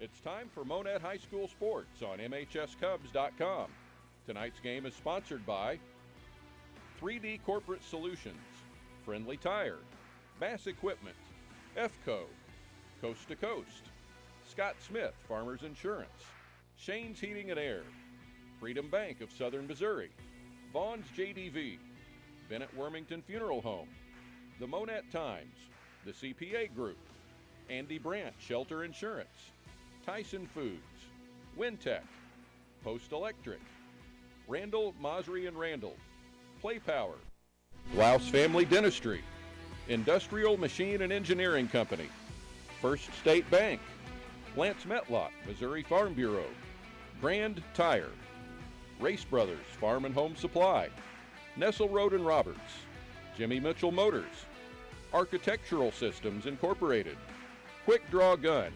It's time for Monett High School Sports on MHSCubs.com. Tonight's game is sponsored by 3D Corporate Solutions, Friendly Tire, Bass Equipment, EFCO, Coast to Coast, Scott Smith Farmers Insurance, Shane's Heating and Air, Freedom Bank of Southern Missouri, Vaughn's JDV, Bennett Wormington Funeral Home, the Monett Times, the CPA Group, Andy Brandt Shelter Insurance, Tyson Foods, Wintech, Post Electric, Randall, Mosry and Randall, Play Power, Blouse Family Dentistry, Industrial Machine and Engineering Company, First State Bank, Lance Metlock, Missouri Farm Bureau, Grand Tire, Race Brothers Farm and Home Supply, Nestle Road and Roberts, Jimmy Mitchell Motors, Architectural Systems Incorporated, Quick Draw Gun,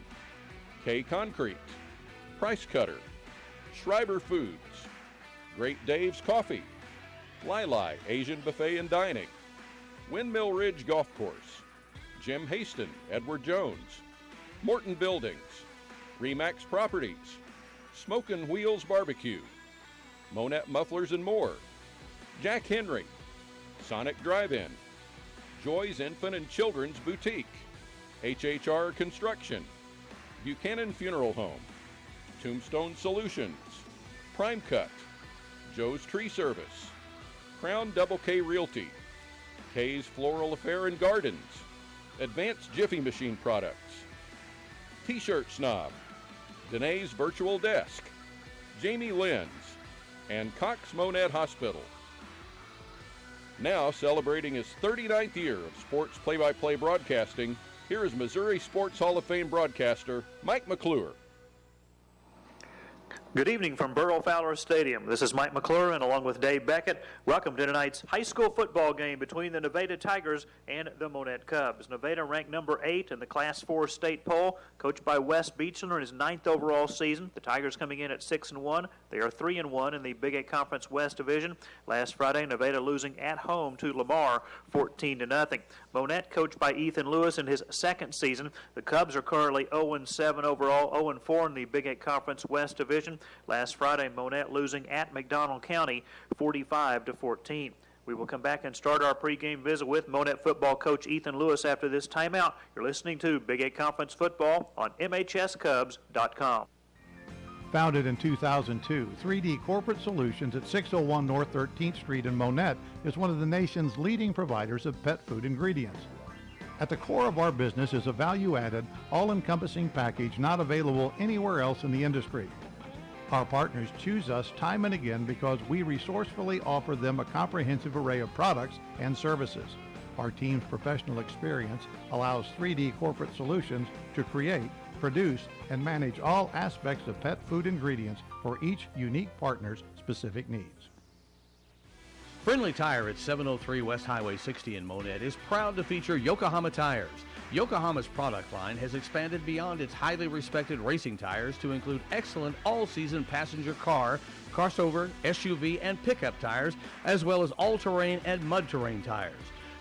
K Concrete, Price Cutter, Schreiber Foods, Great Dave's Coffee, Lili Asian Buffet and Dining, Windmill Ridge Golf Course, Jim Haston, Edward Jones, Morton Buildings, Remax Properties, Smokin' Wheels Barbecue, Monett Mufflers and More, Jack Henry, Sonic Drive-In, Joy's Infant and Children's Boutique, HHR Construction, Buchanan Funeral Home, Tombstone Solutions, Prime Cut, Joe's Tree Service, Crown Double K Realty, K's Floral Affair and Gardens, Advanced Jiffy Machine Products, T-Shirt Snob, Danae's Virtual Desk, Jamie Lynn's, and Cox Monett Hospital. Now celebrating his 39th year of sports play-by-play broadcasting, here is Missouri Sports Hall of Fame broadcaster Mike McClure. Good evening from Burrow Fowler Stadium. This is Mike McClure, and along with Dave Beckett, welcome to tonight's high school football game between the Nevada Tigers and the Monett Cubs. Nevada ranked number 8 in the Class 4 state poll, coached by Wes Beechler in his 9th overall season. The Tigers coming in at 6-1. They are 3-1 in the Big 8 Conference West Division. Last Friday, Nevada losing at home to Lamar 14-0. Monett, coached by Ethan Lewis in his 2nd season. The Cubs are currently 0-7 overall, 0-4 in the Big 8 Conference West Division. Last Friday, Monett losing at McDonald County 45-14. We will come back and start our pregame visit with Monett football coach Ethan Lewis after this timeout. You're listening to Big 8 Conference Football on MHSCubs.com. Founded in 2002, 3D Corporate Solutions at 601 North 13th Street in Monett is one of the nation's leading providers of pet food ingredients. At the core of our business is a value-added, all-encompassing package not available anywhere else in the industry. Our partners choose us time and again because we resourcefully offer them a comprehensive array of products and services. Our team's professional experience allows 3D Corporate Solutions to create, produce, and manage all aspects of pet food ingredients for each unique partner's specific needs. Friendly Tire at 703 West Highway 60 in Monett is proud to feature Yokohama tires. Yokohama's product line has expanded beyond its highly respected racing tires to include excellent all-season passenger car, crossover, SUV, and pickup tires, as well as all-terrain and mud-terrain tires.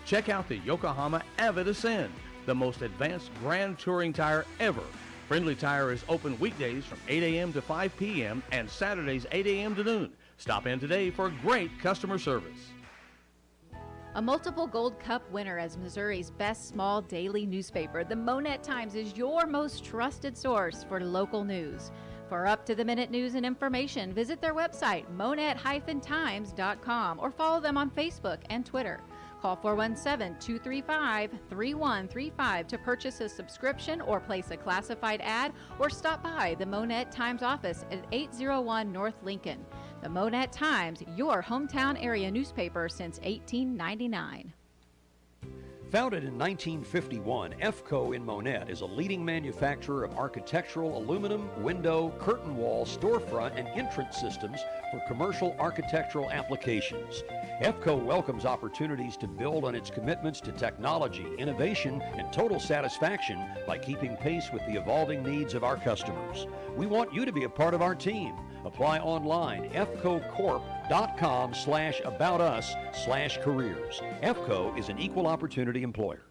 Check out the Yokohama Avid Ascend, the most advanced grand touring tire ever. Friendly Tire is open weekdays from 8 a.m. to 5 p.m. and Saturdays 8 a.m. to noon. Stop in today for great customer service. A multiple Gold Cup winner as Missouri's best small daily newspaper, the Monett Times is your most trusted source for local news. For up-to-the-minute news and information, visit their website, monett-times.com, or follow them on Facebook and Twitter. Call 417-235-3135 to purchase a subscription or place a classified ad, or stop by the Monett Times office at 801 North Lincoln. The Monett Times, your hometown area newspaper since 1899. Founded in 1951, EFCO in Monett is a leading manufacturer of architectural aluminum, window, curtain wall, storefront, and entrance systems for commercial architectural applications. EFCO welcomes opportunities to build on its commitments to technology, innovation, and total satisfaction by keeping pace with the evolving needs of our customers. We want you to be a part of our team. Apply online, fcocorp.com/aboutus/careers. EFCO is an equal opportunity employer.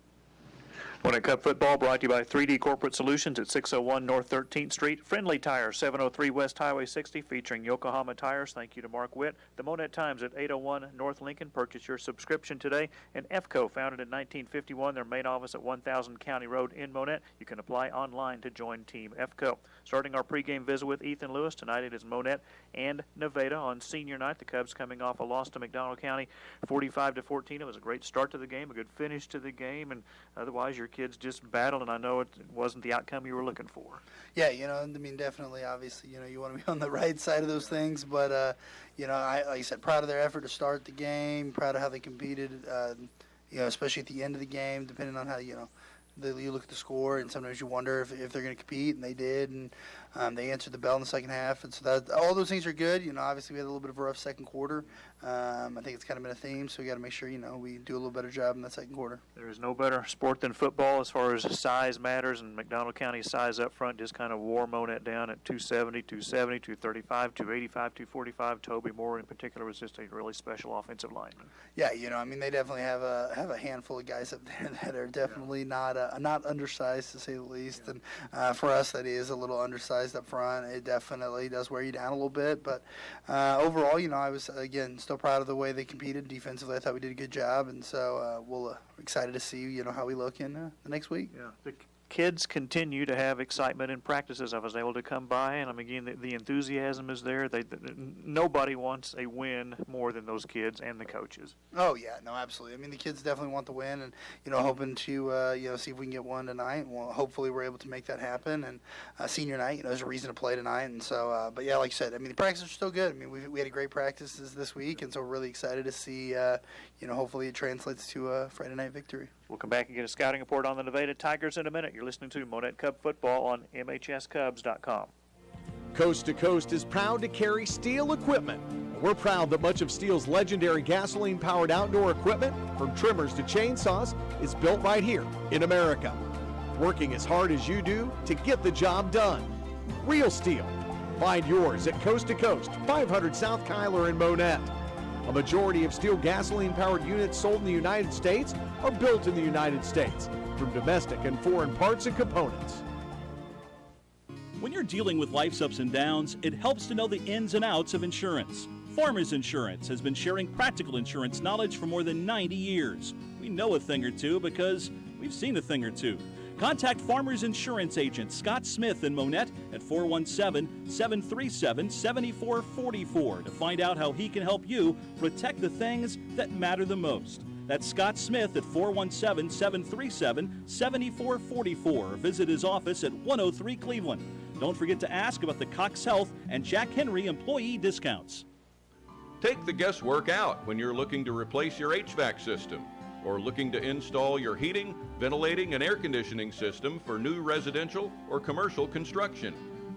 Monett Cup football brought to you by 3D Corporate Solutions at 601 North 13th Street. Friendly Tire, 703 West Highway 60, featuring Yokohama tires. Thank you to Mark Witt. The Monett Times at 801 North Lincoln. Purchase your subscription today. And EFCO, founded in 1951, their main office at 1000 County Road in Monett. You can apply online to join Team EFCO. Starting our pregame visit with Ethan Lewis. Tonight it is Monett and Nevada on senior night. The Cubs coming off a loss to McDonald County 45-14. It was a great start to the game, a good finish to the game, and otherwise your kids just battled, and I know it wasn't the outcome you were looking for. Yeah, I mean, definitely, obviously, you want to be on the right side of those things, but, like I said, proud of their effort to start the game, proud of how they competed, especially at the end of the game, depending on how, you look at the score, and sometimes you wonder if they're going to compete, and they did, and they answered the bell in the second half, and so all those things are good. Obviously we had a little bit of a rough second quarter. I think it's kind of been a theme, so we got to make sure we do a little better job in that second quarter. There is no better sport than football as far as size matters, and McDonald County's size up front just kind of wore Monett down at 270, 235, 285, 245. Toby Moore in particular was just a really special offensive lineman. Yeah, I mean, they definitely have a handful of guys up there that are definitely not undersized, to say the least, and for us that is a little undersized up front. It definitely does wear you down a little bit, but overall, I was, again, still proud of the way they competed defensively. I thought we did a good job, and so we're excited to see, how we look in the next week. Yeah. The kids continue to have excitement in practices. I was able to come by, and again, the enthusiasm is there. Nobody wants a win more than those kids and the coaches. Oh yeah, no, absolutely. I mean, the kids definitely want the win, and hoping to see if we can get one tonight. Well, hopefully we're able to make that happen. And senior night, there's a reason to play tonight, and so. But yeah, like you said, I mean, the practices are still good. I mean, we had a great practices this week, and so we're really excited to see. Hopefully it translates to a Friday night victory. We'll come back and get a scouting report on the Nevada Tigers in a minute. You're listening to Monett Cub Football on MHSCubs.com. Coast to Coast is proud to carry Steel equipment. We're proud that much of Steel's legendary gasoline-powered outdoor equipment, from trimmers to chainsaws, is built right here in America. Working as hard as you do to get the job done. Real Steel. Find yours at Coast to Coast, 500 South Kyler in Monett. A majority of Steel gasoline-powered units sold in the United States are built in the United States, from domestic and foreign parts and components. When you're dealing with life's ups and downs, it helps to know the ins and outs of insurance. Farmers Insurance has been sharing practical insurance knowledge for more than 90 years. We know a thing or two because we've seen a thing or two. Contact Farmers Insurance agent Scott Smith in Monett at 417-737-7444 to find out how he can help you protect the things that matter the most. That's Scott Smith at 417-737-7444 or visit his office at 103 Cleveland. Don't forget to ask about the Cox Health and Jack Henry employee discounts. Take the guesswork out when you're looking to replace your HVAC system or looking to install your heating, ventilating, and air conditioning system for new residential or commercial construction.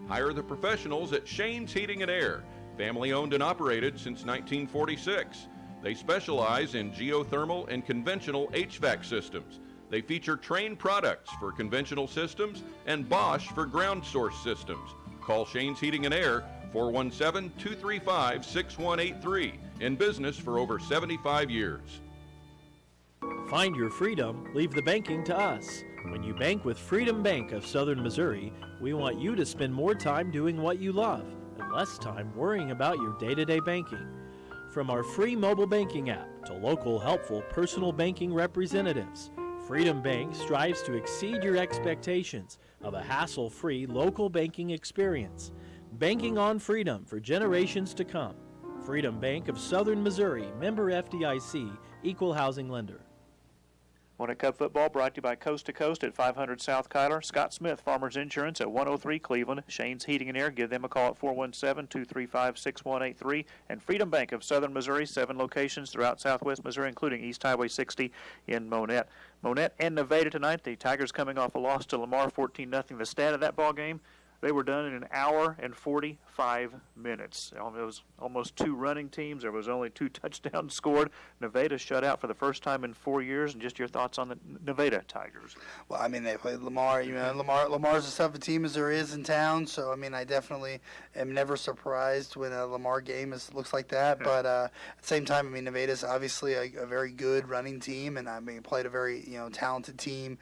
Hire the professionals at Shane's Heating and Air, family owned and operated since 1946. They specialize in geothermal and conventional HVAC systems. They feature Trane products for conventional systems and Bosch for ground source systems. Call Shane's Heating and Air, 417-235-6183. In business for over 75 years. Find your freedom, leave the banking to us. When you bank with Freedom Bank of Southern Missouri, we want you to spend more time doing what you love and less time worrying about your day-to-day banking. From our free mobile banking app to local helpful personal banking representatives, Freedom Bank strives to exceed your expectations of a hassle-free local banking experience. Banking on freedom for generations to come. Freedom Bank of Southern Missouri, member FDIC, equal housing lender. Monett Cub Football brought to you by Coast to Coast at 500 South Kyler. Scott Smith, Farmers Insurance at 103 Cleveland. Shane's Heating and Air. Give them a call at 417-235-6183. And Freedom Bank of Southern Missouri, 7 locations throughout southwest Missouri, including East Highway 60 in Monett. Monett and Nevada tonight. The Tigers coming off a loss to Lamar, 14-0. The stat of that ball game, They were done in an hour and 45 minutes. It was almost 2 running teams. There was only 2 touchdowns scored. Nevada shut out for the first time in 4 years. And just your thoughts on the Nevada Tigers? Well, I mean, they played Lamar. Lamar's as tough a team as there is in town. So, I mean, I definitely am never surprised when a Lamar game looks like that. But at the same time, I mean, Nevada's obviously a very good running team, and I mean, played a very talented team.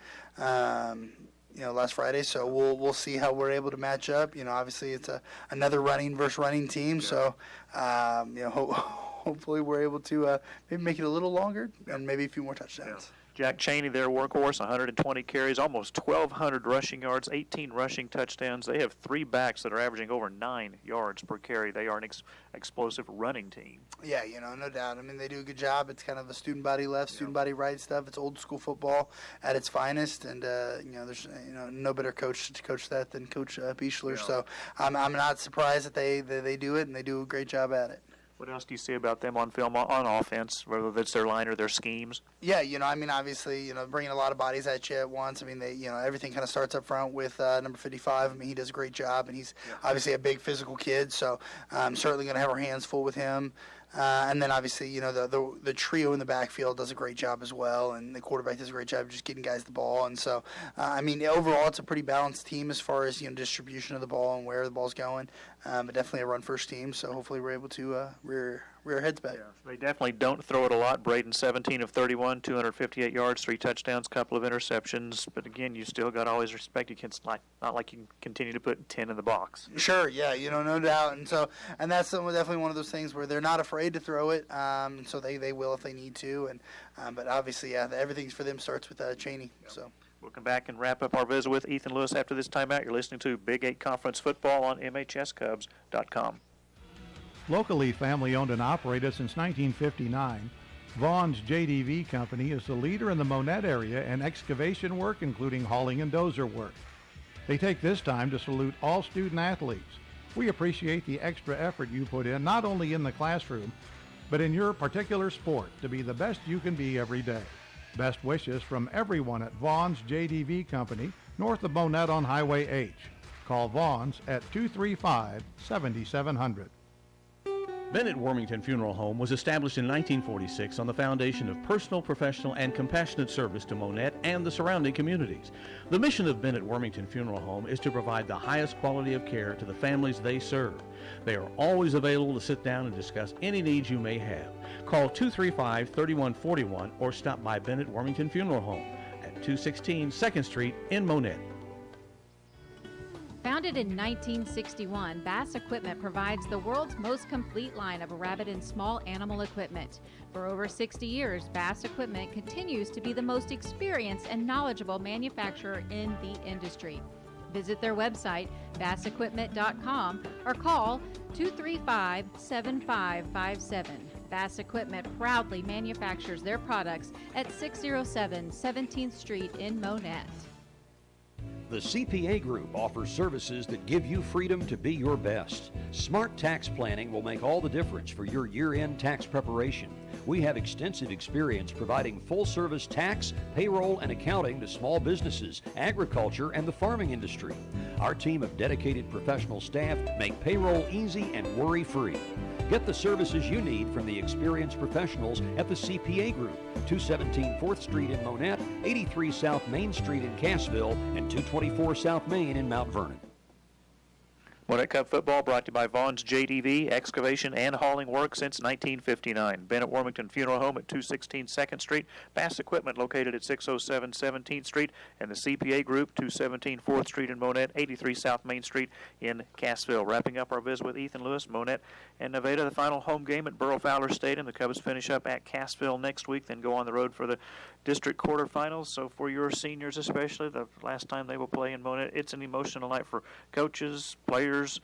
Last Friday, so we'll see how we're able to match up. Obviously it's another running versus running team, so hopefully we're able to maybe make it a little longer and maybe a few more touchdowns. Jack Chaney, their workhorse, 120 carries, almost 1,200 rushing yards, 18 rushing touchdowns. They have 3 backs that are averaging over 9 yards per carry. They are an explosive running team. Yeah, no doubt. I mean, they do a good job. It's kind of a student body left, student body right stuff. It's old school football at its finest, and there's no better coach to coach that than Coach Bichler. So I'm not surprised that they do it, and they do a great job at it. What else do you see about them on film on offense, whether that's their line or their schemes? Yeah, I mean, obviously, bringing a lot of bodies at you at once. I mean, they, everything kind of starts up front with number 55. I mean, he does a great job, and he's obviously a big physical kid, so I'm certainly going to have our hands full with him. And then obviously, the trio in the backfield does a great job as well, and the quarterback does a great job of just getting guys the ball. And so, I mean, overall, it's a pretty balanced team as far as distribution of the ball and where the ball's going. But definitely a run-first team, so hopefully we're able to rear our heads back. Yeah, they definitely don't throw it a lot. Braden, 17 of 31, 258 yards, 3 touchdowns, couple of interceptions. But again, you still got to always respect. It's not like you can continue to put 10 in the box. Sure, yeah, no doubt. And that's definitely one of those things where they're not afraid to throw it. So they will if they need to. But obviously, yeah, everything for them starts with Chaney. Yep. So. We'll come back and wrap up our visit with Ethan Lewis after this timeout. You're listening to Big 8 Conference Football on MHSCubs.com. Locally family-owned and operated since 1959, Vaughn's JDV Company is the leader in the Monett area in excavation work, including hauling and dozer work. They take this time to salute all student athletes. We appreciate the extra effort you put in, not only in the classroom, but in your particular sport, to be the best you can be every day. Best wishes from everyone at Vaughn's JDV Company, north of Monett on Highway H. Call Vaughn's at 235-7700. Bennett Wormington Funeral Home was established in 1946 on the foundation of personal, professional, and compassionate service to Monett and the surrounding communities. The mission of Bennett Wormington Funeral Home is to provide the highest quality of care to the families they serve. They are always available to sit down and discuss any needs you may have. Call 235-3141 or stop by Bennett Wormington Funeral Home at 216 2nd Street in Monett. Founded in 1961, Bass Equipment provides the world's most complete line of rabbit and small animal equipment. For over 60 years, Bass Equipment continues to be the most experienced and knowledgeable manufacturer in the industry. Visit their website, bassequipment.com, or call 235-7557. Bass Equipment proudly manufactures their products at 607 17th Street in Monett. The CPA Group offers services that give you freedom to be your best. Smart tax planning will make all the difference for your year-end tax preparation. We have extensive experience providing full-service tax, payroll, and accounting to small businesses, agriculture, and the farming industry. Our team of dedicated professional staff make payroll easy and worry-free. Get the services you need from the experienced professionals at the CPA Group, 217 4th Street in Monett, 83 South Main Street in Cassville, and 224 South Main in Mount Vernon. Monett Cup football brought to you by Vaughn's JDV, excavation and hauling work since 1959. Bennett Wormington Funeral Home at 216 2nd Street. Bass Equipment located at 607 17th Street. And the CPA Group, 217 4th Street in Monett, 83 South Main Street in Cassville. Wrapping up our visit with Ethan Lewis, Monett and Nevada. The final home game at Burrow Fowler Stadium. The Cubs finish up at Cassville next week, then go on the road for the district quarterfinals. So for your seniors especially, the last time they will play in Monett, it's an emotional night for coaches, players,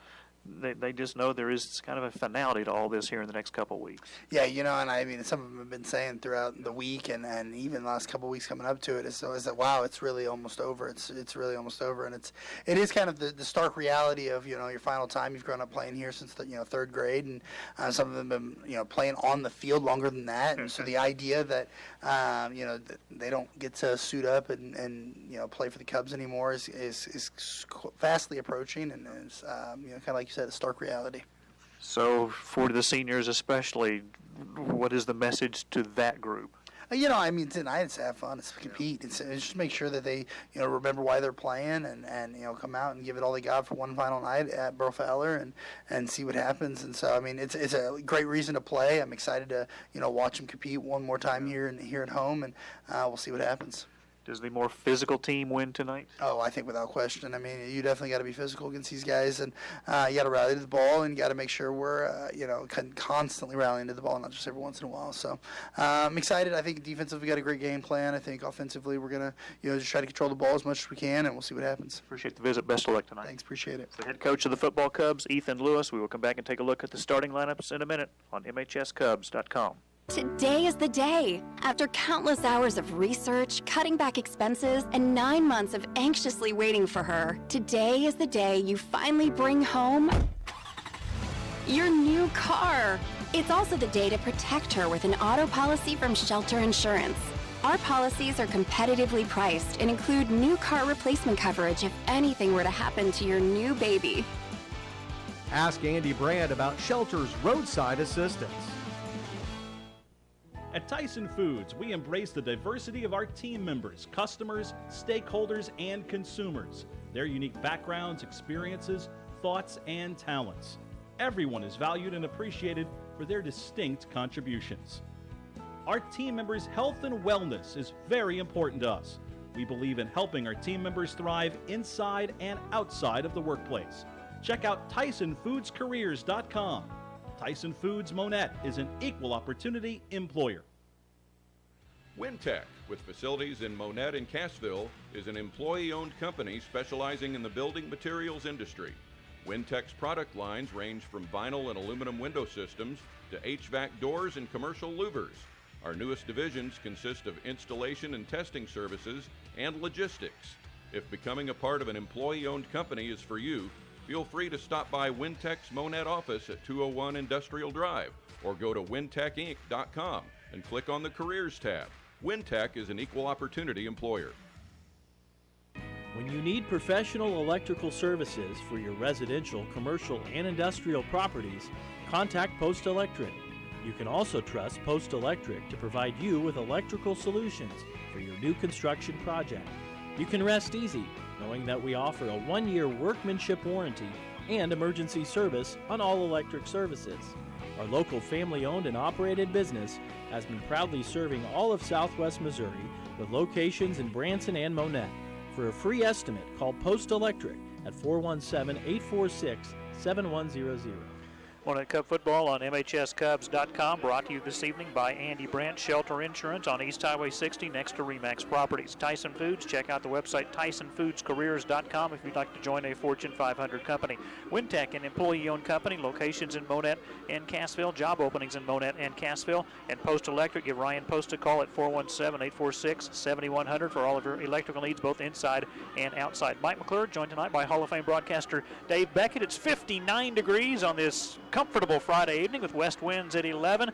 they just know there is kind of a finality to all this here in the next couple of weeks. Yeah, and I mean, some of them have been saying throughout the week and even the last couple of weeks coming up to it is that, wow, it's really almost over. It's really almost over, and it is kind of the stark reality of, your final time. You've grown up playing here since the, third grade, and some of them have been, playing on the field longer than that, and so the idea that, that they don't get to suit up and play for the Cubs anymore is fastly approaching, and is, kind of like you said, a stark reality. So for the seniors especially, what is the message to that group? I mean, tonight it's have fun, it's compete, it's just make sure that they, remember why they're playing and come out and give it all they got for one final night at Burl Fowler and see what happens. And so, I mean, it's a great reason to play. I'm excited to, watch them compete one more time here at home, and we'll see what happens. Does the more physical team win tonight? Oh, I think without question. I mean, you definitely got to be physical against these guys, and you got to rally to the ball, and you got to make sure we're, constantly rallying to the ball, not just every once in a while. So I'm excited. I think defensively we got a great game plan. I think offensively we're going to, just try to control the ball as much as we can, and we'll see what happens. Appreciate the visit. Best of luck tonight. Thanks. Appreciate it. The head coach of the football Cubs, Ethan Lewis. We will come back and take a look at the starting lineups in a minute on MHSCubs.com. Today is the day. After countless hours of research, cutting back expenses, and 9 months of anxiously waiting for her, today is the day you finally bring home your new car. It's also the day to protect her with an auto policy from Shelter Insurance. Our policies are competitively priced and include new car replacement coverage if anything were to happen to your new baby. Ask Andy Brand about Shelter's roadside assistance. At Tyson Foods, we embrace the diversity of our team members, customers, stakeholders, and consumers, their unique backgrounds, experiences, thoughts, and talents. Everyone is valued and appreciated for their distinct contributions. Our team members' health and wellness is very important to us. We believe in helping our team members thrive inside and outside of the workplace. Check out TysonFoodsCareers.com. Tyson Foods Monett is an equal opportunity employer. Wintech, with facilities in Monett and Cassville, is an employee-owned company specializing in the building materials industry. Wintech's product lines range from vinyl and aluminum window systems to HVAC doors and commercial louvers. Our newest divisions consist of installation and testing services and logistics. If becoming a part of an employee-owned company is for you, feel free to stop by Wintech's Monett office at 201 Industrial Drive or go to wintechinc.com and click on the Careers tab. Wintech is an equal opportunity employer. When you need professional electrical services for your residential, commercial, and industrial properties, contact Post Electric. You can also trust Post Electric to provide you with electrical solutions for your new construction project. You can rest easy knowing that we offer a 1-year workmanship warranty and emergency service on all electric services. Our local family-owned and operated business has been proudly serving all of Southwest Missouri with locations in Branson and Monett. For a free estimate, call Post Electric at 417-846-7100. Monett Cub football on MHSCubs.com, brought to you this evening by Andy Brandt, Shelter Insurance on East Highway 60 next to Remax Properties. Tyson Foods, check out the website TysonFoodsCareers.com if you'd like to join a Fortune 500 company. Wintech, an employee-owned company, locations in Monett and Cassville, job openings in Monett and Cassville. And Post Electric, give Ryan Post a call at 417-846-7100 for all of your electrical needs, both inside and outside. Mike McClure, joined tonight by Hall of Fame broadcaster Dave Beckett. It's 59 degrees on this comfortable Friday evening with west winds at 11.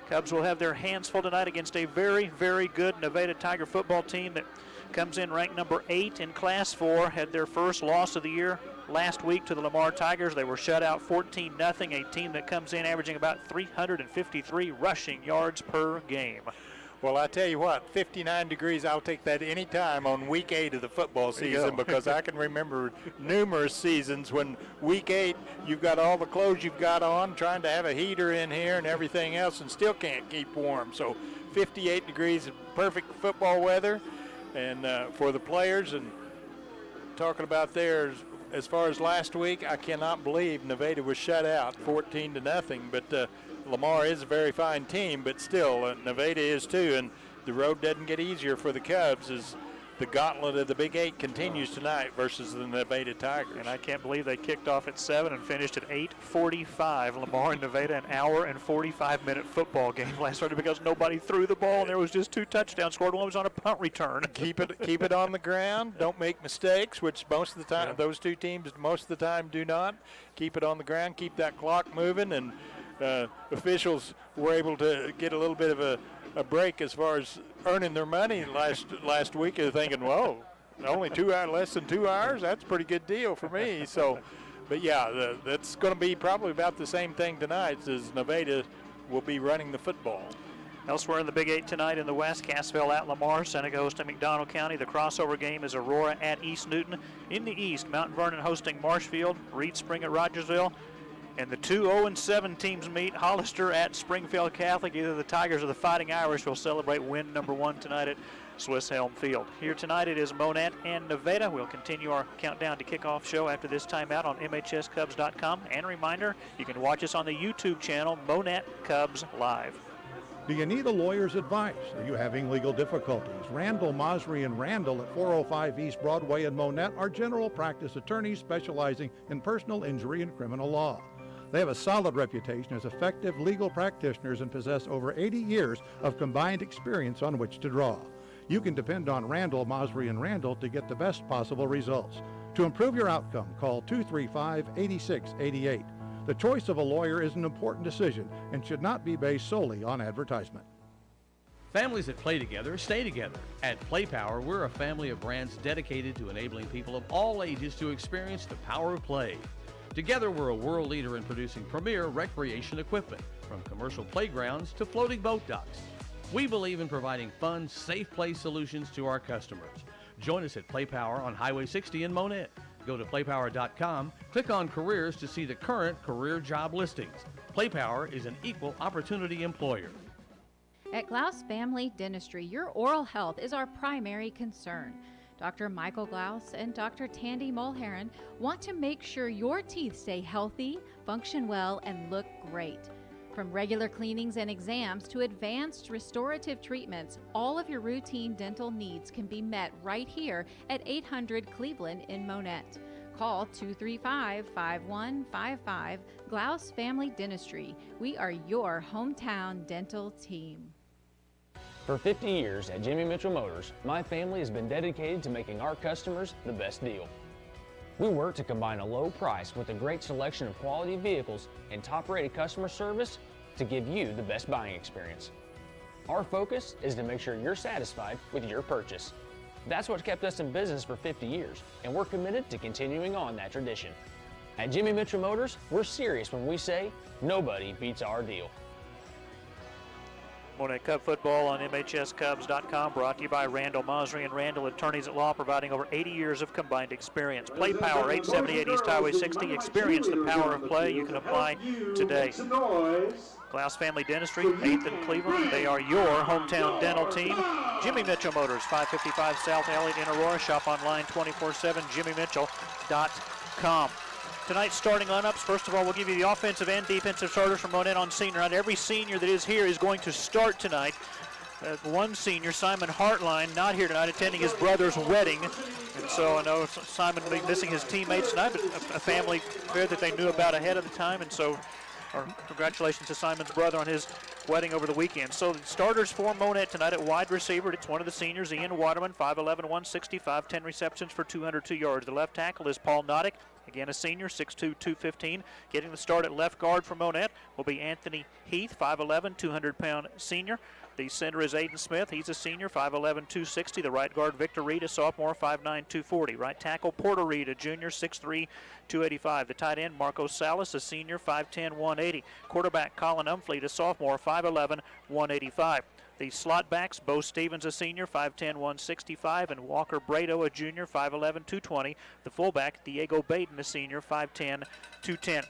Cubs will have their hands full tonight against a very, very good Nevada Tiger football team that comes in ranked number 8 in Class 4, had their first loss of the year last week to the Lamar Tigers. They were shut out 14-0, a team that comes in averaging about 353 rushing yards per game. Well, I tell you what, 59 degrees, I'll take that any time on week 8 of the football season, because I can remember numerous seasons when week 8, you've got all the clothes you've got on, trying to have a heater in here and everything else, and still can't keep warm. So 58 degrees is perfect football weather and for the players. And talking about theirs, as far as last week, I cannot believe Nevada was shut out 14-0, but Lamar is a very fine team, but still, Nevada is too, and the road doesn't get easier for the Cubs as the gauntlet of the Big 8 continues tonight versus the Nevada Tigers. And I can't believe they kicked off at 7 and finished at 8:45. Lamar and Nevada, an hour and 45-minute football game last Friday because nobody threw the ball and there was just 2 touchdowns scored. One was on a punt return. Keep it on the ground. Don't make mistakes, which most of the time those two teams most of the time do not. Keep it on the ground. Keep that clock moving, and officials were able to get a little bit of a break as far as earning their money last week. They're thinking, whoa, only 2 hours, less than 2 hours? That's a pretty good deal for me. So, but yeah, that's going to be probably about the same thing tonight, as Nevada will be running the football. Elsewhere in the Big 8 tonight in the West, Cassville at Lamar, Seneca hosting McDonald County. The crossover game is Aurora at East Newton. In the East, Mount Vernon hosting Marshfield, Reed Spring at Rogersville. And the 2 0-7 teams meet. Hollister at Springfield Catholic. Either the Tigers or the Fighting Irish will celebrate win number 1 tonight at Swiss Helm Field. Here tonight it is Monett and Nevada. We'll continue our countdown to kickoff show after this timeout on MHSCubs.com. And a reminder, you can watch us on the YouTube channel, Monett Cubs Live. Do you need a lawyer's advice? Are you having legal difficulties? Randall, Mosry, and Randall at 405 East Broadway in Monett are general practice attorneys specializing in personal injury and criminal law. They have a solid reputation as effective legal practitioners and possess over 80 years of combined experience on which to draw. You can depend on Randall, Mosry, and Randall to get the best possible results. To improve your outcome, call 235-8688. The choice of a lawyer is an important decision and should not be based solely on advertisement. Families that play together stay together. At Play Power, we're a family of brands dedicated to enabling people of all ages to experience the power of play. Together, we're a world leader in producing premier recreation equipment, from commercial playgrounds to floating boat docks. We believe in providing fun, safe play solutions to our customers. Join us at Play Power on Highway 60 in Monett. Go to playpower.com, click on careers to see the current career job listings. Play Power is an equal opportunity employer. At Glaus Family Dentistry, your oral health is our primary concern. Dr. Michael Glaus and Dr. Tandy Mulheron want to make sure your teeth stay healthy, function well, and look great. From regular cleanings and exams to advanced restorative treatments, all of your routine dental needs can be met right here at 800 Cleveland in Monett. Call 235-5155 Glaus Family Dentistry. We are your hometown dental team. For 50 years at Jimmy Mitchell Motors, my family has been dedicated to making our customers the best deal. We work to combine a low price with a great selection of quality vehicles and top-rated customer service to give you the best buying experience. Our focus is to make sure you're satisfied with your purchase. That's what's kept us in business for 50 years, and we're committed to continuing on that tradition. At Jimmy Mitchell Motors, we're serious when we say nobody beats our deal. Monett Cub football on MHSCubs.com, brought to you by Randall Mosry and Randall Attorneys at Law, providing over 80 years of combined experience. Play Power, 878 East Highway 60. Experience the power of play. You can apply today. Glaus Family Dentistry, 8th in Cleveland. They are your hometown dental team. Jimmy Mitchell Motors, 555 South Elliott in Aurora. Shop online 24/7, jimmymitchell.com. Tonight's starting lineups, first of all, we'll give you the offensive and defensive starters from Monett on senior night. Every senior that is here is going to start tonight. One senior, Simon Hartline, not here tonight, attending his brother's wedding. And so I know Simon will be missing his teammates tonight, but a family affair that they knew about ahead of the time. And so congratulations to Simon's brother on his wedding over the weekend. So the starters for Monett tonight at wide receiver, it's one of the seniors, Ian Waterman, 5'11", 165, 10 receptions for 202 yards. The left tackle is Paul Noddick, again a senior, 6'2", 215. Getting the start at left guard for Monett will be Anthony Heath, 5'11", 200-pound senior. The center is Aiden Smith. He's a senior, 5'11", 260. The right guard, Victor Reed, a sophomore, 5'9", 240. Right tackle, Porter Reed, a junior, 6'3", 285. The tight end, Marco Salas, a senior, 5'10", 180. Quarterback, Colin Umfleet, a sophomore, 5'11", 185. The slot backs, Bo Stevens, a senior, 5'10", 165, and Walker Brado, a junior, 5'11", 220. The fullback, Diego Baden, a senior, 5'10", 210.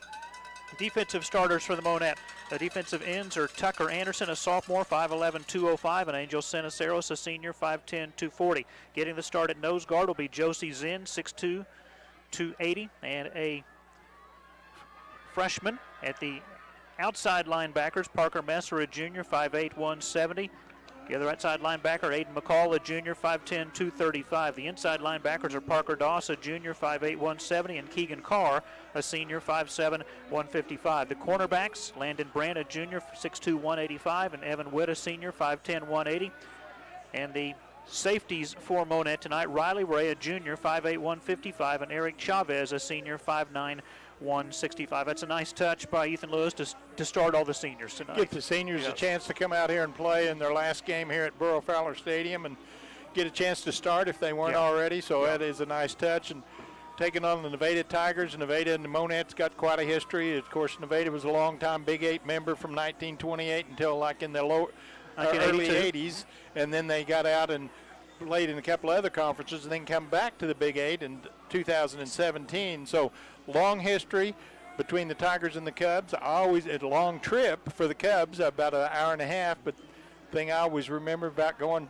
Defensive starters for the Monett. The defensive ends are Tucker Anderson, a sophomore, 5'11", 205, and Angel Cenaceros, a senior, 5'10", 240. Getting the start at nose guard will be Josie Zinn, 6'2", 280, and a freshman at the outside linebackers, Parker Messer, a junior, 5'8", 170. The other outside linebacker, Aiden McCall, a junior, 5'10", 235. The inside linebackers are Parker Doss, a junior, 5'8", 170, and Keegan Carr, a senior, 5'7", 155. The cornerbacks, Landon Brandt, a junior, 6'2", 185, and Evan Witt, a senior, 5'10", 180. And the safeties for Monett tonight, Riley Ray, a junior, 5'8", 155, and Eric Chavez, a senior, 5'9", 165. That's a nice touch by Ethan Lewis to start all the seniors tonight. Get the seniors a chance to come out here and play in their last game here at Burrow Fowler Stadium and get a chance to start if they weren't already. So that is a nice touch. And taking on the Nevada Tigers. Nevada and Monett's got quite a history. Of course, Nevada was a long-time Big 8 member from 1928 until like in the early 80s. And then they got out and played in a couple other conferences and then come back to the Big 8 in 2017. So long history between the Tigers and the Cubs. Always a long trip for the Cubs, about an hour and a half. But the thing I always remember about going,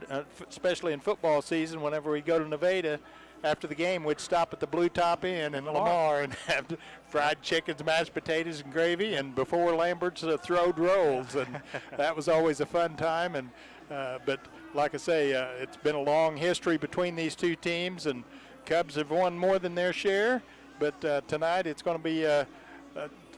especially in football season, whenever we go to Nevada, after the game, we'd stop at the Blue Top Inn in Lamar and have fried chickens, mashed potatoes, and gravy, and before Lambert's throwed rolls. And that was always a fun time. And but like I say, it's been a long history between these two teams, and Cubs have won more than their share. But tonight it's going to be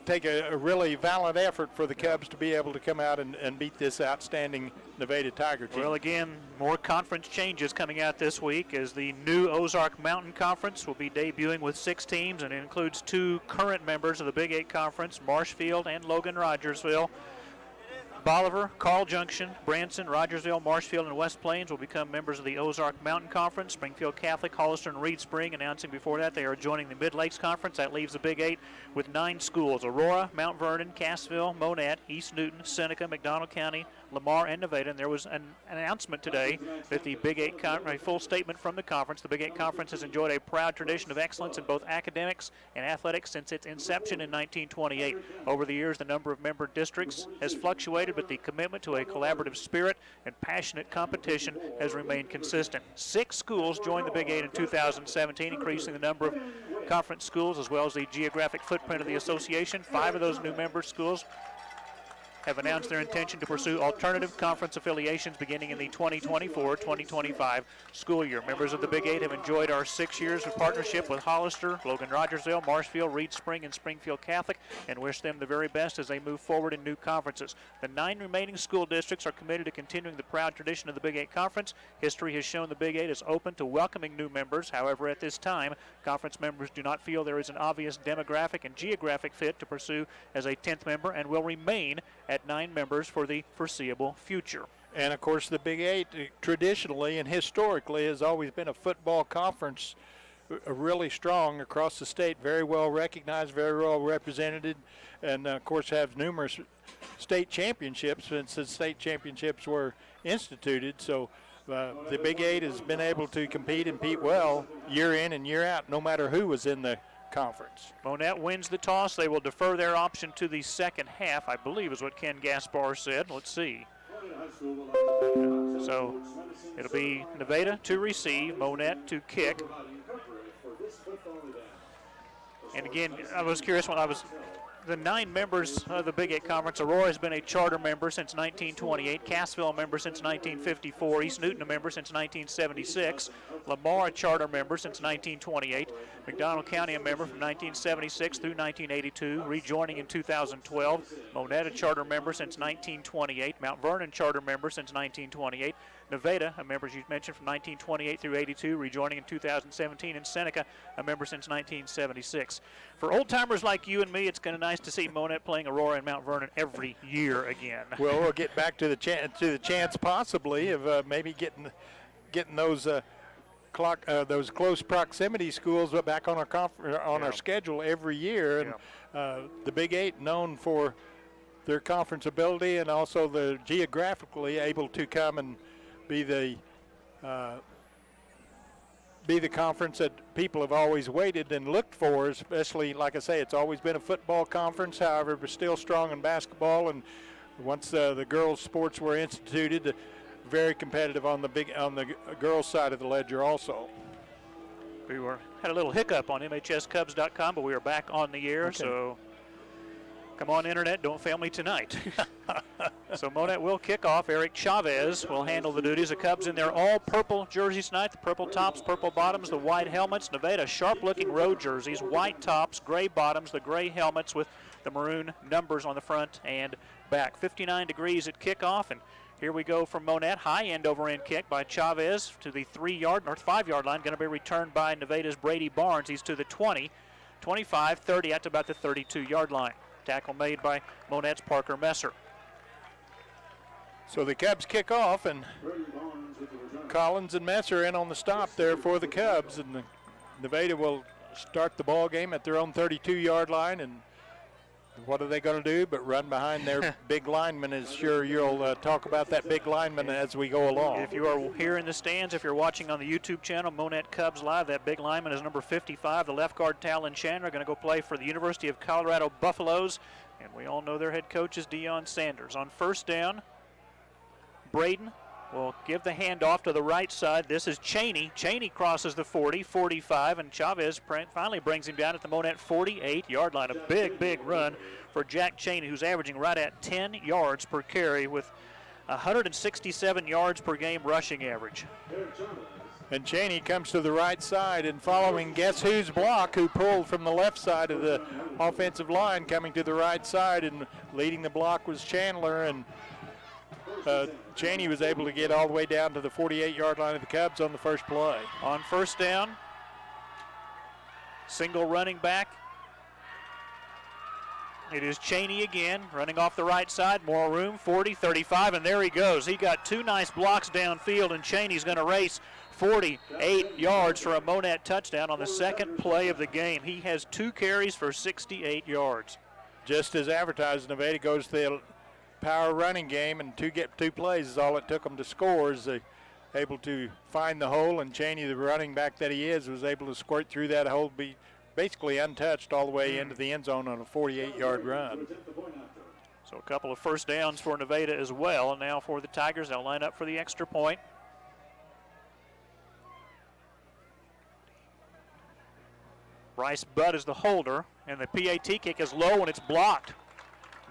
take a really valiant effort for the Cubs to be able to come out and beat this outstanding Nevada Tiger team. Well, again, more conference changes coming out this week as the new Ozark Mountain Conference will be debuting with 6 teams, and it includes 2 current members of the Big 8 Conference, Marshfield and Logan Rogersville. Bolivar, Carl Junction, Branson, Rogersville, Marshfield, and West Plains will become members of the Ozark Mountain Conference. Springfield Catholic, Hollister, and Reed Spring announcing before that they are joining the Mid-Lakes Conference. That leaves the Big 8 with 9 schools: Aurora, Mount Vernon, Cassville, Monett, East Newton, Seneca, McDonald County, Lamar, and Nevada. And there was an announcement today that the Big 8, a full statement from the conference, the Big 8 Conference has enjoyed a proud tradition of excellence in both academics and athletics since its inception in 1928. Over the years, the number of member districts has fluctuated, but the commitment to a collaborative spirit and passionate competition has remained consistent. 6 schools joined the Big 8 in 2017, increasing the number of conference schools as well as the geographic footprint of the association. 5 of those new member schools have announced their intention to pursue alternative conference affiliations beginning in the 2024-2025 school year. Members of the Big 8 have enjoyed our 6 years of partnership with Hollister, Logan Rogersville, Marshfield, Reed Spring, and Springfield Catholic, and wish them the very best as they move forward in new conferences. The 9 remaining school districts are committed to continuing the proud tradition of the Big 8 Conference. History has shown the Big 8 is open to welcoming new members. However, at this time, conference members do not feel there is an obvious demographic and geographic fit to pursue as a 10th member and will remain at 9 members for the foreseeable future. And of course the Big 8 traditionally and historically has always been a football conference, really strong across the state, very well recognized, very well represented, and of course have numerous state championships since the state championships were instituted. So the Big 8 has been able to compete well year in and year out, no matter who was in the conference. Monett wins the toss. They will defer their option to the second half, I believe is what Ken Gaspar said. Let's see. So it'll be Nevada to receive, Monett to kick. And again, I was curious when the 9 members of the Big 8 Conference. Aurora has been a charter member since 1928, Cassville a member since 1954, East Newton a member since 1976, Lamar a charter member since 1928, McDonald County a member from 1976 through 1982, rejoining in 2012, Monett a charter member since 1928, Mount Vernon charter member since 1928, Nevada, a member as you mentioned from 1928 through 82, rejoining in 2017, and Seneca, a member since 1976. For old-timers like you and me, it's kind of nice to see Monett playing Aurora and Mount Vernon every year again. Well, we'll get back to the chance possibly of maybe getting those those close proximity schools back on our schedule every year. And the Big 8 known for their conference ability and also the geographically able to come and be the conference that people have always waited and looked for, especially, like I say, it's always been a football conference. However, we're still strong in basketball, and once the girls' sports were instituted, very competitive on the girls' side of the ledger also. We had a little hiccup on MHSCubs.com, but we are back on the air, so Come on, Internet, don't fail me tonight. So Monett will kick off. Eric Chavez will handle the duties. The Cubs in their all-purple jerseys tonight, the purple tops, purple bottoms, the white helmets. Nevada sharp-looking road jerseys, white tops, gray bottoms, the gray helmets with the maroon numbers on the front and back. 59 degrees at kickoff, and here we go from Monett. High end over-end kick by Chavez to the 5-yard line. Going to be returned by Nevada's Brady Barnes. He's to the 20, 25, 30, at about the 32-yard line. Tackle made by Monett's Parker Messer. So the Cubs kick off, and Collins and Messer in on the stop there for the Cubs, and Nevada will start the ball game at their own 32-yard line. And what are they going to do but run behind their big lineman? Is sure you'll talk about that big lineman as we go along. If you are here in the stands, if you're watching on the YouTube channel, Monett Cubs Live, that big lineman is number 55, the left guard Talon Chandler, going to go play for the University of Colorado Buffaloes. And we all know their head coach is Deion Sanders. On first down, Braden will give the handoff to the right side. This is Cheney. Cheney crosses the 40, 45, and Chavez finally brings him down at the Monett 48-yard line. A big run for Jack Cheney, who's averaging right at 10 yards per carry with 167 yards per game rushing average. And Cheney comes to the right side, and following guess who's block, who pulled from the left side of the offensive line, coming to the right side, and leading the block was Chandler, and Cheney was able to get all the way down to the 48-yard line of the Cubs on the first play. On first down, single running back. It is Cheney again, running off the right side, more room, 40, 35, and there he goes. He got two nice blocks downfield, and Cheney's going to race 48 yards for a Monett touchdown on the second play of the game. He has 2 carries for 68 yards. Just as advertised, Nevada goes to the power running game, and two plays is all it took them to score. Is they able to find the hole, and Cheney, the running back that he is, was able to squirt through that hole, be basically untouched all the way into the end zone on a 48-yard run. So a couple of first downs for Nevada as well. And now for the Tigers, they'll line up for the extra point. Bryce Budd is the holder, and the PAT kick is low and it's blocked.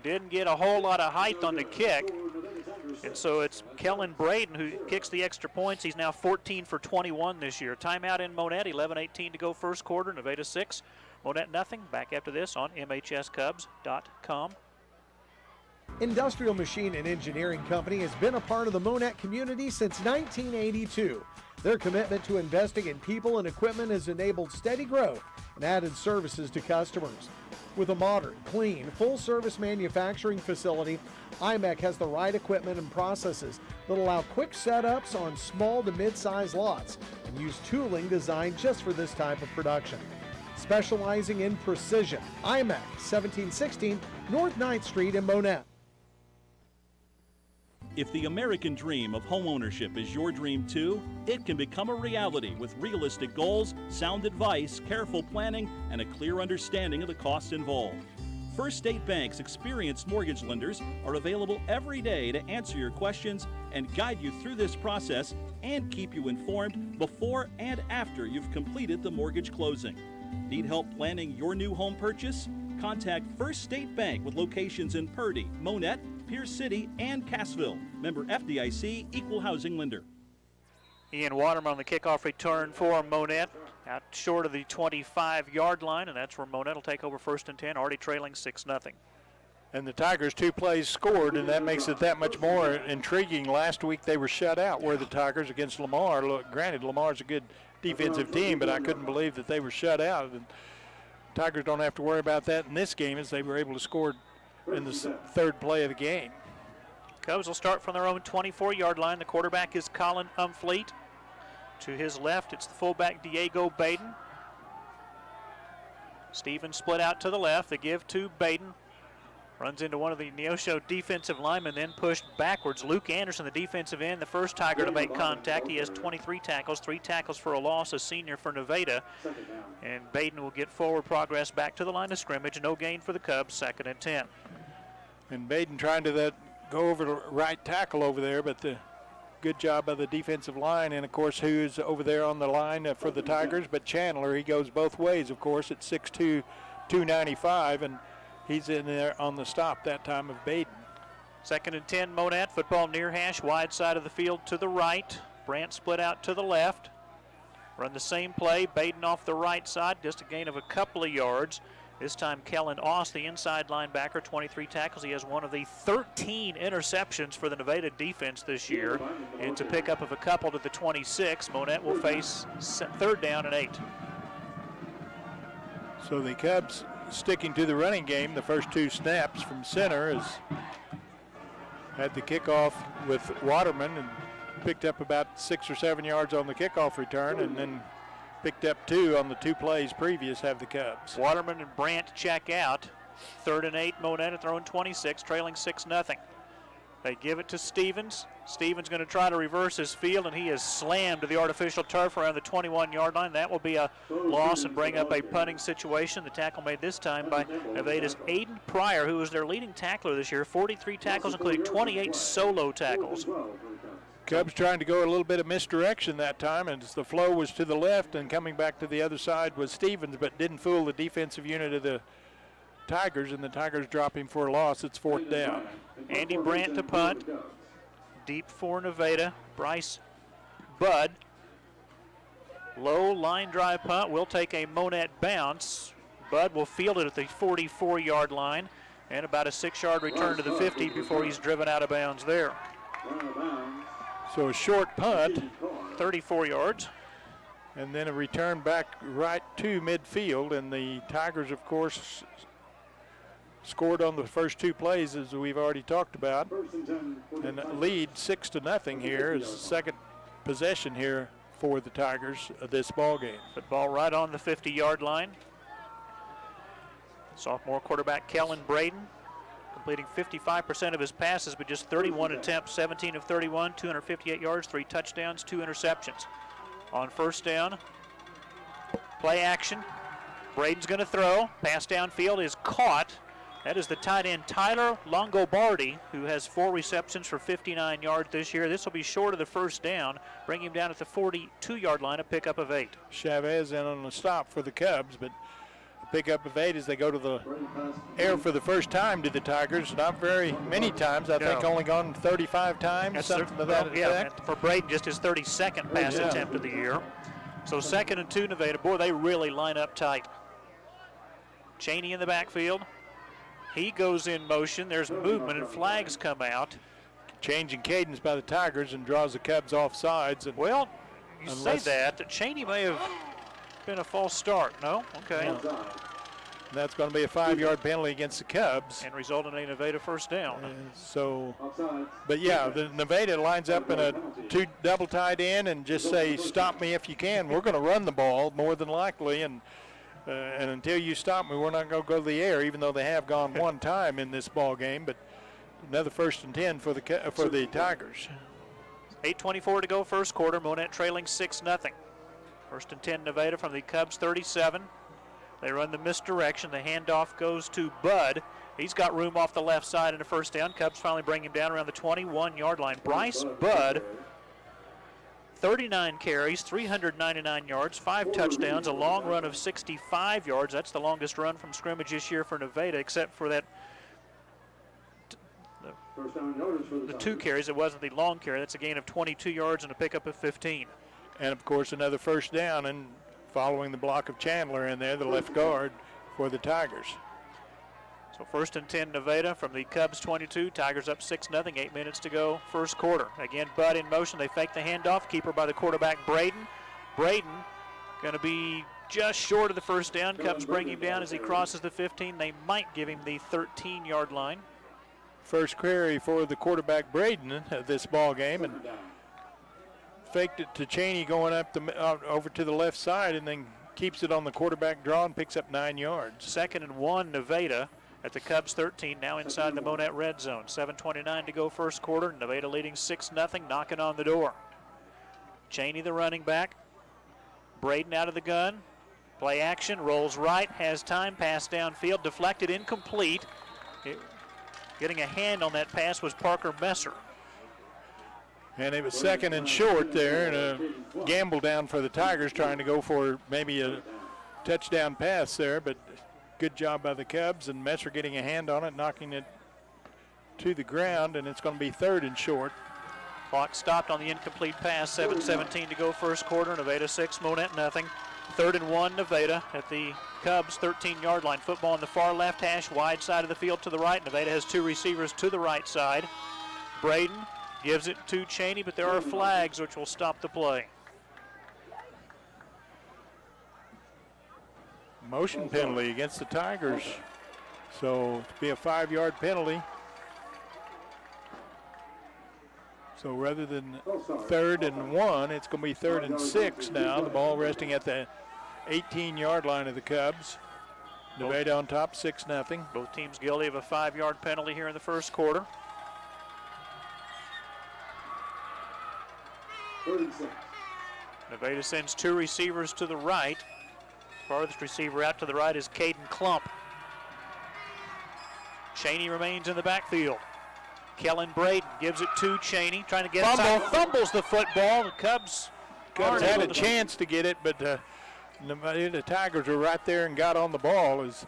Didn't get a whole lot of height on the kick. And so it's Kellen Braden who kicks the extra points. He's now 14 for 21 this year. Timeout in Monett, 11:18 to go first quarter. Nevada 6, Monett nothing. Back after this on MHSCubs.com. Industrial Machine and Engineering Company has been a part of the Monett community since 1982. Their commitment to investing in people and equipment has enabled steady growth and added services to customers. With a modern, clean, full-service manufacturing facility, IMEC has the right equipment and processes that allow quick setups on small to mid-size lots and use tooling designed just for this type of production. Specializing in precision, IMEC, 1716 North 9th Street in Monett. If the American dream of homeownership is your dream too, it can become a reality with realistic goals, sound advice, careful planning, and a clear understanding of the costs involved. First State Bank's experienced mortgage lenders are available every day to answer your questions and guide you through this process and keep you informed before and after you've completed the mortgage closing. Need help planning your new home purchase? Contact First State Bank with locations in Purdy, Monett, Pierce City, and Cassville. Member FDIC, Equal Housing Lender. Ian Waterman on the kickoff return for Monett, out short of the 25-yard line, and that's where Monett will take over first and 10, already trailing 6-0. And the Tigers 2 plays scored, and that makes it that much more intriguing. Last week they were shut out, where the Tigers against Lamar. Look, granted, Lamar's a good defensive team, but I couldn't believe that they were shut out. And Tigers don't have to worry about that in this game, as they were able to score in the third play of the game. Cubs will start from their own 24-yard line. The quarterback is Colin Umfleet. To his left, it's the fullback Diego Baden. Stevens split out to the left. They give to Baden. Runs into one of the Neosho defensive linemen, then pushed backwards. Luke Anderson, the defensive end, the first Tiger to make contact. He has 23 tackles, 3 tackles for a loss, a senior for Nevada. And Baden will get forward progress back to the line of scrimmage. No gain for the Cubs, 2nd and 10. And Baden trying to go over the right tackle over there, but the good job by the defensive line. And, of course, who's over there on the line for the Tigers? But Chandler, he goes both ways, of course, at 6'2", 295, and He's in there on the stop that time of Baden. 2nd and 10, Monett. Football near hash, wide side of the field to the right. Brandt split out to the left. Run the same play. Baden off the right side, just a gain of a couple of yards. This time Kellen Oss, the inside linebacker, 23 tackles. He has one of the 13 interceptions for the Nevada defense this year. And to pick up of a couple to the 26, Monett will face 3rd down and 8. So the Cubs sticking to the running game. The first 2 snaps from center has had the kickoff with Waterman and picked up about 6 or 7 yards on the kickoff return, and then picked up 2 on the 2 plays previous have the Cubs. Waterman and Brandt check out. 3rd and 8, Monett throwing 26, trailing 6-0. They give it to Stevens. Stevens going to try to reverse his field, and he is slammed to the artificial turf around the 21-yard line. That will be a loss and bring up a punting situation. The tackle made this time by Nevada's Aiden Pryor, who was their leading tackler this year. 43 tackles, including 28 solo tackles. Cubs trying to go a little bit of misdirection that time, and the flow was to the left, and coming back to the other side was Stevens, but didn't fool the defensive unit of the Tigers, and the Tigers drop him for a loss. It's 4th down. Andy Brandt to punt. Deep for Nevada. Bryce Budd. Low line drive punt will take a Monett bounce. Budd will field it at the 44-yard line, and about a 6-yard return to the 50 before he's driven out of bounds there. So a short punt. 34 yards. And then a return back right to midfield, and the Tigers, of course, scored on the first 2 plays, as we've already talked about, and lead 6-0 here is the second possession here for the Tigers of this ball game. Football right on the 50-yard line. Sophomore quarterback Kellen Braden completing 55% of his passes, but just 31 attempts, 17 of 31, 258 yards, 3 touchdowns, 2 interceptions. On 1st down, play action. Braden's going to throw. Pass downfield is caught. That is the tight end Tyler Longobardi, who has 4 receptions for 59 yards this year. This will be short of the 1st down, bring him down at the 42-yard line, a pickup of 8. Chavez in on the stop for the Cubs, but a pickup of 8 as they go to the air for the first time to the Tigers. Not very many times. I think only gone 35 times, something to that effect. For Braden, just his 32nd pass attempt of the year. So 2nd and 2, Nevada. Boy, they really line up tight. Cheney in the backfield. He goes in motion. There's movement, and flags come out. Changing cadence by the Tigers and draws the Cubs off sides. And well, you say that Cheney may have been a false start. No? Okay. Yeah. That's going to be a 5-yard penalty against the Cubs. And result in a Nevada 1st down. But yeah, the Nevada lines up in a 2 double tight end and just say, stop me if you can. We're going to run the ball more than likely. And until you stop me, we're not going to go to the air, even though they have gone 1 time in this ball game. But another 1st and 10 for the Tigers. 8:24 to go, 1st quarter. Monett trailing 6-0. 1st and 10, Nevada from the Cubs 37. They run the misdirection. The handoff goes to Budd. He's got room off the left side in a 1st down. Cubs finally bring him down around the 21-yard line. Bryce Budd, 39 carries, 399 yards, 5 touchdowns, a long run of 65 yards. That's the longest run from scrimmage this year for Nevada, except for that the 2 carries. It wasn't the long carry. That's a gain of 22 yards and a pickup of 15. And, of course, another 1st down, and following the block of Chandler in there, the left guard for the Tigers. So 1st and 10, Nevada from the Cubs 22. Tigers up 6-0, 8 minutes to go, 1st quarter. Again, Budd in motion. They fake the handoff. Keeper by the quarterback, Braden. Braden going to be just short of the 1st down. Cubs bring him down as he crosses the 15. They might give him the 13-yard line. First carry for the quarterback, Braden, at this ball game, and faked it to Cheney going up over to the left side, and then keeps it on the quarterback draw and picks up 9 yards. 2nd and 1, Nevada at the Cubs 13, now inside the Monett red zone. 7:29 to go, 1st quarter. Nevada leading 6-0, knocking on the door. Cheney, the running back. Braden out of the gun. Play action, rolls right, has time, pass downfield, deflected, incomplete. Getting a hand on that pass was Parker Messer. And it was 2nd and short there, and a gamble down for the Tigers trying to go for maybe a touchdown pass there, but good job by the Cubs, and Messer getting a hand on it, knocking it to the ground, and it's going to be 3rd and short. Clock stopped on the incomplete pass. 7:17 to go first quarter. Nevada 6, Monett nothing. 3rd and 1, Nevada at the Cubs 13-yard line. Football on the far left hash, wide side of the field to the right. Nevada has 2 receivers to the right side. Braden gives it to Cheney, but there are flags which will stop the play. Motion penalty against the Tigers. So it'll be a 5-yard penalty. So rather than 3rd and 1, it's going to be 3rd and 6 now. The ball resting at the 18-yard line of the Cubs. Nevada on top, 6-0. Both teams guilty of a 5-yard penalty here in the first quarter. 3rd and 6. Nevada sends 2 receivers to the right. Farthest receiver out to the right is Caden Klump. Cheney remains in the backfield. Kellen Braden gives it to Cheney, trying to get inside, fumbles the football. The Cubs had a chance to get it, but the Tigers were right there and got on the ball. Is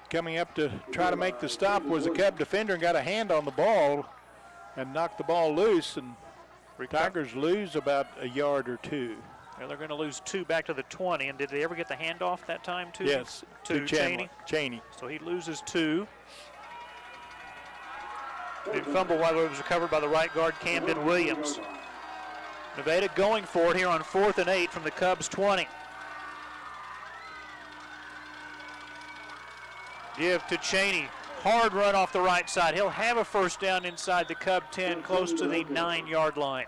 coming up to try to make the stop was a Cub defender and got a hand on the ball and knocked the ball loose, and Tigers lose about a yard or 2. Well, they're going to lose 2 back to the 20, and did they ever get the handoff that time too? Yes, to Cheney. Cheney. So he loses 2. The fumble, while it was recovered by the right guard, Camden Williams. Nevada going for it here on 4th and 8 from the Cubs 20. Give to Cheney. Hard run off the right side. He'll have a first down inside the Cub 10, close to the 9-yard line.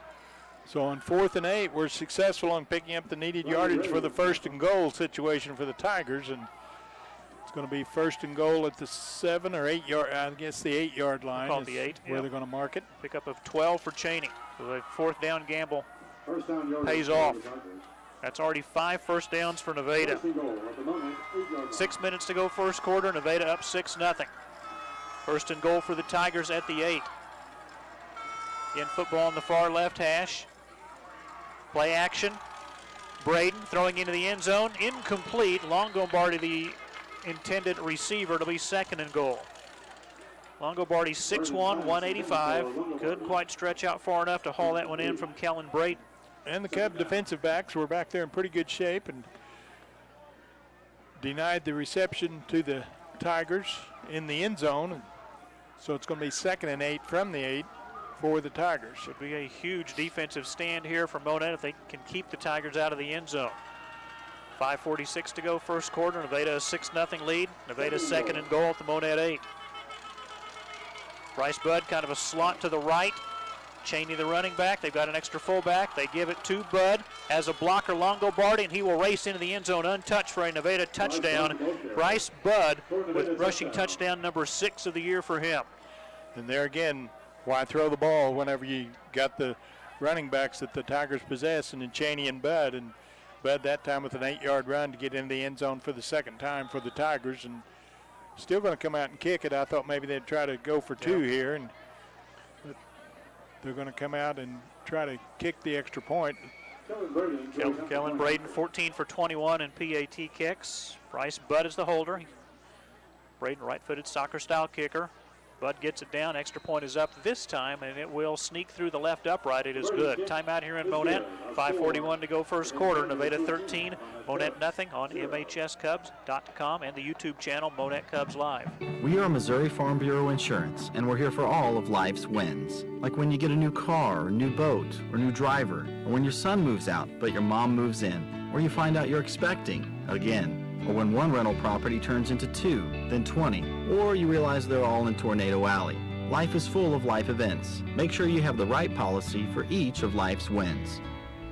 So on 4th and 8, we're successful on picking up the needed yardage for the 1st and goal situation for the Tigers, and it's going to be 1st and goal at the 7 or 8 yard, I guess the 8-yard line. Called the 8, where they're going to mark it. Pickup of 12 for Cheney. So the 4th down gamble Down pays off. That's already 5 first downs for Nevada. 6 minutes to go first quarter. Nevada up 6-0. 1st and goal for the Tigers at the 8. Again, football on the far left hash. Play action. Braden throwing into the end zone. Incomplete. Longobardi, the intended receiver, to be 2nd and goal. Longobardi 6'1", 185. Couldn't quite stretch out far enough to haul that one in from Kellen Braden. And the Cub defensive backs were back there in pretty good shape and denied the reception to the Tigers in the end zone. So it's going to be 2nd and 8 from the 8 for the Tigers. Should be a huge defensive stand here for Monett if they can keep the Tigers out of the end zone. 5:46 to go first quarter. Nevada a 6-0 lead. Nevada 2nd and goal at the Monett 8. Bryce Budd kind of a slot to the right. Cheney the running back. They've got an extra fullback. They give it to Budd as a blocker, Longobardi, and he will race into the end zone untouched for a Nevada touchdown. Bryce Budd with rushing touchdown number 6 of the year for him. And there again, why throw the ball whenever you got the running backs that the Tigers possess, and then Cheney and Budd. And Budd that time with an 8-yard run to get into the end zone for the 2nd time for the Tigers, and still going to come out and kick it. I thought maybe they'd try to go for 2 here, and they're going to come out and try to kick the extra point. Kellen Braden 14 for 21 in PAT kicks. Bryce Budd is the holder. Braden right-footed soccer-style kicker. Budd gets it down. Extra point is up this time, and it will sneak through the left upright. It is good. Timeout here in Monett. 5:41 to go first quarter. Nevada 13, Monett nothing on MHSCubs.com and the YouTube channel Monett Cubs Live. We are Missouri Farm Bureau Insurance, and we're here for all of life's wins. Like when you get a new car, or new boat, or new driver, or when your son moves out but your mom moves in, or you find out you're expecting again. Or when one rental property turns into 2, then 20, or you realize they're all in Tornado Alley. Life is full of life events. Make sure you have the right policy for each of life's wins.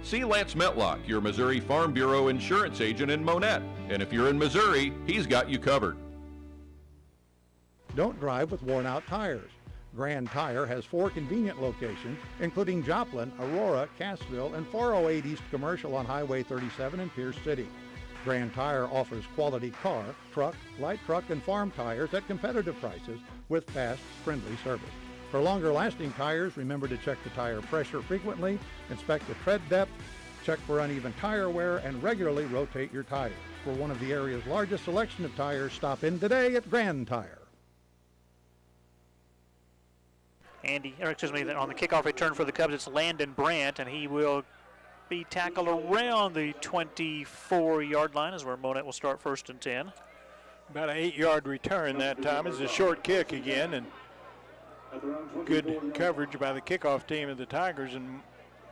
See Lance Metlock, your Missouri Farm Bureau insurance agent in Monett. And if you're in Missouri, he's got you covered. Don't drive with worn-out tires. Grand Tire has 4 convenient locations, including Joplin, Aurora, Cassville, and 408 East Commercial on Highway 37 in Pierce City. Grand Tire offers quality car, truck, light truck, and farm tires at competitive prices with fast, friendly service. For longer lasting tires, remember to check the tire pressure frequently, inspect the tread depth, Check for uneven tire wear and regularly rotate your tires. For one of the area's largest selection of tires, stop in today at Grand Tire. On the kickoff return for the Cubs, it's Landon Brandt, and he will be tackled around the 24-yard line, is where Monett will start 1st and 10. About an 8-yard return that time. It's a short kick again, and good coverage by the kickoff team of the Tigers. And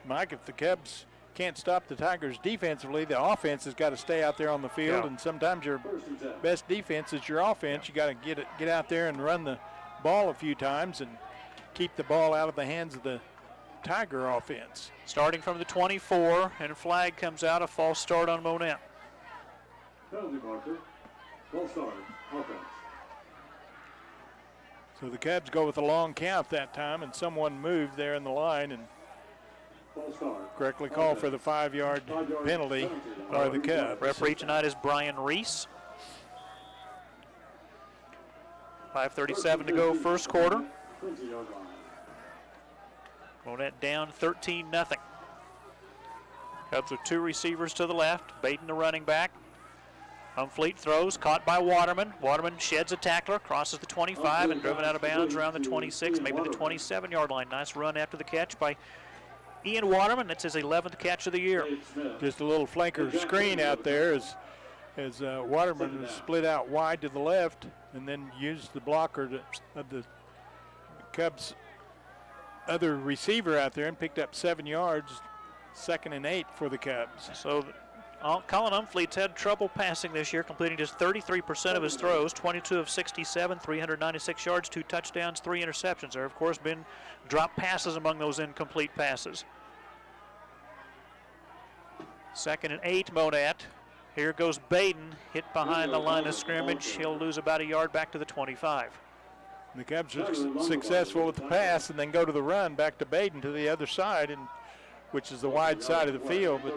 Mike, if the Cubs can't stop the Tigers defensively, the offense has got to stay out there on the field. And sometimes your best defense is your offense. You got to get out there and run the ball a few times and keep the ball out of the hands of the Tiger offense. Starting from the 24, and a flag comes out, a false start on Monett. Penalty marker, false start, offense. So the Cubs go with a long count that time, and someone moved there in the line and correctly called for the 5-yard penalty by the Cubs. Referee tonight is Brian Reese. 5:37 to go, first quarter. Monett down 13-0. Cubs with 2 receivers to the left. Baden, the running back. Humfleet throws, caught by Waterman. Waterman sheds a tackler, crosses the 25, and driven out of bounds around the 26, maybe the 27-yard line. Nice run after the catch by Ian Waterman. That's his 11th catch of the year. Just a little flanker screen out there as Waterman was split out wide to the left and then used the blocker of the Cubs' other receiver out there and picked up 7 yards, 2nd and 8 for the Cubs. So Colin Humfleet's had trouble passing this year, completing just 33% of his throws, 22 of 67, 396 yards, 2 touchdowns, 3 interceptions. There have, of course, been drop passes among those incomplete passes. 2nd and 8, Monett. Here goes Baden, hit behind the line of scrimmage. He'll lose about a yard back to the 25. The Cubs are successful with the pass and then go to the run back to Baden to the other side, which is the wide side of the field. But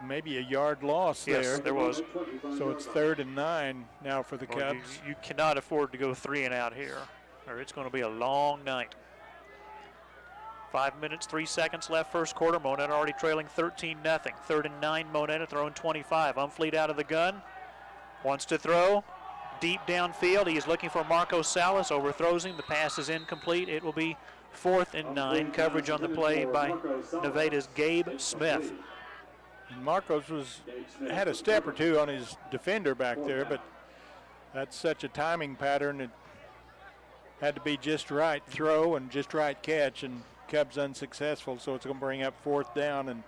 maybe a yard loss there. Yes, there was. So it's 3rd and 9 now for the Cubs. You cannot afford to go 3 and out here, or it's going to be a long night. 5 minutes, 3 seconds left, first quarter. Monett already trailing 13-0. 3rd and 9, Monett throwing 25. Humfleet out of the gun. Wants to throw. Deep downfield. He is looking for Marco Salas. Overthrows him. The pass is incomplete. It will be 4th and 9. Coverage on the play by Nevada's Gabe Smith. And Marcos had a step or two on his defender back there, but that's such a timing pattern. It had to be just right throw and just right catch, and Cubs unsuccessful, so it's going to bring up 4th down. And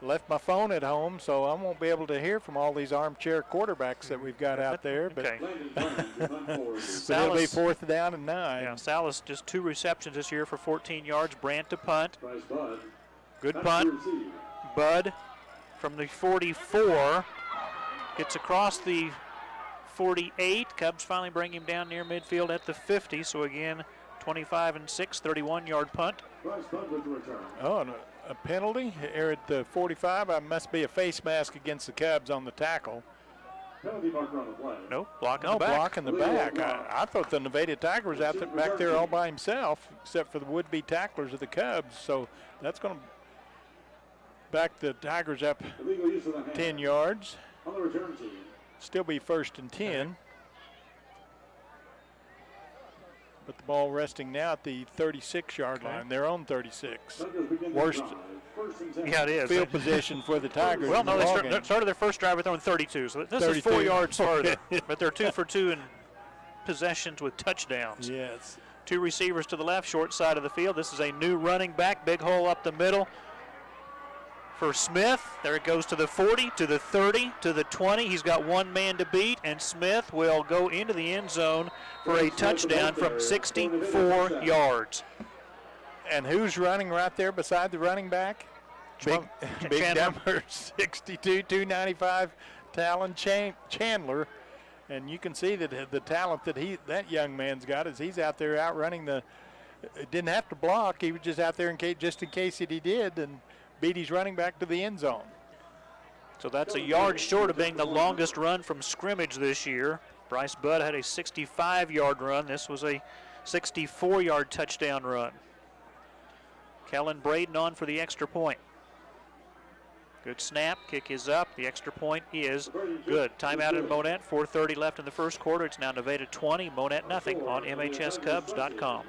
left my phone at home, so I won't be able to hear from all these armchair quarterbacks that we've got out there. But, okay. But it'll be 4th down and 9. Yeah, Salas just 2 receptions this year for 14 yards. Brandt to punt. Good punt. Bud from the 44 gets across the 48. Cubs finally bring him down near midfield at the 50. So again, 25 and 6, 31-yard punt. Oh, and a penalty here at the 45. I must be a face mask against the Cubs on the tackle. Nope, blocking the back. Blocking the back. I thought the Nevada Tiger was out there, back there all by himself, except for the would-be tacklers of the Cubs. So that's going to back the Tigers up 10 yards. Still be 1st and 10. But the ball resting now at the 36-yard line, their own 36. Worst field position for the Tigers. Well, no, they started their first drive throwing 32, so this 32. Is 4 yards further. But they're 2 for 2 in possessions with touchdowns. Yes. 2 receivers to the left, short side of the field. This is a new running back, big hole up the middle for Smith. There it goes to the 40, to the 30, to the 20. He's got 1 man to beat, and Smith will go into the end zone for a touchdown from 64 yards. And who's running right there beside the running back? Big number 62, 295, Talon Chandler. And you can see that the talent that young man's got is he's out there outrunning didn't have to block. He was just out there just in case he did, and beat his running back to the end zone. So that's a yard short of being the longest run from scrimmage this year. Bryce Budd had a 65-yard run. This was a 64-yard touchdown run. Kellen Braden on for the extra point. Good snap. Kick is up. The extra point is good. Timeout in Monett. 4:30 left in the first quarter. It's now Nevada 20, Monett nothing on MHSCubs.com.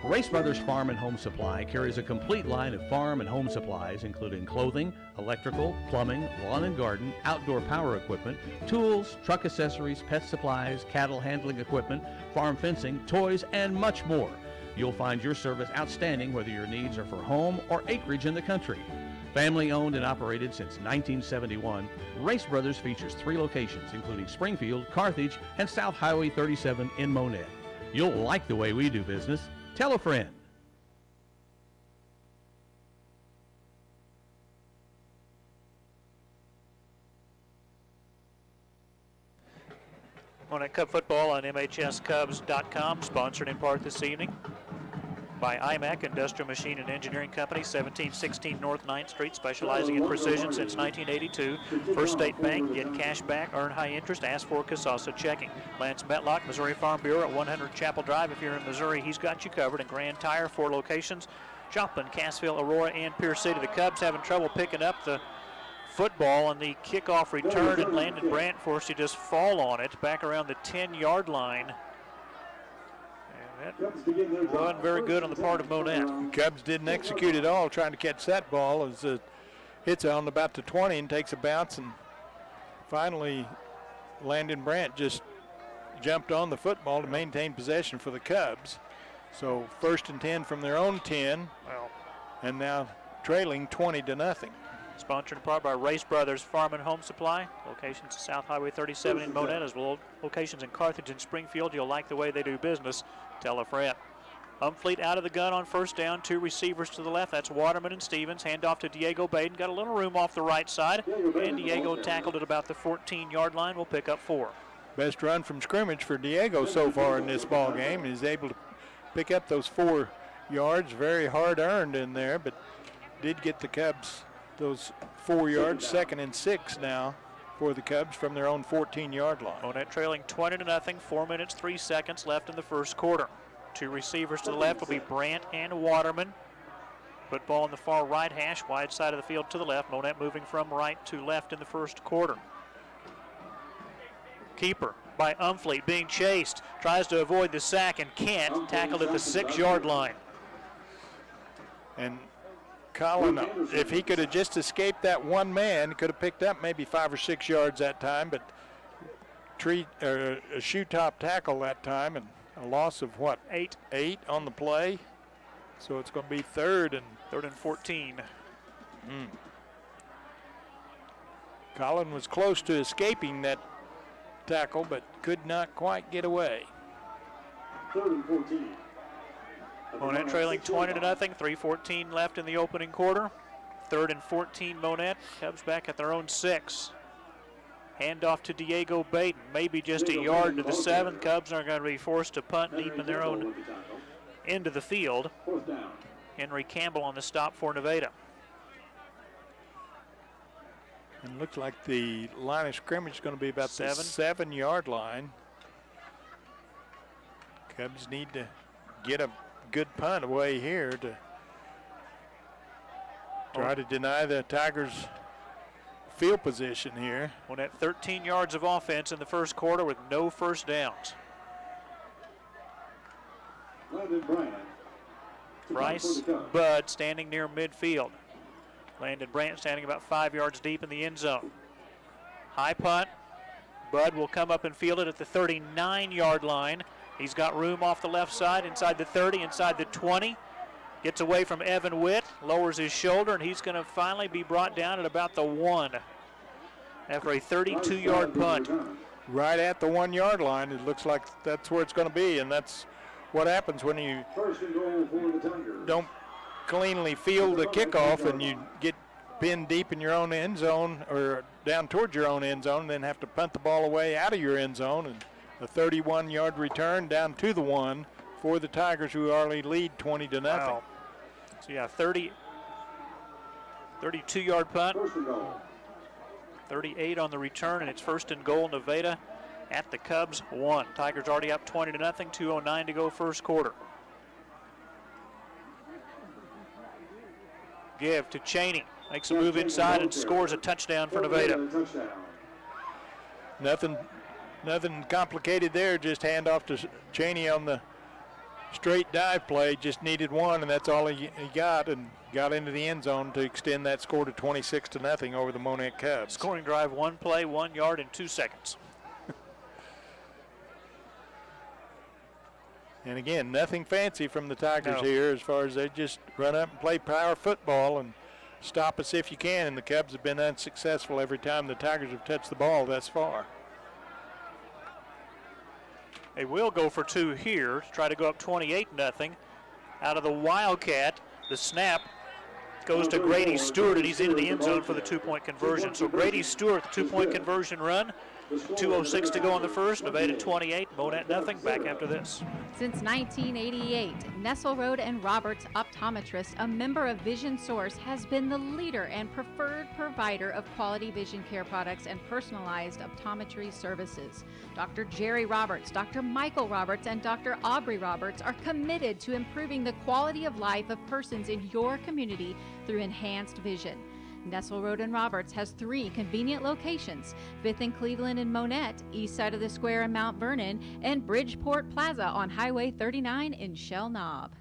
Race Brothers Farm and Home Supply carries a complete line of farm and home supplies, including clothing, electrical, plumbing, lawn and garden, outdoor power equipment, tools, truck accessories, pet supplies, cattle handling equipment, farm fencing, toys, and much more. You'll find your service outstanding whether your needs are for home or acreage in the country. Family owned and operated since 1971, Race Brothers features 3 locations, including Springfield, Carthage, and South Highway 37 in Monett. You'll like the way we do business. Tell a friend. Monett Cub football on MHSCubs.com, sponsored in part this evening by IMAC, Industrial Machine and Engineering Company, 1716 North 9th Street, specializing in precision since 1982. First State Bank, get cash back, earn high interest, ask for Casasa checking. Lance Metlock, Missouri Farm Bureau at 100 Chapel Drive. If you're in Missouri, he's got you covered. And Grand Tire, 4 locations, Joplin, Cassville, Aurora, and Pierce City. The Cubs having trouble picking up the football on the kickoff return, and Landon Brandt forced to just fall on it back around the 10-yard line. That wasn't very good on the part of Monett. Cubs didn't execute at all trying to catch that ball as it hits on about the 20 and takes a bounce, and finally Landon Brandt just jumped on the football to maintain possession for the Cubs. So 1st and 10 from their own 10, and now trailing 20-0. Sponsored in part by Race Brothers Farm and Home Supply. Locations South Highway 37 in Monett, as well locations in Carthage and Springfield. You'll like the way they do business. Tell a friend. Umfleet out of the gun on first down. 2 receivers to the left. That's Waterman and Stevens. Handoff to Diego Baden. Got a little room off the right side. And Diego tackled at about the 14-yard line. Will pick up 4. Best run from scrimmage for Diego so far in this ball game. He's able to pick up those 4 yards. Very hard earned in there, but did get the Cubs those 4 yards. 2nd and 6 now for the Cubs from their own 14-yard line. Monett trailing 20-0, 4 minutes, 3 seconds left in the first quarter. 2 receivers to the left will be Brandt and Waterman. Football on the far right hash, wide side of the field to the left. Monett moving from right to left in the first quarter. Keeper by Umfleet being chased. Tries to avoid the sack and can't. Tackled at the 6-yard line. And Colin, if he could have just escaped that one man, could have picked up maybe 5 or 6 yards that time, but a shoe top tackle that time, and a loss of what? 8 on the play. So it's going to be 3rd and 14. Colin was close to escaping that tackle, but could not quite get away. 3rd and 14. Monett trailing 20-0, 3:14 left in the opening quarter. 3rd and 14 Monett. Cubs back at their own 6. Handoff to Diego Baden, maybe just a yard to the 7. Cubs are going to be forced to punt deep in their own end of the field. Henry Campbell on the stop for Nevada. And looks like the line of scrimmage is going to be about the 7-yard line. Cubs need to get a good punt away here to try to deny the Tigers field position here. Monett 13 yards of offense in the first quarter with no first downs. Bryce Budd standing near midfield. Landon Brandt standing about 5 yards deep in the end zone. High punt. Budd will come up and field it at the 39-yard line. He's got room off the left side, inside the 30, inside the 20. Gets away from Evan Witt, lowers his shoulder, and he's going to finally be brought down at about the 1 after a 32-yard punt. Right at the 1-yard line. It looks like that's where it's going to be, and that's what happens when you don't cleanly field the kickoff and you get pinned deep in your own end zone or down towards your own end zone, and then have to punt the ball away out of your end zone. And a 31-yard return down to the 1 for the Tigers, who already lead 20-0. Wow. So yeah, 32-yard punt. 38 on the return, and it's 1st and goal, Nevada at the Cubs 1. Tigers already up 20-0, 2:09 to go first quarter. Give to Cheney. makes a move inside and scores a touchdown for Nevada. Nothing complicated there, just hand off to Cheney on the straight dive play. Just needed one, and that's all he got, and got into the end zone to extend that score to 26-0 over the Monett Cubs. Scoring drive, 1 play, 1 yard, and 2 seconds. And again, nothing fancy from the Tigers here as far as they just run up and play power football and stop us if you can, and the Cubs have been unsuccessful every time the Tigers have touched the ball thus far. They will go for 2 here to try to go up 28-0. Out of the Wildcat, the snap goes to Grady Stewart, and he's into the end zone for the 2-point conversion. So Grady Stewart, the 2-point conversion run. 2:06 to go in the first. Nevada 28, Monett nothing. Back after this. Since 1988, Nessel Road and Roberts Optometrist, a member of Vision Source, has been the leader and preferred provider of quality vision care products and personalized optometry services. Dr. Jerry Roberts, Dr. Michael Roberts, and Dr. Aubrey Roberts are committed to improving the quality of life of persons in your community through enhanced vision. Nessel Road and Roberts has 3 convenient locations: 5th and Cleveland in Monett, east side of the square in Mount Vernon, and Bridgeport Plaza on Highway 39 in Shell Knob.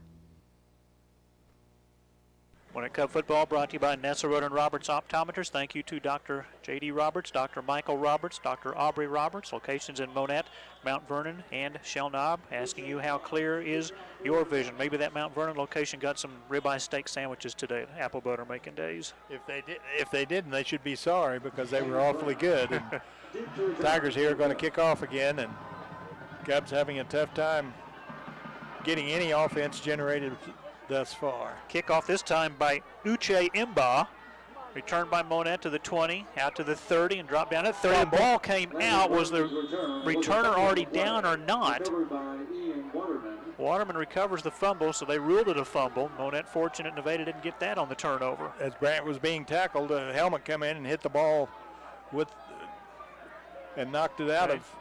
Monett Cub football brought to you by Nessel Road and Roberts Optometrists. Thank you to Dr. J.D. Roberts, Dr. Michael Roberts, Dr. Aubrey Roberts. Locations in Monett, Mount Vernon, and Shell Knob. Asking you, how clear is your vision? Maybe that Mount Vernon location got some ribeye steak sandwiches today. Apple butter making days. If they didn't, they should be sorry, because they were awfully good. And Tigers here are going to kick off again, and Cubs having a tough time getting any offense generated thus far. Kickoff this time by Uche Imba. Returned by Monett to the 20, out to the 30, and dropped down at 30. The ball came out. Was the returner already down or not? Waterman recovers the fumble, so they ruled it a fumble. Monett fortunate Nevada didn't get that on the turnover. As Brandt was being tackled, a helmet come in and hit the ball and knocked it out of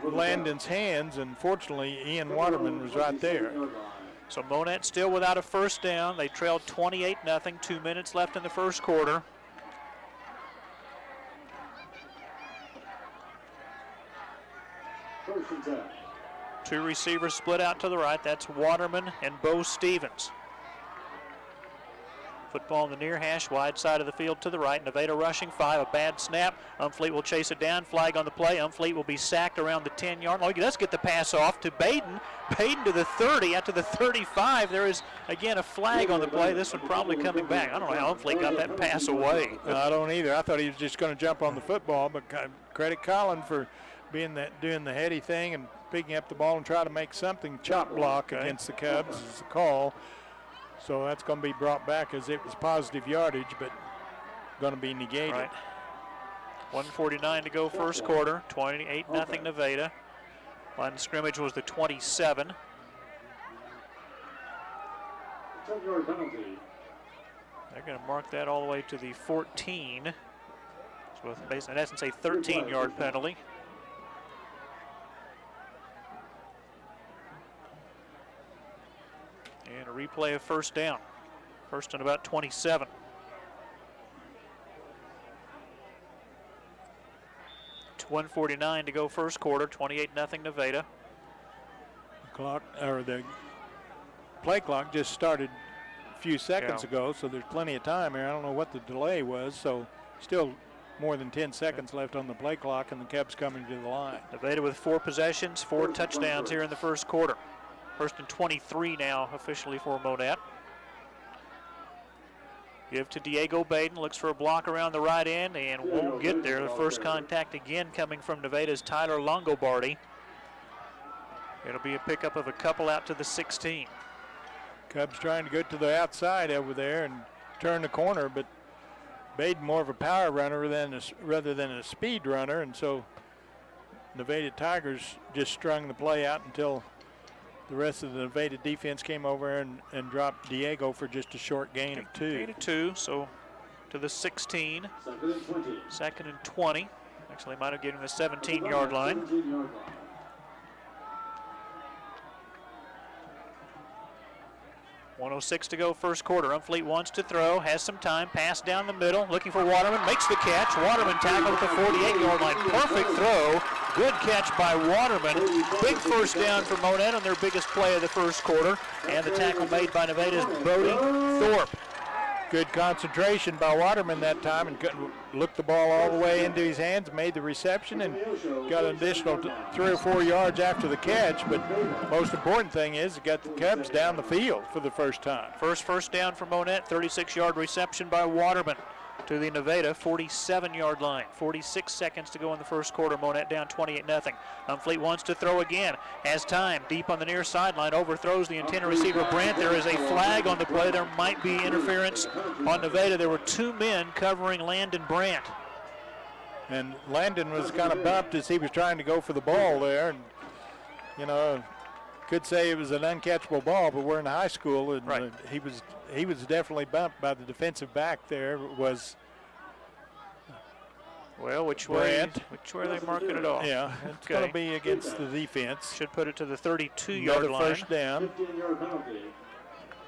Landon's hands, and fortunately Ian Waterman was right there. So Monett still without a first down. They trailed 28-0, 2 minutes left in the first quarter. Two receivers split out to the right. That's Waterman and Bo Stevens. Football in the near hash, wide side of the field to the right. Nevada rushing 5, a bad snap. Umfleet will chase it down, flag on the play. Umfleet will be sacked around the 10-yard line. He does get the pass off to Baden. Baden to the 30, out to the 35. There is, again, a flag on the play. This one probably coming back. I don't know how Umfleet got that pass away. No, I don't either. I thought he was just going to jump on the football, but credit Colin for doing the heady thing and picking up the ball and try to make something chop block against the Cubs is the call. So that's going to be brought back as it was positive yardage, but going to be negated. Right. 1:49 to go first quarter, 28-0 Nevada. Line of scrimmage was the 27. They're going to mark that all the way to the 14. So in essence, a 13-yard penalty. And a replay of first down. First and about 27. It's 1:49 to go first quarter, 28-0 Nevada. The play clock just started a few seconds ago, so there's plenty of time here. I don't know what the delay was, so still more than 10 seconds left on the play clock, and the Cubs coming to the line. Nevada with 4 possessions, 4 touchdowns here in the first quarter. First and 23 now officially for Monett. Give to Diego Baden, looks for a block around the right end and won't get there. The first contact again coming from Nevada's Tyler Longobardi. It'll be a pickup of a couple out to the 16. Cubs trying to go to the outside over there and turn the corner, but Baden more of a power runner rather than a speed runner, and so Nevada Tigers just strung the play out until the rest of the Nevada defense came over and dropped Diego for just a short gain of 2. Gain of 2, so to the 16. Second and 20. Actually, might have given him the 17-yard line. 1:06 to go, first quarter. Umfleet wants to throw, has some time, pass down the middle, looking for Waterman, makes the catch. Waterman tackled at the 48-yard line. Perfect throw. Good catch by Waterman. Big first down for Monett on their biggest play of the first quarter. And the tackle made by Nevada's Brody Thorpe. Good concentration by Waterman that time, and looked the ball all the way into his hands, made the reception, and got an additional 3 or 4 yards after the catch. But the most important thing is it got the Cubs down the field for the first time. First down for Monett, 36-yard reception by Waterman to the Nevada 47-yard line. 46 seconds to go in the first quarter. Monett down 28-0. Umfleet wants to throw again. Has time. Deep on the near sideline. Overthrows the intended receiver, Brandt. There is a flag on the play. There might be interference on Nevada. There were 2 men covering Landon Brandt. And Landon was kind of bumped as he was trying to go for the ball there. And, you know, could say it was an uncatchable ball, but we're in high school, and right. He was definitely bumped by the defensive back there. Was well, which way are they marking it off? Yeah, it's going to be against the defense. Should put it to the 32-yard line. First down. 15-yard penalty.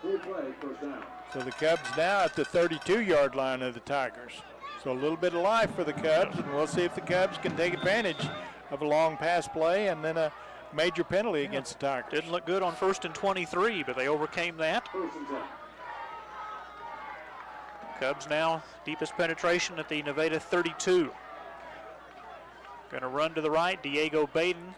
Full play, first down. So the Cubs now at the 32-yard line of the Tigers. So a little bit of life for the Cubs, and we'll see if the Cubs can take advantage of a long pass play and then a major penalty against the Tigers. Didn't look good on 1st and 23, but they overcame that. Cubs now deepest penetration at the Nevada 32. Going to run to the right, Diego Baden.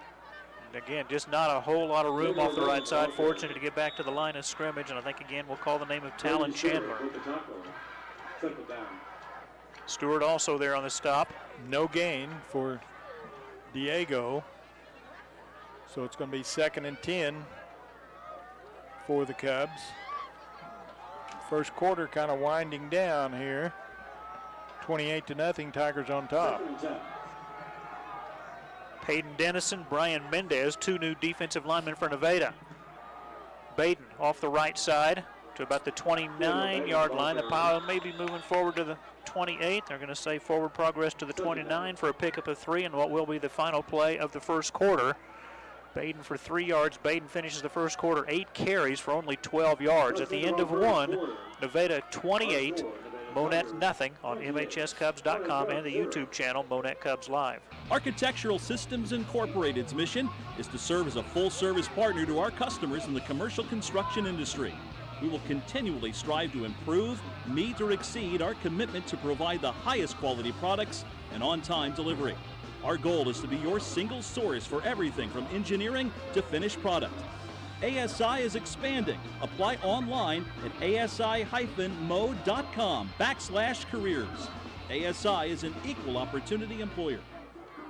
And again, just not a whole lot of room off the right side. Fortunate to get back to the line of scrimmage, and I think again we'll call the name of Talon Chandler. Stewart also there on the stop. No gain for Diego. So it's going to be 2nd and 10 for the Cubs. First quarter kind of winding down here. 28-0, Tigers on top. Peyton Dennison, Brian Mendez, 2 new defensive linemen for Nevada. Baden off the right side to about the 29-yard line. The pile may be moving forward to the 28. They're going to say forward progress to the 29 for a pickup of 3 and what will be the final play of the first quarter. Baden for 3 yards. Baden finishes the first quarter 8 carries for only 12 yards. At the end of 1, Nevada 28, Monett nothing on MHSCubs.com and the YouTube channel Monett Cubs Live. Architectural Systems Incorporated's mission is to serve as a full-service partner to our customers in the commercial construction industry. We will continually strive to improve, meet, or exceed our commitment to provide the highest quality products and on-time delivery. Our goal is to be your single source for everything from engineering to finished product. ASI is expanding. Apply online at asi-mo.com/careers. ASI is an equal opportunity employer.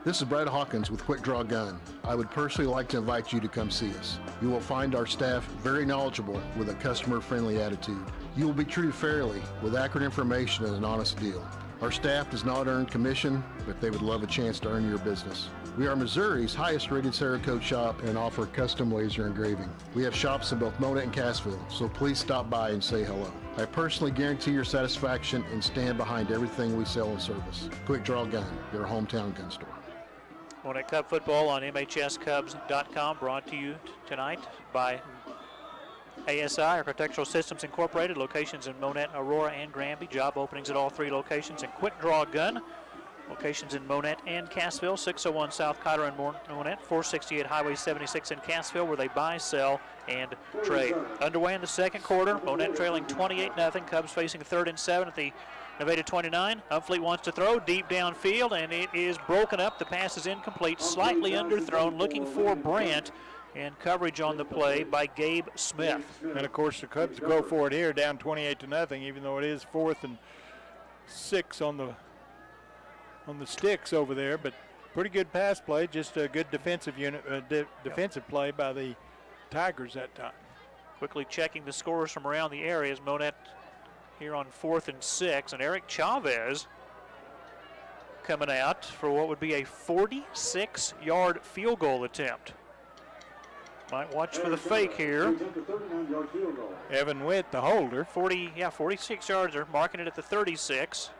This is Brad Hawkins with Quick Draw Gun. I would personally like to invite you to come see us. You will find our staff very knowledgeable with a customer-friendly attitude. You will be treated fairly with accurate information and an honest deal. Our staff does not earn commission, but they would love a chance to earn your business. We are Missouri's highest rated Cerakote shop and offer custom laser engraving. We have shops in both Monett and Cassville, so please stop by and say hello. I personally guarantee your satisfaction and stand behind everything we sell and service. Quick Draw Gun, your hometown gun store. Monett Cub football on MHSCubs.com, brought to you tonight by ASI, Architectural Systems Incorporated, locations in Monett, Aurora, and Granby. Job openings at all 3 locations. And Quick Draw Gun, locations in Monett and Cassville, 601 South Cotter in Monett, 468 Highway 76 in Cassville, where they buy, sell, and trade. Underway in the second quarter, Monett trailing 28-0. Cubs facing 3rd and 7 at the Nevada 29. Umfleet wants to throw deep downfield, and it is broken up. The pass is incomplete, slightly underthrown, looking for Brandt, and coverage on the play by Gabe Smith. And of course the Cubs go for it here, down 28-0, even though it is 4th and 6 on the sticks over there. But pretty good pass play, just a good defensive defensive play by the Tigers that time. Quickly checking the scores from around the area as Monett here on 4th and 6, and Eric Chavez coming out for what would be a 46-yard field goal attempt. Might watch for the fake here. Evan Witt, the holder. 46 yards, are marking it at the 36.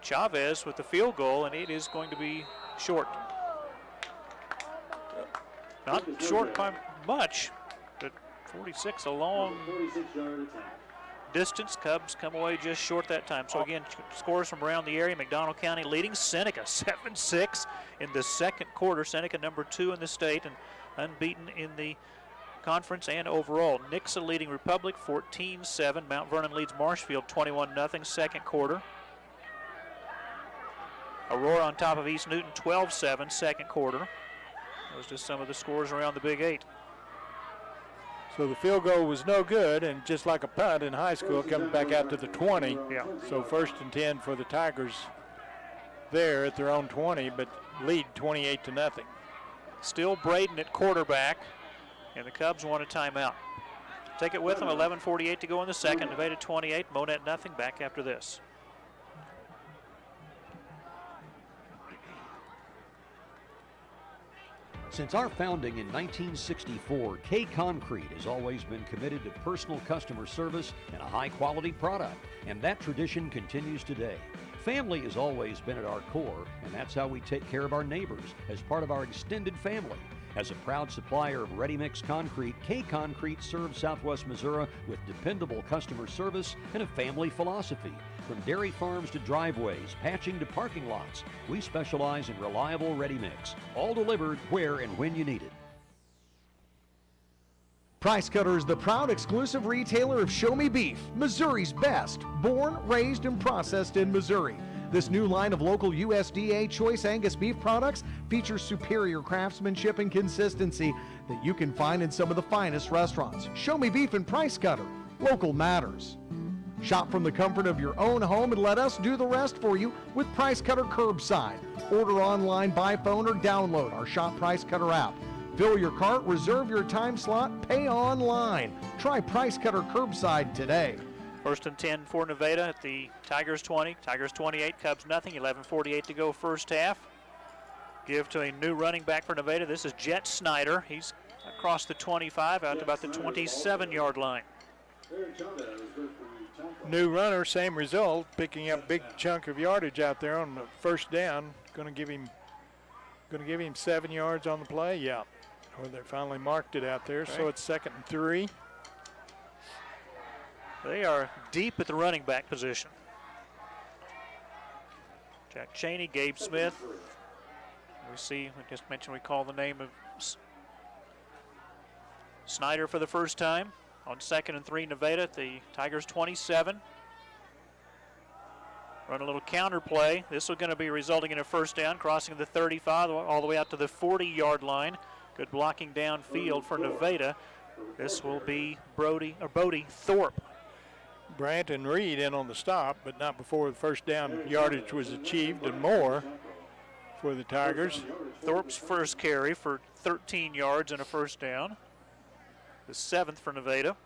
Chavez with the field goal, and it is going to be short. Not short by much, but 46, a long 46-yard attack. distance. Cubs come away just short that time. So again, scores from around the area. McDonald County leading Seneca 7-6 in the second quarter. Seneca number 2 in the state and unbeaten in the conference and overall. Nixa leading Republic 14-7. Mount Vernon leads Marshfield 21-0 second quarter. Aurora on top of East Newton 12-7 second quarter. Those just some of the scores around the Big 8. So the field goal was no good, and just like a punt in high school, coming back out to the 20. Yeah. So 1st and 10 for the Tigers there at their own 20, but lead 28-0. Still Braden at quarterback, and the Cubs want a timeout. Take it with them, 11:48 to go in the second. Nevada 28, Monett nothing. Back after this. Since our founding in 1964, K Concrete has always been committed to personal customer service and a high-quality product, and that tradition continues today. Family has always been at our core, and that's how we take care of our neighbors as part of our extended family. As a proud supplier of ready-mix concrete, K Concrete serves Southwest Missouri with dependable customer service and a family philosophy. From dairy farms to driveways, patching to parking lots, we specialize in reliable ready-mix, all delivered where and when you need it. Price Cutter is the proud exclusive retailer of Show Me Beef, Missouri's best, born, raised, and processed in Missouri. This new line of local USDA Choice Angus beef products features superior craftsmanship and consistency that you can find in some of the finest restaurants. Show Me Beef and Price Cutter. Local matters. Shop from the comfort of your own home and let us do the rest for you with Price Cutter Curbside. Order online, by phone, or download our Shop Price Cutter app. Fill your cart, reserve your time slot, pay online. Try Price Cutter Curbside today. 1st and 10 for Nevada at the Tigers 20. Tigers 28, Cubs nothing. 11:48 to go first half. Give to a new running back for Nevada. This is Jet Snyder. He's across the 25 out to about the 27-yard line. New runner, same result, picking up big chunk of yardage out there on the first down. Going to give him 7 yards on the play. Yeah, well, they finally marked it out there. Okay. So it's 2nd and 3. They are deep at the running back position. Jack Cheney, Gabe Smith. We just mentioned we call the name of Snyder for the first time. On 2nd and 3, Nevada at the Tigers 27. Run a little counter play. This is going to be resulting in a first down, crossing the 35 all the way out to the 40-yard line. Good blocking downfield for Nevada. This will be Bodie Thorpe. Brandt and Reed in on the stop, but not before the first down yardage was achieved and more for the Tigers. Thorpe's first carry for 13 yards and a first down. The 7th for Nevada.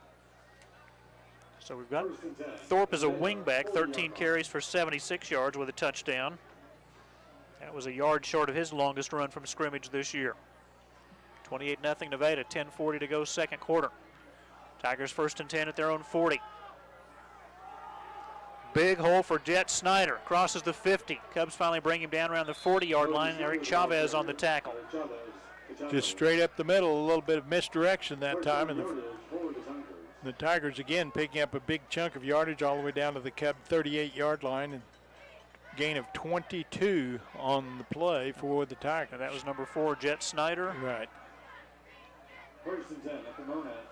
So we've got Thorpe as a wingback, 13 carries for 76 yards with a touchdown. That was a yard short of his longest run from scrimmage this year. 28-0 Nevada, 10:40 to go second quarter. Tigers 1st and 10 at their own 40. Big hole for Jet Snyder, crosses the 50. Cubs finally bring him down around the 40-yard line. Eric Chavez on the tackle. Just straight up the middle, a little bit of misdirection that time. And the Tigers again picking up a big chunk of yardage all the way down to the Cub 38-yard line. And gain of 22 on the play for the Tigers. And that was number 4, Jet Snyder. Right.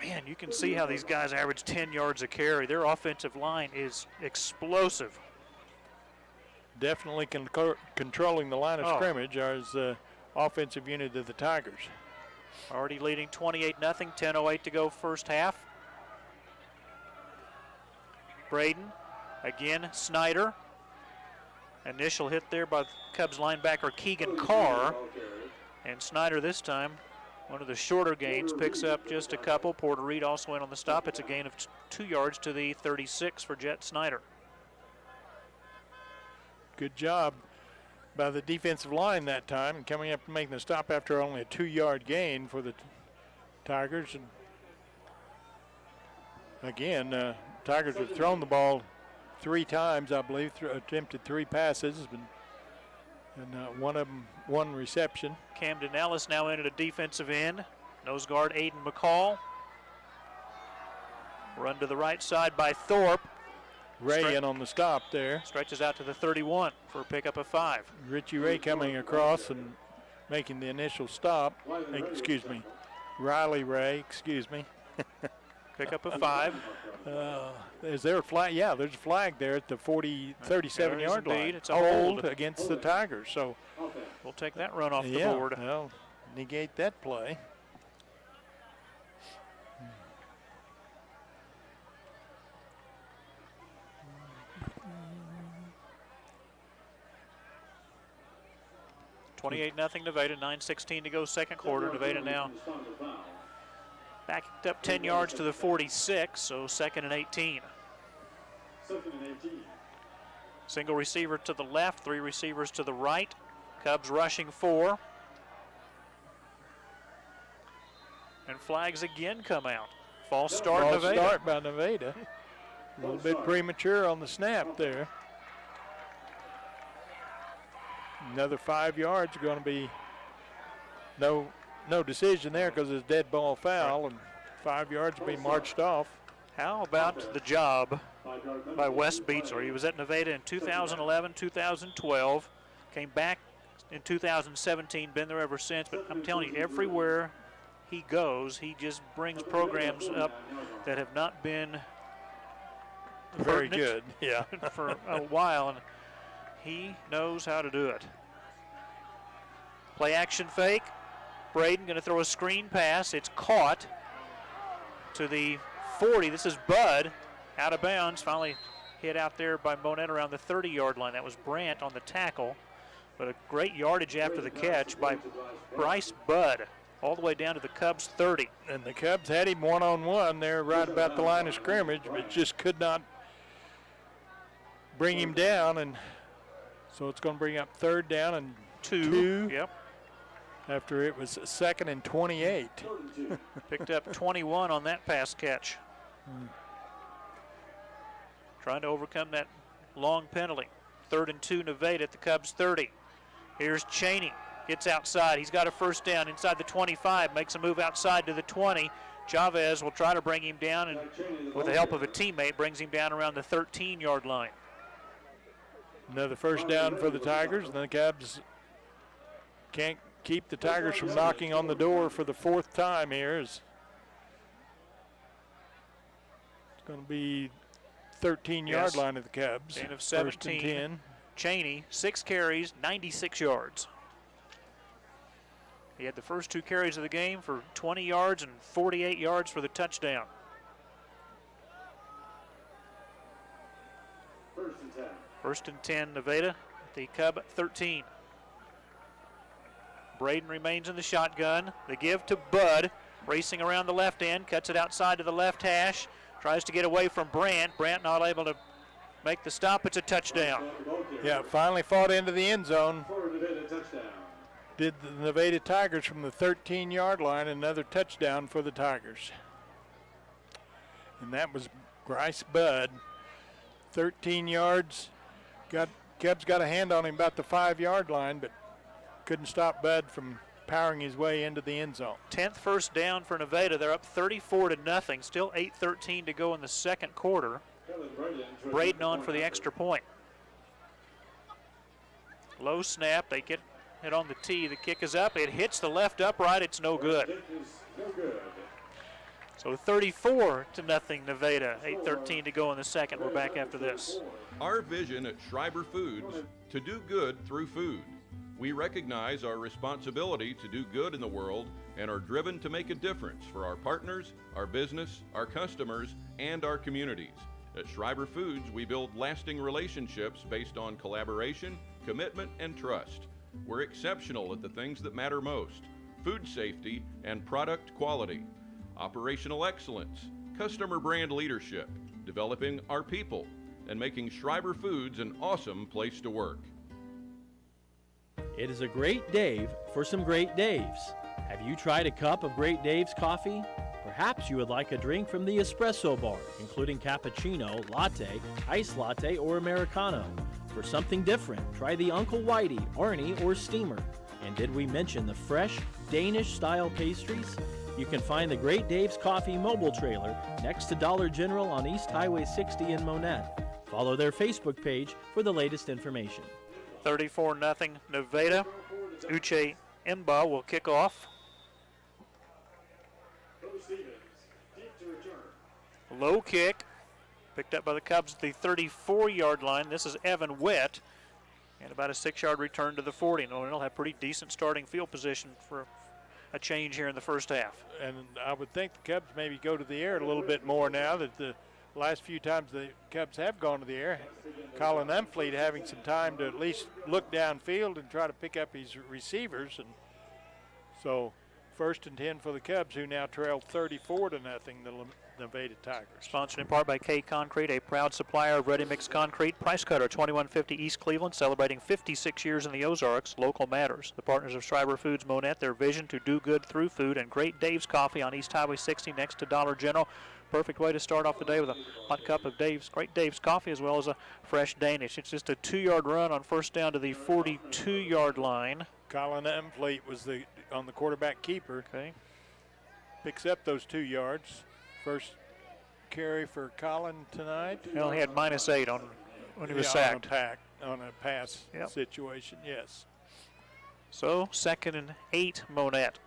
Man, you can see how these guys average 10 yards a carry. Their offensive line is explosive. Definitely controlling the line of scrimmage as the offensive unit of the Tigers. Already leading 28-0, 10:08 to go first half. Braden, again Snyder. Initial hit there by the Cubs linebacker Keegan Carr. And Snyder this time, one of the shorter gains, picks up just a couple. Porter Reed also in on the stop. It's a gain of 2 yards to the 36 for Jet Snyder. Good job by the defensive line that time, and coming up and making the stop after only a 2-yard gain for the Tigers. And again, Tigers have thrown the ball 3 times, I believe, attempted 3 passes, and one of them, 1 reception. Camden Ellis now in at a defensive end. Nose guard Aiden McCall. Run to the right side by Thorpe. Ray in on the stop there. Stretches out to the 31 for a pickup of 5. Richie Ray coming across and making the initial stop. Excuse me. Riley Ray, excuse me. Pickup of 5. Is there a flag? Yeah, there's a flag there at the 37-yard line. It's a hold against the Tigers. So we'll take that run off the board. Well, negate that play. $28-0 Nevada, 9:16 to go, second quarter. Nevada now backed up 10 yards to the 46, so 2nd and 18. Single receiver to the left, 3 receivers to the right. Cubs rushing 4. And flags again come out. False start, Nevada. False start by Nevada. A little bit premature on the snap there. Another 5 yards, going to be no decision there because it's dead ball foul, and 5 yards will be marched off. How about the job by Wes Beatsler? He was at Nevada in 2011, 2012, came back in 2017, been there ever since, but I'm telling you, everywhere he goes, he just brings programs up that have not been very good, yeah, for a while, and he knows how to do it. Play action fake. Braden going to throw a screen pass. It's caught to the 40. This is Bud out of bounds. Finally hit out there by Monett around the 30-yard line. That was Brandt on the tackle, but a great yardage after the catch by Bryce Budd all the way down to the Cubs 30. And the Cubs had him one-on-one there right about the line of scrimmage, but just could not bring him down, and so it's going to bring up 3rd down and 2. Yep. After it was 2nd and 28. Picked up 21 on that pass catch. Trying to overcome that long penalty. 3rd and 2 Nevada at the Cubs 30. Here's Cheney. Gets outside. He's got a first down inside the 25. Makes a move outside to the 20. Chavez will try to bring him down, and with the help of a teammate, brings him down around the 13-yard line. Another first down for the Tigers, and the Cubs can't keep the Tigers from knocking on the door for the 4th time here. It's going to be 13-yard line of the Cubs. Gain of 17. 1st and 10. Cheney, 6 carries, 96 yards. He had the first 2 carries of the game for 20 yards and 48 yards for the touchdown. 1st and 10 Nevada at the Cub 13. Braden remains in the shotgun. The give to Bud, racing around the left end, cuts it outside to the left hash, tries to get away from Brandt. Brandt not able to make the stop. It's a touchdown. Yeah, finally fought into the end zone. Did the Nevada Tigers from the 13-yard line. Another touchdown for the Tigers. And that was Bryce Budd. 13 yards. Cubs got a hand on him about the 5-yard line, but couldn't stop Bud from powering his way into the end zone. 10th first down for Nevada. They're up 34-0. Still 8:13 to go in the second quarter. Braden on for the extra point. Low snap. They get it on the tee. The kick is up. It hits the left upright. It's no good. So 34-0 Nevada. 8:13 to go in the second. We're back after this. Our vision at Schreiber Foods, to do good through food. We recognize our responsibility to do good in the world and are driven to make a difference for our partners, our business, our customers, and our communities. At Schreiber Foods, we build lasting relationships based on collaboration, commitment, and trust. We're exceptional at the things that matter most: food safety and product quality, operational excellence, customer brand leadership, developing our people, and making Schreiber Foods an awesome place to work. It is a great day for some Great Daves. Have you tried a cup of Great Dave's coffee? Perhaps you would like a drink from the espresso bar, including cappuccino, latte, iced latte, or Americano. For something different, try the Uncle Whitey, Arnie, or Steamer. And did we mention the fresh Danish-style pastries? You can find the Great Dave's Coffee mobile trailer next to Dollar General on East Highway 60 in Monett. Follow their Facebook page for the latest information. 34-0 Nevada. Uche Imba will kick off. Low kick, picked up by the Cubs at the 34-yard line. This is Evan Witt, and about a 6-yard return to the 40. And they'll have pretty decent starting field position for a change here in the first half. And I would think the Cubs maybe go to the air a little bit more now that the last few times the Cubs have gone to the air. Colin Umfleet having some time to at least look downfield and try to pick up his receivers. And so 1st and 10 for the Cubs, who now trail 34-0 the Nevada Tigers. Sponsored in part by K Concrete, a proud supplier of ready-mix concrete. Price Cutter, 2150 East Cleveland, celebrating 56 years in the Ozarks. Local matters. The partners of Schreiber Foods Monett, their vision to do good through food, and Great Dave's Coffee on East Highway 60 next to Dollar General. Perfect way to start off the day with a hot cup of Great Dave's Coffee as well as a fresh Danish. It's just a 2-yard run on first down to the 42-yard line. Colin Umfleet was on the quarterback keeper. Okay. Picks up those 2 yards. First carry for Colin tonight. Well, he had -8 when he was sacked. On a pass situation, yes. So 2nd and 8 Monett.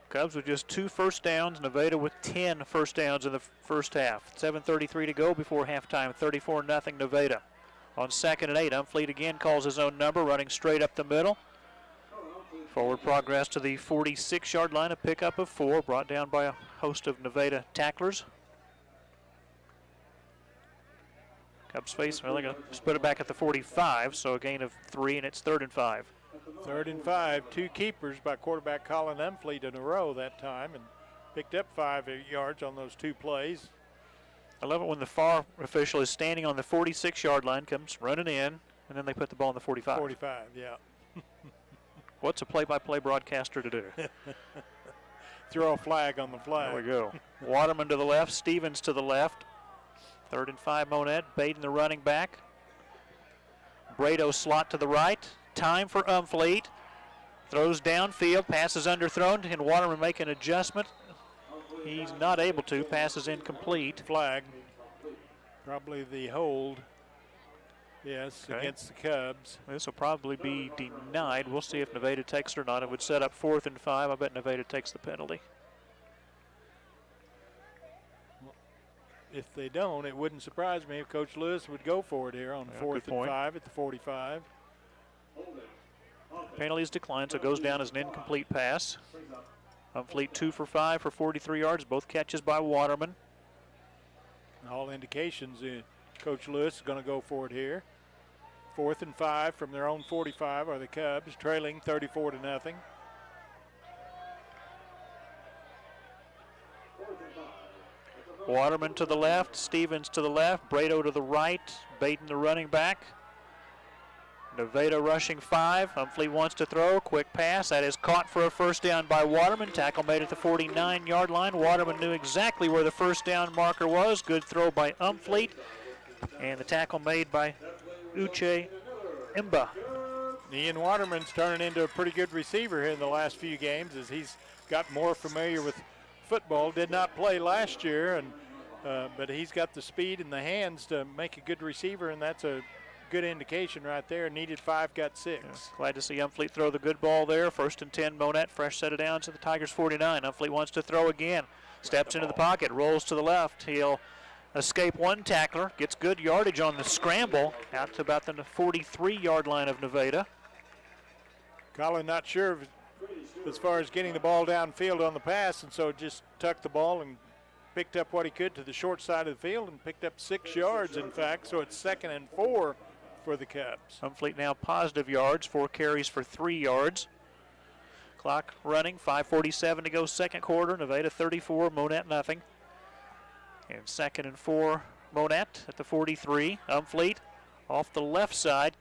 Cubs with just 2 first downs. Nevada with 10 first downs in the first half. 7:33 to go before halftime. 34-0 Nevada. On 2nd and 8, Umfleet again calls his own number, running straight up the middle. Forward progress to the 46-yard line, a pickup of 4, brought down by a host of Nevada tacklers. Cubs face, well, they're going to split it back at the 45, so a gain of 3, and it's 3rd and 5. 3rd and 5, 2 keepers by quarterback Colin Umfleet in a row that time, and picked up 5 yards on those 2 plays. I love it when the FAR official is standing on the 46-yard line, comes running in, and then they put the ball in the 45. 45, yeah. What's a play-by-play broadcaster to do? Throw a flag on the flag. There we go. Waterman to the left, Stevens to the left. 3rd and 5 Monett, Baden the running back. Brado slot to the right. Time for Umfleet. Throws downfield, passes underthrown. Can Waterman make an adjustment? He's not able to. Passes incomplete. Flag. Probably the hold. Yes, okay. Against the Cubs. This will probably be denied. We'll see if Nevada takes it or not. It would set up 4th and 5. I bet Nevada takes the penalty. If they don't, it wouldn't surprise me if Coach Lewis would go for it here on 4th and 5 at the 45. Penalties declined, so it goes down as an incomplete pass. Umfleet 2 for 5 for 43 yards, both catches by Waterman. All indications, Coach Lewis is going to go for it here. 4th and 5 from their own 45 are the Cubs, trailing 34-0. Waterman to the left, Stevens to the left, Brado to the right, Baden the running back. Nevada rushing 5. Umfleet wants to throw. Quick pass. That is caught for a first down by Waterman. Tackle made at the 49-yard line. Waterman knew exactly where the first down marker was. Good throw by Umfleet. And the tackle made by Uche Imba. Ian Waterman's turning into a pretty good receiver here in the last few games as he's got more familiar with football. Did not play last year, but he's got the speed and the hands to make a good receiver, and that's a good indication right there. Needed 5, got 6. Yeah, glad to see Umfleet throw the good ball there. 1st and 10 Monett, fresh set of downs to the Tigers 49. Umfleet wants to throw again. Steps into the pocket, rolls to the left. He'll escape one tackler, gets good yardage on the scramble out to about the 43-yard line of Nevada. Colin not sure as far as getting the ball downfield on the pass, and so just tucked the ball and picked up what he could to the short side of the field and picked up 6 yards, in fact, so it's 2nd and 4 for the Cubs. Umfleet now positive yards, 4 carries for 3 yards. Clock running, 5:47 to go second quarter. Nevada 34, Monett nothing. And 2nd and 4, Monett at the 43. Umfleet off the left side,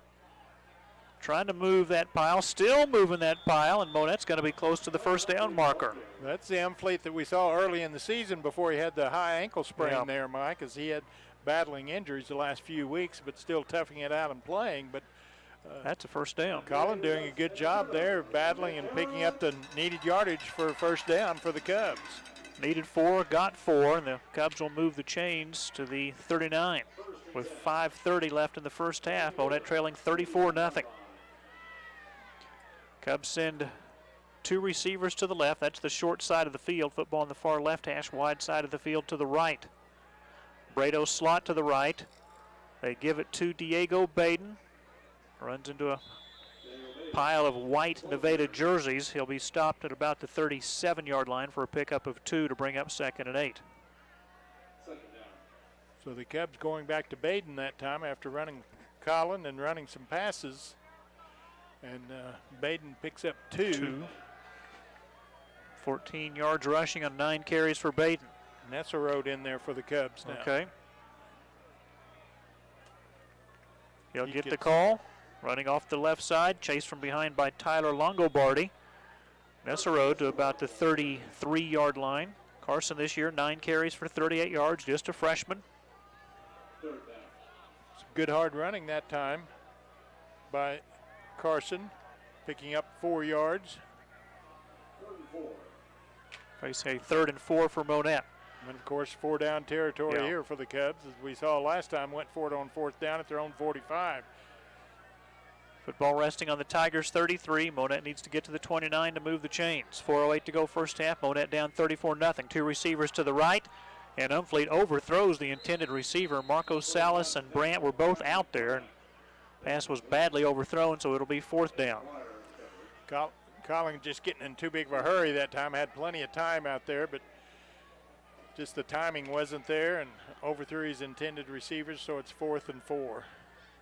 trying to move that pile, still moving that pile, and Monett's going to be close to the first down marker. That's the Umfleet that we saw early in the season before he had the high ankle sprain there, Mike, as he had battling injuries the last few weeks, but still toughing it out and playing. But That's a first down. Colin doing a good job there, battling and picking up the needed yardage for a first down for the Cubs. Needed 4, got 4, and the Cubs will move the chains to the 39 with 5:30 left in the first half. Monett trailing 34-0. Cubs send 2 receivers to the left. That's the short side of the field. Football on the far left hash, wide side of the field to the right. Brado slot to the right. They give it to Diego Baden. Runs into a pile of white Nevada jerseys. He'll be stopped at about the 37-yard line for a pickup of 2 to bring up 2nd and 8. So the Cubs going back to Baden that time after running Colin and running some passes. And Baden picks up 2. 14 yards rushing on 9 carries for Baden. Nessa rode in there for the Cubs now. Okay. He'll get the call. Running off the left side, chased from behind by Tyler Longobardi. Nessero to about the 33-yard line. Carson this year, 9 carries for 38 yards, just a freshman. Some good hard running that time by Carson, picking up 4 yards. They say 3rd and 4 for Monett. And of course, 4 down territory here for the Cubs, as we saw last time, went for it on 4th down at their own 45. Football resting on the Tigers 33. Monett needs to get to the 29 to move the chains. 4:08 to go first half. Monett down 34-0. 2 receivers to the right. And Umfleet overthrows the intended receiver. Marco Salas and Brandt were both out there. And pass was badly overthrown, so it'll be 4th down. Colin just getting in too big of a hurry that time. Had plenty of time out there, but just the timing wasn't there and overthrew his intended receivers, so it's 4th and 4.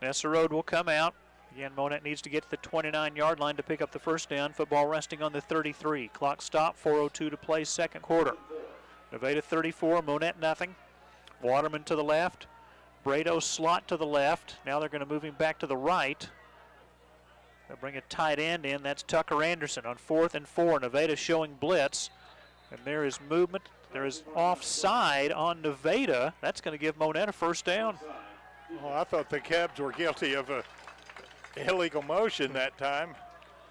Nessa Road will come out. Again, Monett needs to get to the 29-yard line to pick up the first down. Football resting on the 33. Clock stop, 4:02 to play, 2nd quarter. Nevada 34, Monett nothing. Waterman to the left. Brado slot to the left. Now they're going to move him back to the right. They'll bring a tight end in. That's Tucker Anderson on 4th and 4. Nevada showing blitz. And there is movement. There is offside on Nevada. That's going to give Monett a first down. Well, I thought the Cubs were guilty of a illegal motion that time.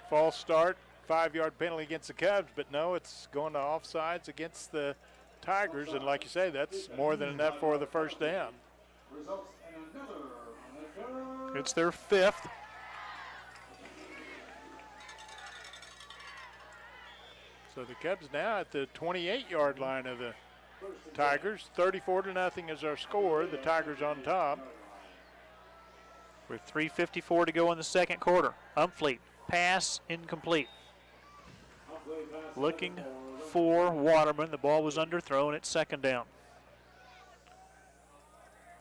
False start, 5-yard penalty against the Cubs, but no, it's going to offsides against the Tigers, and like you say, that's more than enough for the first down. It's their 5th. So the Cubs now at the 28-yard line of the Tigers. 34-0 is our score. The Tigers on top. With 3:54 to go in the 2nd quarter. Umfleet, pass incomplete. Looking for Waterman. The ball was underthrown at 2nd down.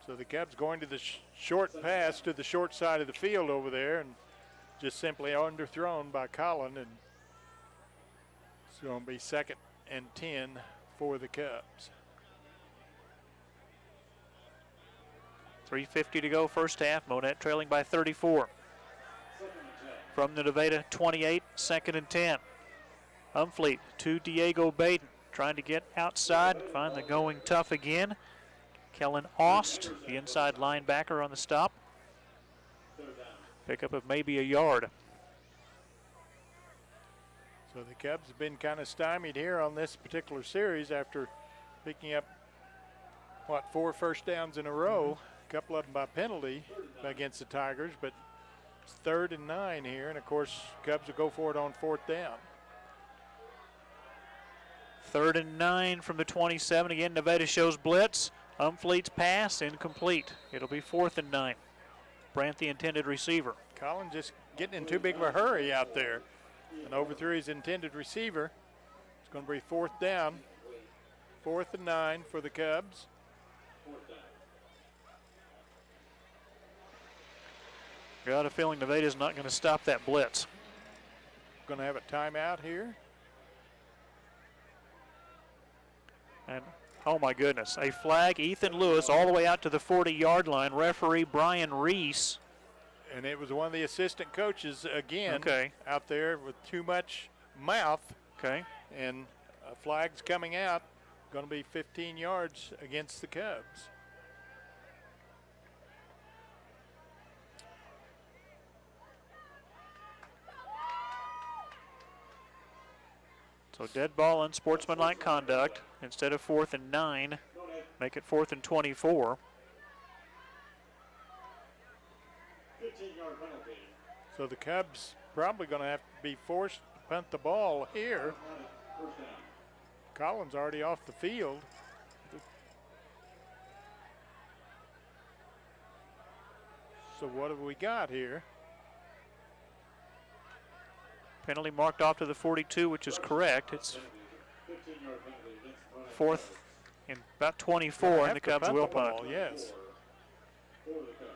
So the Cubs going to the short pass to the short side of the field over there and just simply underthrown by Colin. And it's going to be 2nd and 10 for the Cubs. 3:50 to go first half. Monett trailing by 34. From the Nevada 28, 2nd and 10. Umfleet to Diego Baden. Trying to get outside. Find the going tough again. Kellen Aust, the inside linebacker on the stop. Pickup of maybe a yard. So the Cubs have been kind of stymied here on this particular series after picking up, 4 first downs in a row. A couple of them by penalty against the Tigers, but it's 3rd and 9 here, and of course Cubs will go for it on 4th down. 3rd and 9 from the 27. Again, Nevada shows blitz. Umfleet's pass incomplete. It'll be 4th and 9. Brandt, the intended receiver. Colin just getting in too big of a hurry out there and overthrew his intended receiver. It's going to be 4th down. 4th and 9 for the Cubs. Got a feeling Nevada's not going to stop that blitz. Going to have a timeout here. And oh my goodness, a flag. Ethan Lewis all the way out to the 40-yard line. Referee Brian Reese. And it was one of the assistant coaches again out there with too much mouth. Okay. And a flag's coming out. Going to be 15 yards against the Cubs. So dead ball, unsportsmanlike conduct. Instead of 4th and 9, make it 4th and 24. 15-yard penalty. So the Cubs probably going to have to be forced to punt the ball here. First down. Collins already off the field. So what have we got here? Penalty marked off to the 42, which is correct. It's 15-yard penalty. 4th and about 24, and the Cubs will punt. Yes. For the Cubs.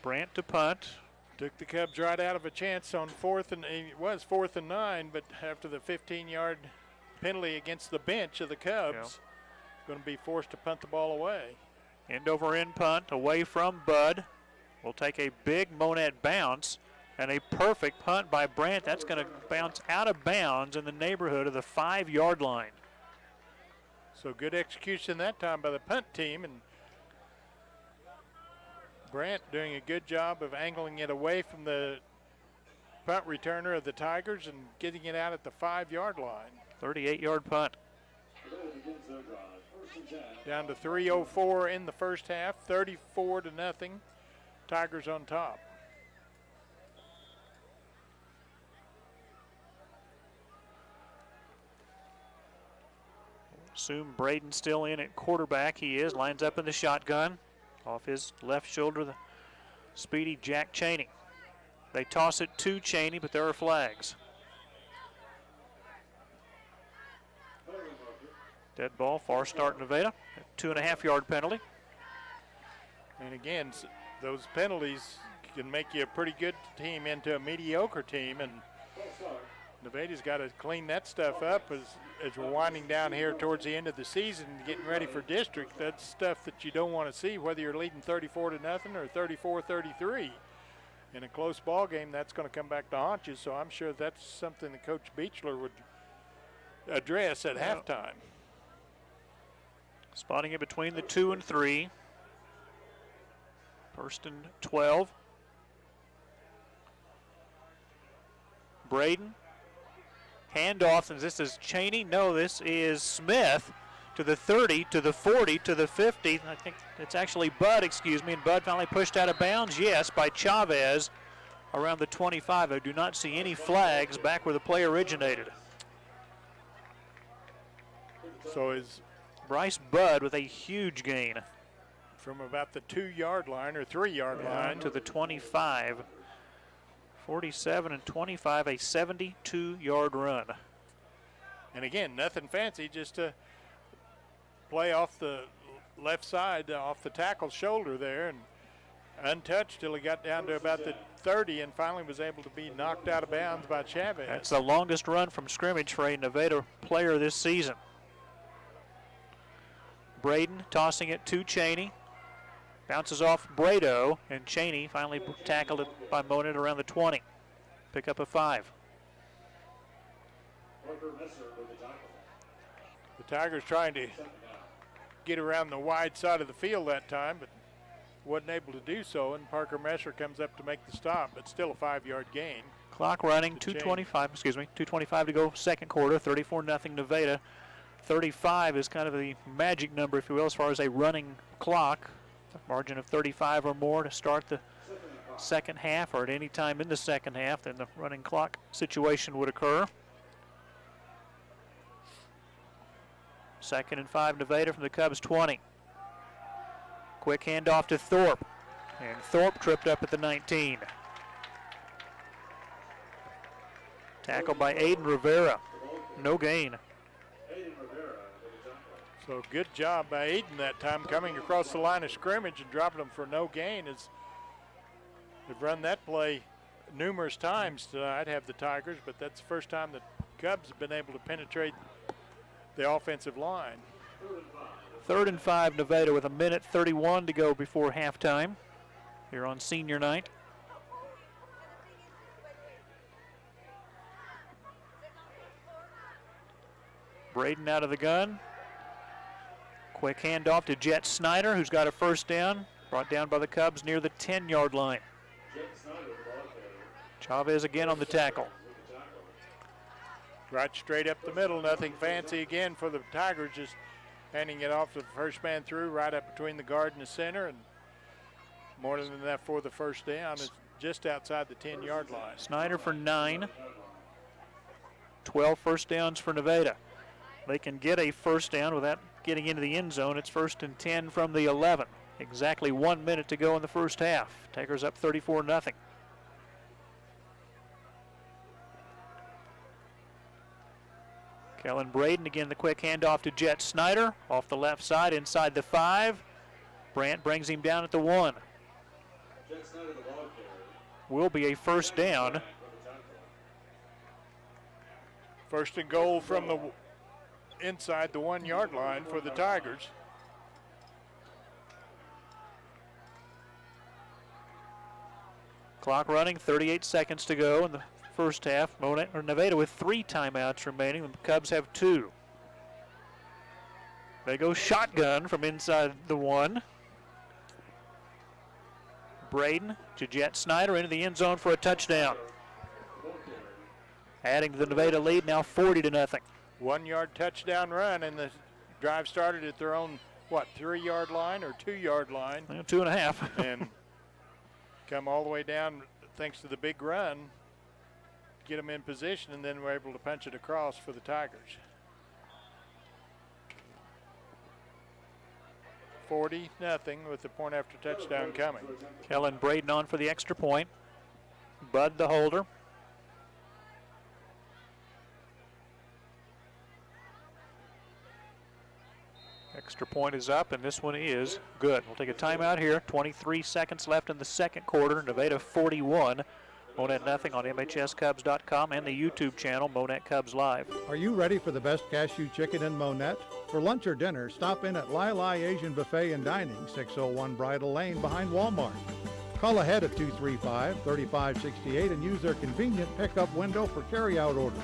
Brandt to punt. Took the Cubs right out of a chance on 4th and it was 4th and 9, but after the 15-yard penalty against the bench of the Cubs, going to be forced to punt the ball away. End over end punt away from Bud. Will take a big Monett bounce and a perfect punt by Brandt. That's going to bounce out of bounds in the neighborhood of the 5-yard line. So good execution that time by the punt team, and Brandt doing a good job of angling it away from the punt returner of the Tigers and getting it out at the 5-yard line. 38-yard punt. Down to 3:04 in the first half, 34-0. Tigers on top. Assume Braden still in at quarterback. He is. Lines up in the shotgun. Off his left shoulder, the speedy Jack Cheney. They toss it to Cheney, but there are flags. Dead ball, far start Nevada. 2.5-yard penalty. And again, those penalties can make you a pretty good team into a mediocre team, and Nevada's got to clean that stuff up as we're winding down here towards the end of the season, getting ready for district. That's stuff that you don't want to see, whether you're leading 34-0 or 34-33. In a close ball game, that's going to come back to haunt you, so I'm sure that's something that Coach Beechler would address at halftime. Spotting it between the 2 and 3. First and 12. Braden. Handoff, and this is Cheney. No, this is Smith to the 30, to the 40, to the 50. I think it's actually Bud, excuse me, and Bud finally pushed out of bounds, yes, by Chavez around the 25. I do not see any flags back where the play originated. So is Bryce Bud with a huge gain. From about the 2-yard line or 3-yard line to the 25. 47 and 25, a 72-yard run. And again, nothing fancy, just to play off the left side, off the tackle's shoulder there, and untouched till he got down to about the 30 and finally was able to be knocked out of bounds by Chavez. That's the longest run from scrimmage for a Nevada player this season. Braden tossing it to Cheney. Bounces off Brado, and Cheney finally tackled it by Monett around the 20. Pick up a 5. The Tigers trying to get around the wide side of the field that time, but wasn't able to do so, and Parker Messer comes up to make the stop, but still a 5-yard gain. Clock running, 2:25 to go, second quarter, 34-0 Nevada. 35 is kind of the magic number, if you will, as far as a running clock. Margin of 35 or more to start the second half, or at any time in the second half, then the running clock situation would occur. 2nd and 5 Nevada from the Cubs 20. Quick handoff to Thorpe, and Thorpe tripped up at the 19. Tackled by Aiden Rivera, no gain. So good job by Aiden that time, coming across the line of scrimmage and dropping them for no gain. They've run that play numerous times tonight, have the Tigers, but that's the first time the Cubs have been able to penetrate the offensive line. 3rd and 5 Nevada with 1:31 to go before halftime here on senior night. Braden out of the gun. Quick handoff to Jet Snyder, who's got a first down. Brought down by the Cubs near the 10-yard line. Chavez again on the tackle. Right straight up the middle, nothing fancy again for the Tigers, just handing it off to the first man through, right up between the guard and the center, and more than enough for the first down. It's just outside the 10-yard line. Snyder for 9. 12 first downs for Nevada. They can get a first down without getting into the end zone. It's 1st and 10 from the 11. Exactly 1 minute to go in the first half. Tigers up 34-0. Kellen Braden again, the quick handoff to Jet Snyder. Off the left side inside the 5. Brandt brings him down at the 1. Will be a first down. First and goal from the inside the 1-yard line for the Tigers. Clock running, 38 seconds to go in the first half. Nevada with 3 timeouts remaining. The Cubs have 2. They go shotgun from inside the 1. Braden to Jet Snyder into the end zone for a touchdown. Adding to the Nevada lead, now 40-0. 1-yard touchdown run, and the drive started at their own, 3-yard line or 2-yard line? 2.5. And come all the way down thanks to the big run, get them in position, and then we're able to punch it across for the Tigers. 40-0 with the point after touchdown coming. Kellen Braden on for the extra point. Bud the holder. Extra point is up, and this one is good. We'll take a timeout here. 23 seconds left in the second quarter. Nevada 41. Monett nothing on MHSCubs.com and the YouTube channel, Monett Cubs Live. Are you ready for the best cashew chicken in Monett? For lunch or dinner, stop in at Lai Asian Buffet and Dining, 601 Bridle Lane behind Walmart. Call ahead at 235-3568 and use their convenient pickup window for carry-out orders.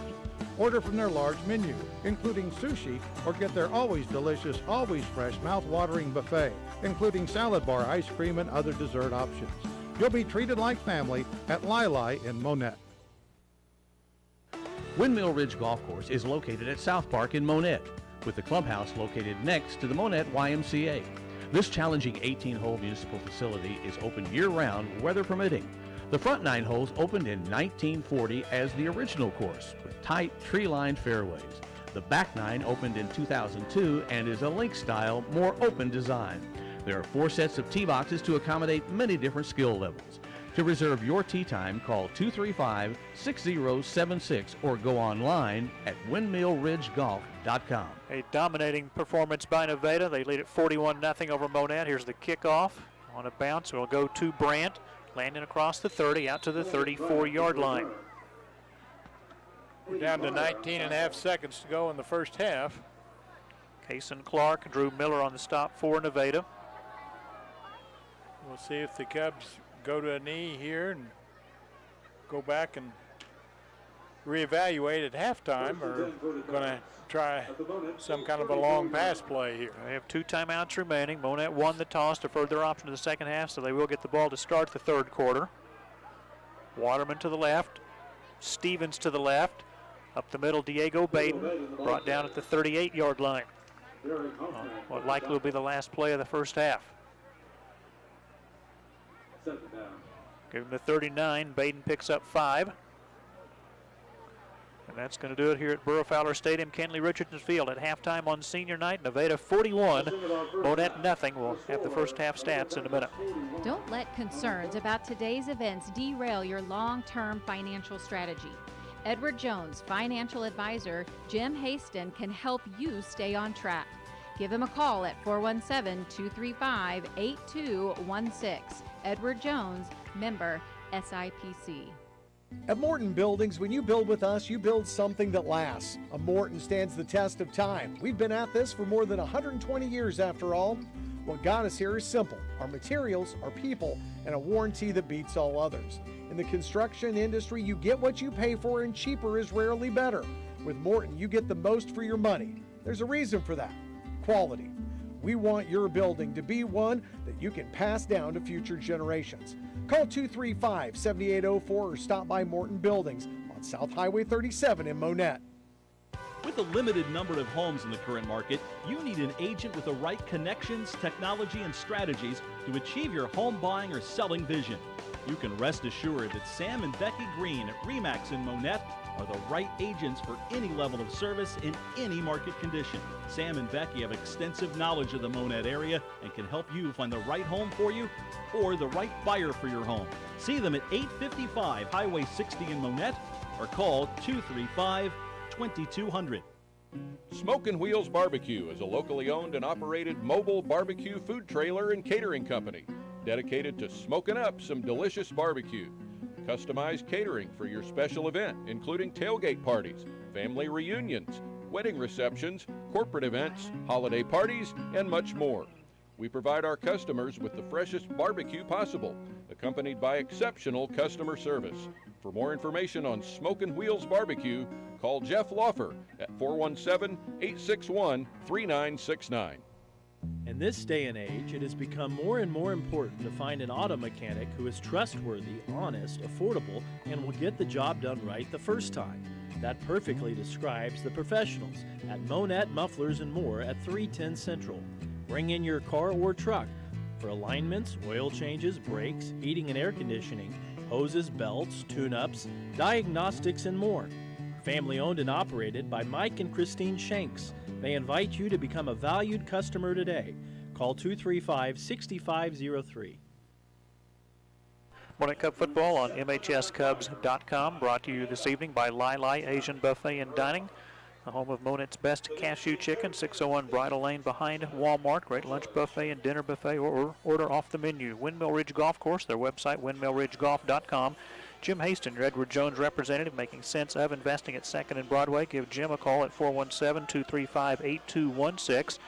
Order from their large menu, including sushi, or get their always delicious, always fresh, mouth-watering buffet, including salad bar, ice cream, and other dessert options. You'll be treated like family at Lai in Monett. Windmill Ridge Golf Course is located at South Park in Monett, with the clubhouse located next to the Monett YMCA. This challenging 18-hole municipal facility is open year-round, weather permitting. The front 9 holes opened in 1940 as the original course, with tight, tree-lined fairways. The back 9 opened in 2002 and is a link-style, more open design. There are 4 sets of tee boxes to accommodate many different skill levels. To reserve your tee time, call 235-6076 or go online at windmillridgegolf.com. A dominating performance by Nevada. They lead at 41-0 over Monett. Here's the kickoff on a bounce. We'll go to Brandt, landing across the 30 out to the 34-yard line. We're down to 19.5 seconds to go in the first half. Kason Clark, Drew Miller on the stop for Nevada. We'll see if the Cubs go to a knee here and go back and reevaluate at halftime, or going to try some kind of a long pass play here. They have 2 timeouts remaining. Monett won the toss, deferred their option to the second half, so they will get the ball to start the third quarter. Waterman to the left, Stevens to the left. Up the middle, Diego Baden, brought down at the 38-yard line. What likely will be the last play of the first half. Give him the 39. Baden picks up 5. And that's going to do it here at Burrow Fowler Stadium, Kenley Richardson Field at halftime on senior night. Nevada 41, Monett nothing. We'll have the first half stats in a minute. Don't let concerns about today's events derail your long-term financial strategy. Edward Jones, financial advisor Jim Haston, can help you stay on track. Give him a call at 417-235-8216. Edward Jones, member SIPC. At Morton Buildings, when you build with us, you build something that lasts. A Morton stands the test of time. We've been at this for more than 120 years after all. What got us here is simple. Our materials, our people, and a warranty that beats all others. In the construction industry, you get what you pay for, and cheaper is rarely better. With Morton, you get the most for your money. There's a reason for that. Quality. We want your building to be one that you can pass down to future generations. Call 235-7804 or stop by Morton Buildings on South Highway 37 in Monett. With a limited number of homes in the current market, you need an agent with the right connections, technology, and strategies to achieve your home buying or selling vision. You can rest assured that Sam and Becky Green at RE/MAX in Monett are the right agents for any level of service in any market condition. Sam and Becky have extensive knowledge of the Monett area and can help you find the right home for you or the right buyer for your home. See them at 855 Highway 60 in Monett or call 235-2200. Smokin' Wheels Barbecue is a locally owned and operated mobile barbecue food trailer and catering company dedicated to smoking up some delicious barbecue. Customized catering for your special event, including tailgate parties, family reunions, wedding receptions, corporate events, holiday parties, and much more. We provide our customers with the freshest barbecue possible, accompanied by exceptional customer service. For more information on Smokin' Wheels Barbecue, call Jeff Laufer at 417-861-3969. In this day and age, it has become more and more important to find an auto mechanic who is trustworthy, honest, affordable, and will get the job done right the first time. That perfectly describes the professionals at Monett Mufflers and More at 310 Central. Bring in your car or truck for alignments, oil changes, brakes, heating and air conditioning, hoses, belts, tune-ups, diagnostics, and more. Family owned and operated by Mike and Christine Shanks. They invite you to become a valued customer today. Call 235-6503. Monett Cup football on MHSCubs.com, brought to you this evening by Lai Lai Asian Buffet and Dining, the home of Monett's best cashew chicken, 601 Bridle Lane behind Walmart. Great lunch buffet and dinner buffet, or order off the menu. Windmill Ridge Golf Course, their website, windmillridgegolf.com. Jim Haston, your Edward Jones representative, making sense of investing at 2nd and Broadway. Give Jim a call at 417-235-8216.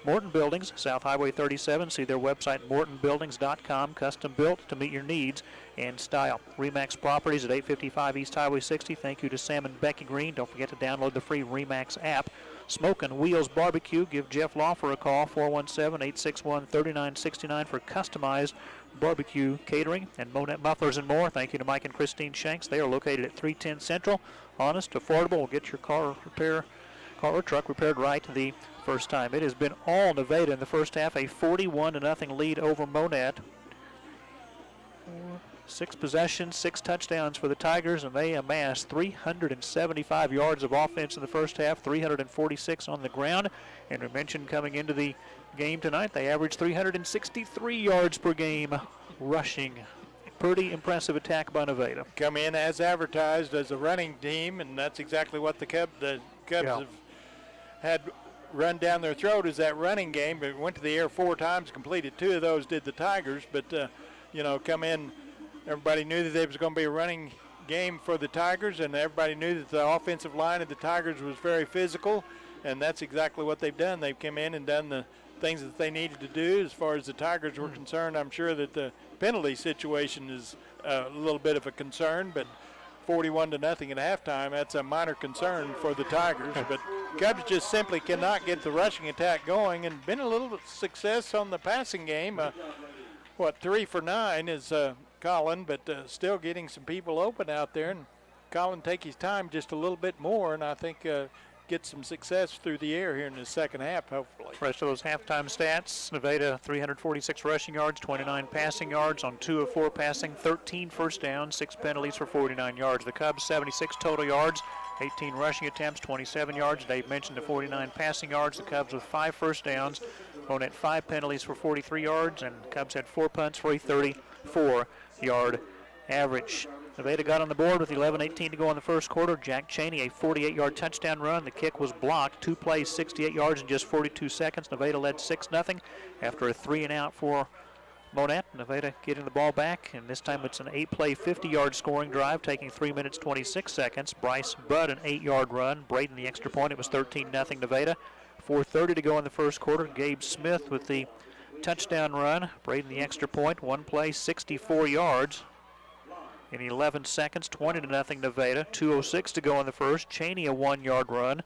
Morton Buildings, South Highway 37. See their website, mortonbuildings.com. Custom built to meet your needs and style. RE/MAX Properties at 855 East Highway 60. Thank you to Sam and Becky Green. Don't forget to download the free RE/MAX app. Smokin' Wheels Barbecue. Give Jeff Laufer a call, 417-861-3969 for customized barbecue catering. And Monett Mufflers and More. Thank you to Mike and Christine Shanks. They are located at 310 Central. Honest, affordable, will get your car or truck repaired right the first time. It has been all Nevada in the first half, a 41-0 lead over Monett. 6 possessions, 6 touchdowns for the Tigers, and they amassed 375 yards of offense in the first half, 346 on the ground. And we mentioned coming into the game tonight, they averaged 363 yards per game rushing. Pretty impressive attack by Nevada. Come in as advertised as a running team, and that's exactly what the Cubs have had run down their throat, is that running game. But went to the air 4 times, completed 2 of those, did the Tigers. But, come in, everybody knew that there was going to be a running game for the Tigers, and everybody knew that the offensive line of the Tigers was very physical, and that's exactly what they've done. They've come in and done the things that they needed to do as far as the Tigers were concerned. I'm sure that the penalty situation is a little bit of a concern, but 41-0 at halftime, that's a minor concern for the Tigers. But Cubs just simply cannot get the rushing attack going, and been a little bit success on the passing game. 3 for 9 is Colin, but still getting some people open out there, and Colin take his time just a little bit more, and I think get some success through the air here in the second half, hopefully. Rest of those halftime stats: Nevada 346 rushing yards, 29 passing yards on 2 of 4 passing, 13 first downs, 6 penalties for 49 yards. The Cubs 76 total yards, 18 rushing attempts, 27 yards. Dave mentioned the 49 passing yards. The Cubs with 5 first downs. Monett 5 penalties for 43 yards, and the Cubs had 4 punts for a 34-yard average. Nevada got on the board with 11:18 to go in the first quarter. Jack Cheney, a 48-yard touchdown run. The kick was blocked. 2 plays, 68 yards in just 42 seconds. Nevada led 6-0 after a 3-and-out for Monett. Nevada getting the ball back, and this time it's an 8-play, 50-yard scoring drive, taking 3 minutes, 26 seconds. Bryce Budd, an 8-yard run. Braden, the extra point. It was 13-0 Nevada. 4:30 to go in the first quarter. Gabe Smith with the touchdown run. Braden, the extra point. 1 play, 64 yards. In 11 seconds, 20-0 Nevada. 2:06 to go in the first. Cheney, a 1-yard run.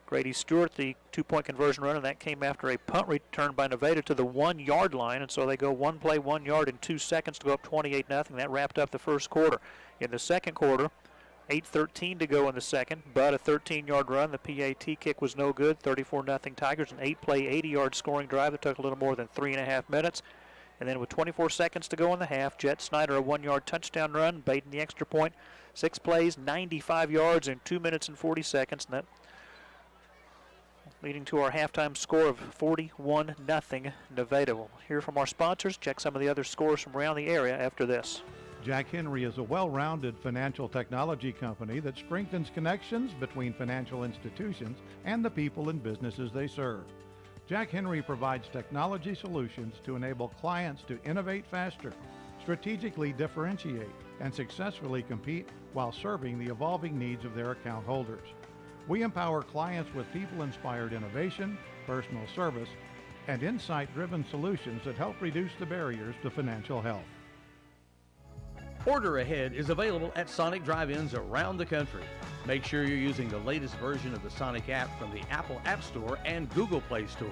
Grady Stewart, the two-point conversion runner. That came after a punt return by Nevada to the 1-yard line, and so they go one play, 1 yard in 2 seconds to go up 28-0. That wrapped up the first quarter. In the second quarter, 8:13 to go in the second, but a 13-yard run. The PAT kick was no good. 34-0 Tigers, an 8-play, 80-yard scoring drive that took a little more than 3.5 minutes. And then with 24 seconds to go in the half, Jet Snyder, a 1-yard touchdown run, baiting the extra point. 6 plays, 95 yards in 2 minutes and 40 seconds. And that leading to our halftime score of 41-0 Nevada. We'll hear from our sponsors, check some of the other scores from around the area after this. Jack Henry is a well-rounded financial technology company that strengthens connections between financial institutions and the people and businesses they serve. Jack Henry provides technology solutions to enable clients to innovate faster, strategically differentiate, and successfully compete while serving the evolving needs of their account holders. We empower clients with people-inspired innovation, personal service, and insight-driven solutions that help reduce the barriers to financial health. Order Ahead is available at Sonic drive-ins around the country. Make sure you're using the latest version of the Sonic app from the Apple App Store and Google Play Store.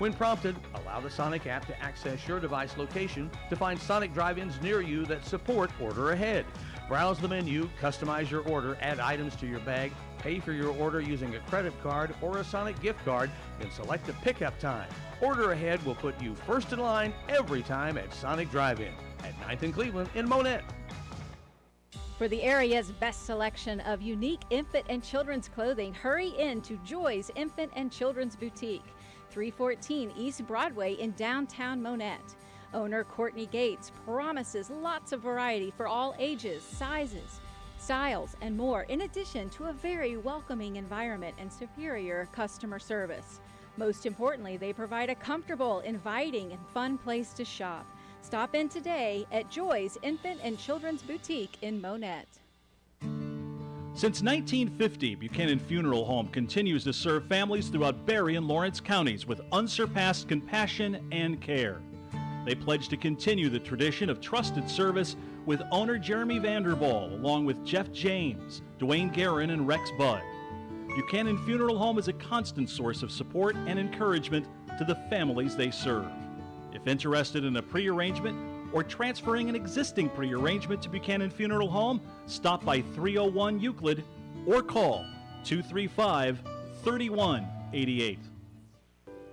When prompted, allow the Sonic app to access your device location to find Sonic drive-ins near you that support Order Ahead. Browse the menu, customize your order, add items to your bag, pay for your order using a credit card or a Sonic gift card, and select a pickup time. Order Ahead will put you first in line every time at Sonic Drive-In at 9th and Cleveland in Monett. For the area's best selection of unique infant and children's clothing, hurry in to Joy's Infant and Children's Boutique, 314 East Broadway in downtown Monett. Owner Courtney Gates promises lots of variety for all ages, sizes, styles, and more, in addition to a very welcoming environment and superior customer service. Most importantly, they provide a comfortable, inviting, and fun place to shop. Stop in today at Joy's Infant and Children's Boutique in Monett. Since 1950, Buchanan Funeral Home continues to serve families throughout Berry and Lawrence counties with unsurpassed compassion and care. They pledge to continue the tradition of trusted service with owner Jeremy Vanderball, along with Jeff James, Dwayne Guerin, and Rex Budd. Buchanan Funeral Home is a constant source of support and encouragement to the families they serve. If interested in a pre-arrangement or transferring an existing pre-arrangement to Buchanan Funeral Home, stop by 301 Euclid or call 235-3188.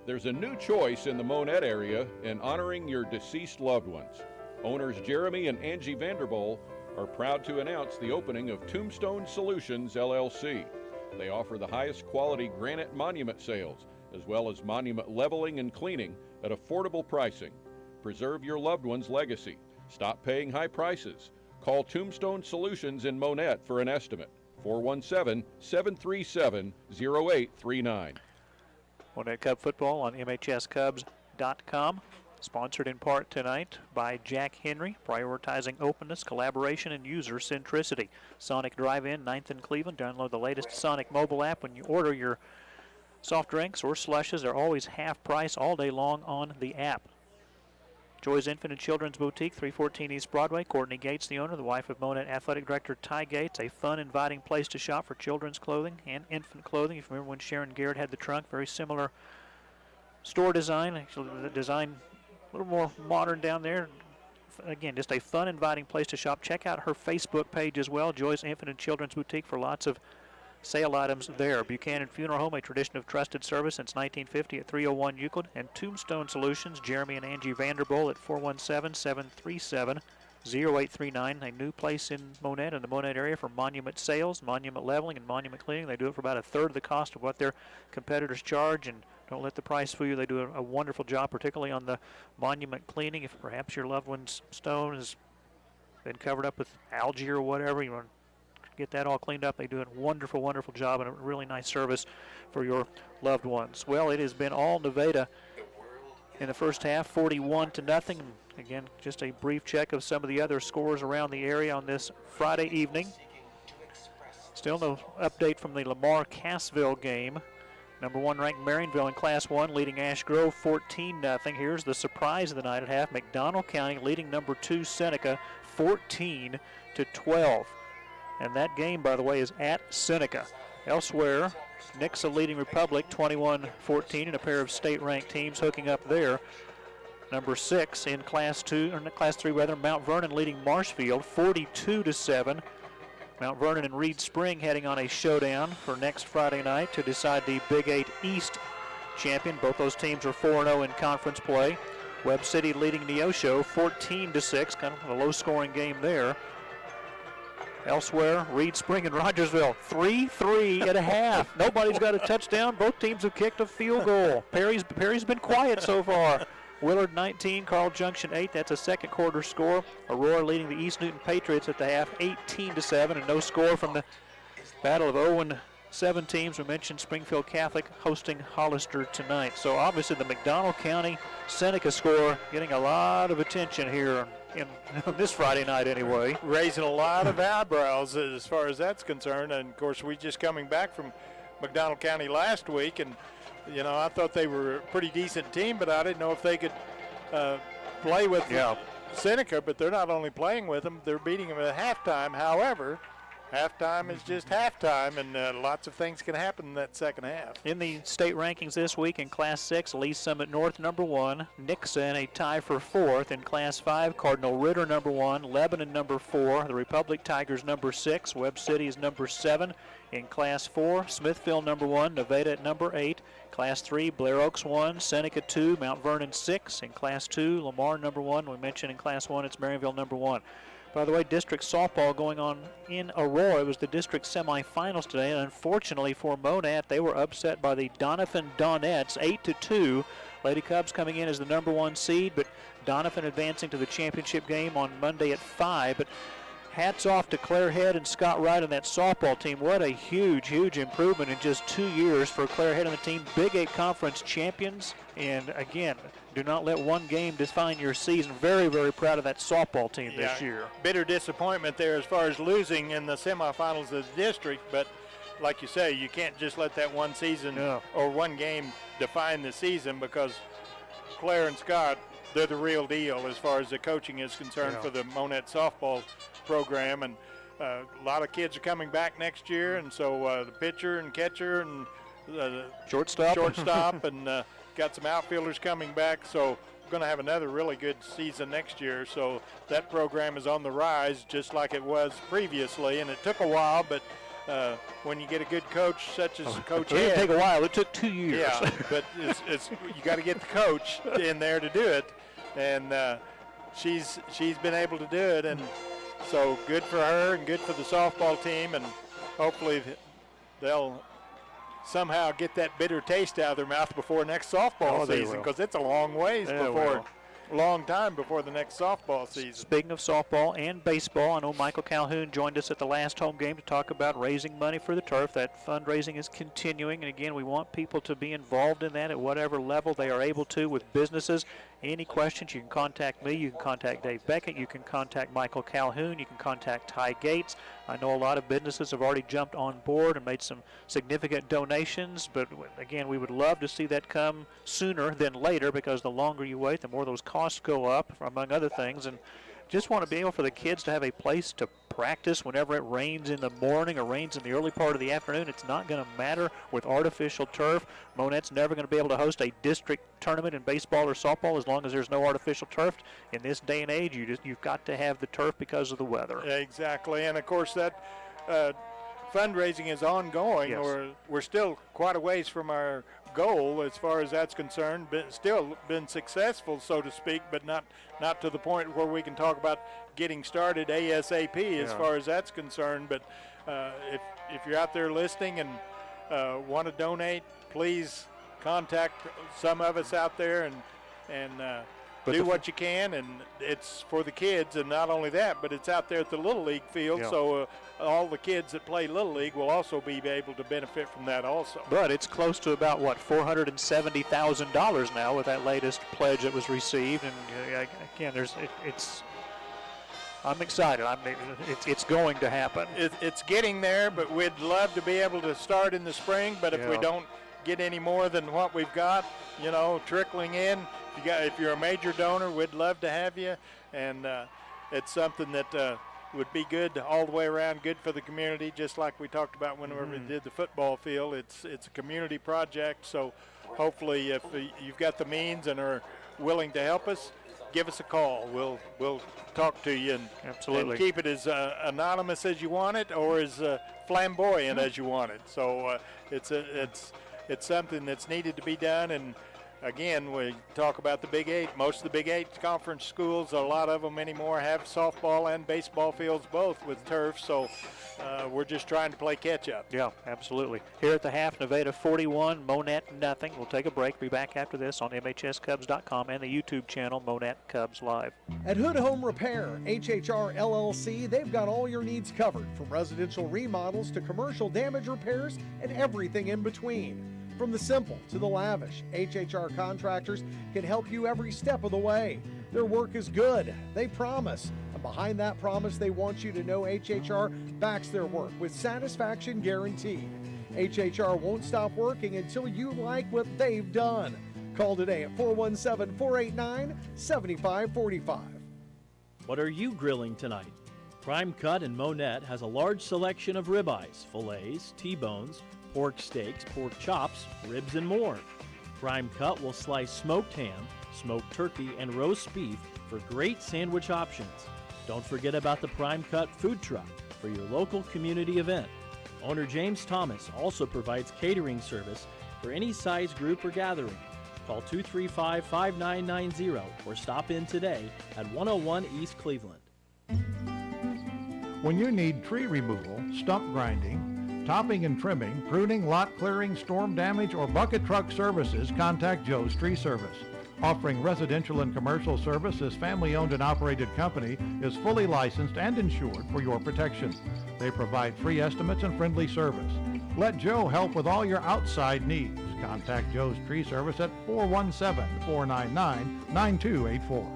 There's a new choice in the Monett area in honoring your deceased loved ones. Owners Jeremy and Angie Vanderbilt are proud to announce the opening of Tombstone Solutions, LLC. They offer the highest quality granite monument sales, as well as monument leveling and cleaning at affordable pricing. Preserve your loved one's legacy. Stop paying high prices. Call Tombstone Solutions in Monett for an estimate. 417-737-0839. Monett Cub football on MHSCubs.com. Sponsored in part tonight by Jack Henry, prioritizing openness, collaboration, and user centricity. Sonic Drive-In, 9th and Cleveland. Download the latest Sonic mobile app when you order your soft drinks or slushes. They're always half price all day long on the app. Joy's Infant and Children's Boutique, 314 East Broadway. Courtney Gates, the owner, the wife of Monett Athletic Director Ty Gates. A fun, inviting place to shop for children's clothing and infant clothing. If you remember when Sharon Garrett had the trunk, very similar store design. Actually, the design a little more modern down there. Again, just a fun, inviting place to shop. Check out her Facebook page as well, Joy's Infant and Children's Boutique, for lots of sale items there. Buchanan Funeral Home, a tradition of trusted service since 1950 at 301 Euclid. And Tombstone Solutions, Jeremy and Angie Vanderbilt at 417-737-0839. A new place in Monett, in the Monett area, for monument sales, monument leveling, and monument cleaning. They do it for about a third of the cost of what their competitors charge, and don't let the price fool you. They do a wonderful job, particularly on the monument cleaning. If perhaps your loved one's stone has been covered up with algae or whatever, you want to get that all cleaned up. They do a wonderful, wonderful job and a really nice service for your loved ones. Well, it has been all Nevada in the first half, 41-0. Again, just a brief check of some of the other scores around the area on this Friday evening. Still no update from the Lamar-Cassville game. Number 1 ranked Marionville in Class 1 leading Ash Grove 14-0. Here's the surprise of the night at half. McDonald County leading number 2 Seneca 14-12. And that game, by the way, is at Seneca. Elsewhere, Nixa leading Republic 21-14 in a pair of state-ranked teams hooking up there. Number 6 in Class 2, or Class 3 rather, Mount Vernon leading Marshfield 42-7. Mount Vernon and Reed Spring heading on a showdown for next Friday night to decide the Big 8 East champion. Both those teams are 4-0 in conference play. Webb City leading Neosho 14-6, kind of a low-scoring game there. Elsewhere, Reed Spring and Rogersville 3-3 at a half. Nobody's got a touchdown. Both teams have kicked a field goal. Perry's been quiet so far. Willard 19, Carl Junction 8. That's a second quarter score. Aurora leading the East Newton Patriots at the half 18-7, and no score from the battle of 0-7 teams. We mentioned Springfield Catholic hosting Hollister tonight. So obviously the McDonald County Seneca score getting a lot of attention here in this Friday night anyway. Raising a lot of eyebrows as far as that's concerned. And of course, we just coming back from McDonald County last week, and you know, I thought they were a pretty decent team, but I didn't know if they could play with Seneca. But they're not only playing with them, they're beating them at halftime. However, halftime is just halftime, and lots of things can happen in that second half. In the state rankings this week in Class 6, Lee Summit North number 1, Nixa in a tie for 4th. In Class 5, Cardinal Ritter number 1, Lebanon number 4, the Republic Tigers number 6, Webb City is number 7. In Class 4, Smithville number 1, Nevada at number 8. Class 3, Blair Oaks 1, Seneca 2, Mount Vernon 6. In Class 2, Lamar number 1. We mentioned in Class 1, it's Maryville number 1. By the way, district softball going on in Aurora. It was the district semifinals today, and unfortunately for Monett, they were upset by the Doniphan Donettes 8-2. Lady Cubs coming in as the number 1 seed, but Doniphan advancing to the championship game on Monday at 5. But hats off to Claire Head and Scott Wright on that softball team. What a huge improvement in just 2 years for Claire Head and the team. Big 8 conference champions, and again, do not let one game define your season. Very proud of that softball team this year. Bitter disappointment there as far as losing in the semifinals of the district, but like you say, you can't just let that one season or one game define the season, because Claire and Scott, they're the real deal as far as the coaching is concerned for the Monett softball program, and a lot of kids are coming back next year, and so the pitcher and catcher and shortstop and got some outfielders coming back, so we're going to have another really good season next year. So that program is on the rise just like it was previously, and it took a while, but when you get a good coach such as Coach Head, it didn't take a while, it took 2 years. Yeah, but it's you got to get the coach in there to do it, and she's been able to do it, and so good for her and good for the softball team, and hopefully they'll somehow get that bitter taste out of their mouth before next softball season, because it's a long long time before the next softball season. Speaking of softball and baseball, I know Michael Calhoun joined us at the last home game to talk about raising money for the turf. That fundraising is continuing, and again, we want people to be involved in that at whatever level they are able to with businesses. Any questions, you can contact me, you can contact Dave Beckett, you can contact Michael Calhoun, you can contact Ty Gates. I know a lot of businesses have already jumped on board and made some significant donations, but again, we would love to see that come sooner than later, because the longer you wait, the more those costs go up, among other things. And just want to be able for the kids to have a place to practice whenever it rains in the morning or rains in the early part of the afternoon. It's not going to matter with artificial turf. Monett's never going to be able to host a district tournament in baseball or softball as long as there's no artificial turf. In this day and age, you've got to have the turf because of the weather. Yeah, exactly, and of course that fundraising is ongoing. Yes. We're still quite a ways from our goal as far as that's concerned, but still been successful, so to speak, but not to the point where we can talk about getting started ASAP as far as that's concerned. But if you're out there listening and want to donate, please contact some of us out there and do what you can, and it's for the kids. And not only that, but it's out there at the Little League field, so all the kids that play Little League will also be able to benefit from that also. But it's close to about, what, $470,000 now with that latest pledge that was received. And again, I'm excited. It's going to happen. It's getting there, but we'd love to be able to start in the spring. But if we don't get any more than what we've got, trickling in, if you're a major donor, we'd love to have you. And it's something that would be good all the way around, good for the community, just like we talked about whenever we did the football field. It's a community project, so hopefully if you've got the means and are willing to help us, give us a call. We'll talk to you and keep it as anonymous as you want it, or as flamboyant as you want it. So it's something that's needed to be done. And again, we talk about the Big Eight. Most of the Big Eight conference schools, a lot of them anymore, have softball and baseball fields both with turf. So we're just trying to play catch up. Yeah, absolutely. Here at the half, Nevada 41, Monett nothing. We'll take a break. Be back after this on MHSCubs.com and the YouTube channel Monett Cubs Live. At Hood Home Repair, HHR LLC, they've got all your needs covered, from residential remodels to commercial damage repairs and everything in between. From the simple to the lavish, HHR contractors can help you every step of the way. Their work is good, they promise. And behind that promise, they want you to know HHR backs their work with satisfaction guaranteed. HHR won't stop working until you like what they've done. Call today at 417-489-7545. What are you grilling tonight? Prime Cut in Monett has a large selection of ribeyes, fillets, T-bones, pork steaks, pork chops, ribs, and more. Prime Cut will slice smoked ham, smoked turkey, and roast beef for great sandwich options. Don't forget about the Prime Cut food truck for your local community event. Owner James Thomas also provides catering service for any size group or gathering. Call 235-5990 or stop in today at 101 East Cleveland. When you need tree removal, stump grinding, topping and trimming, pruning, lot clearing, storm damage, or bucket truck services, contact Joe's Tree Service. Offering residential and commercial service, this family-owned and operated company is fully licensed and insured for your protection. They provide free estimates and friendly service. Let Joe help with all your outside needs. Contact Joe's Tree Service at 417-499-9284.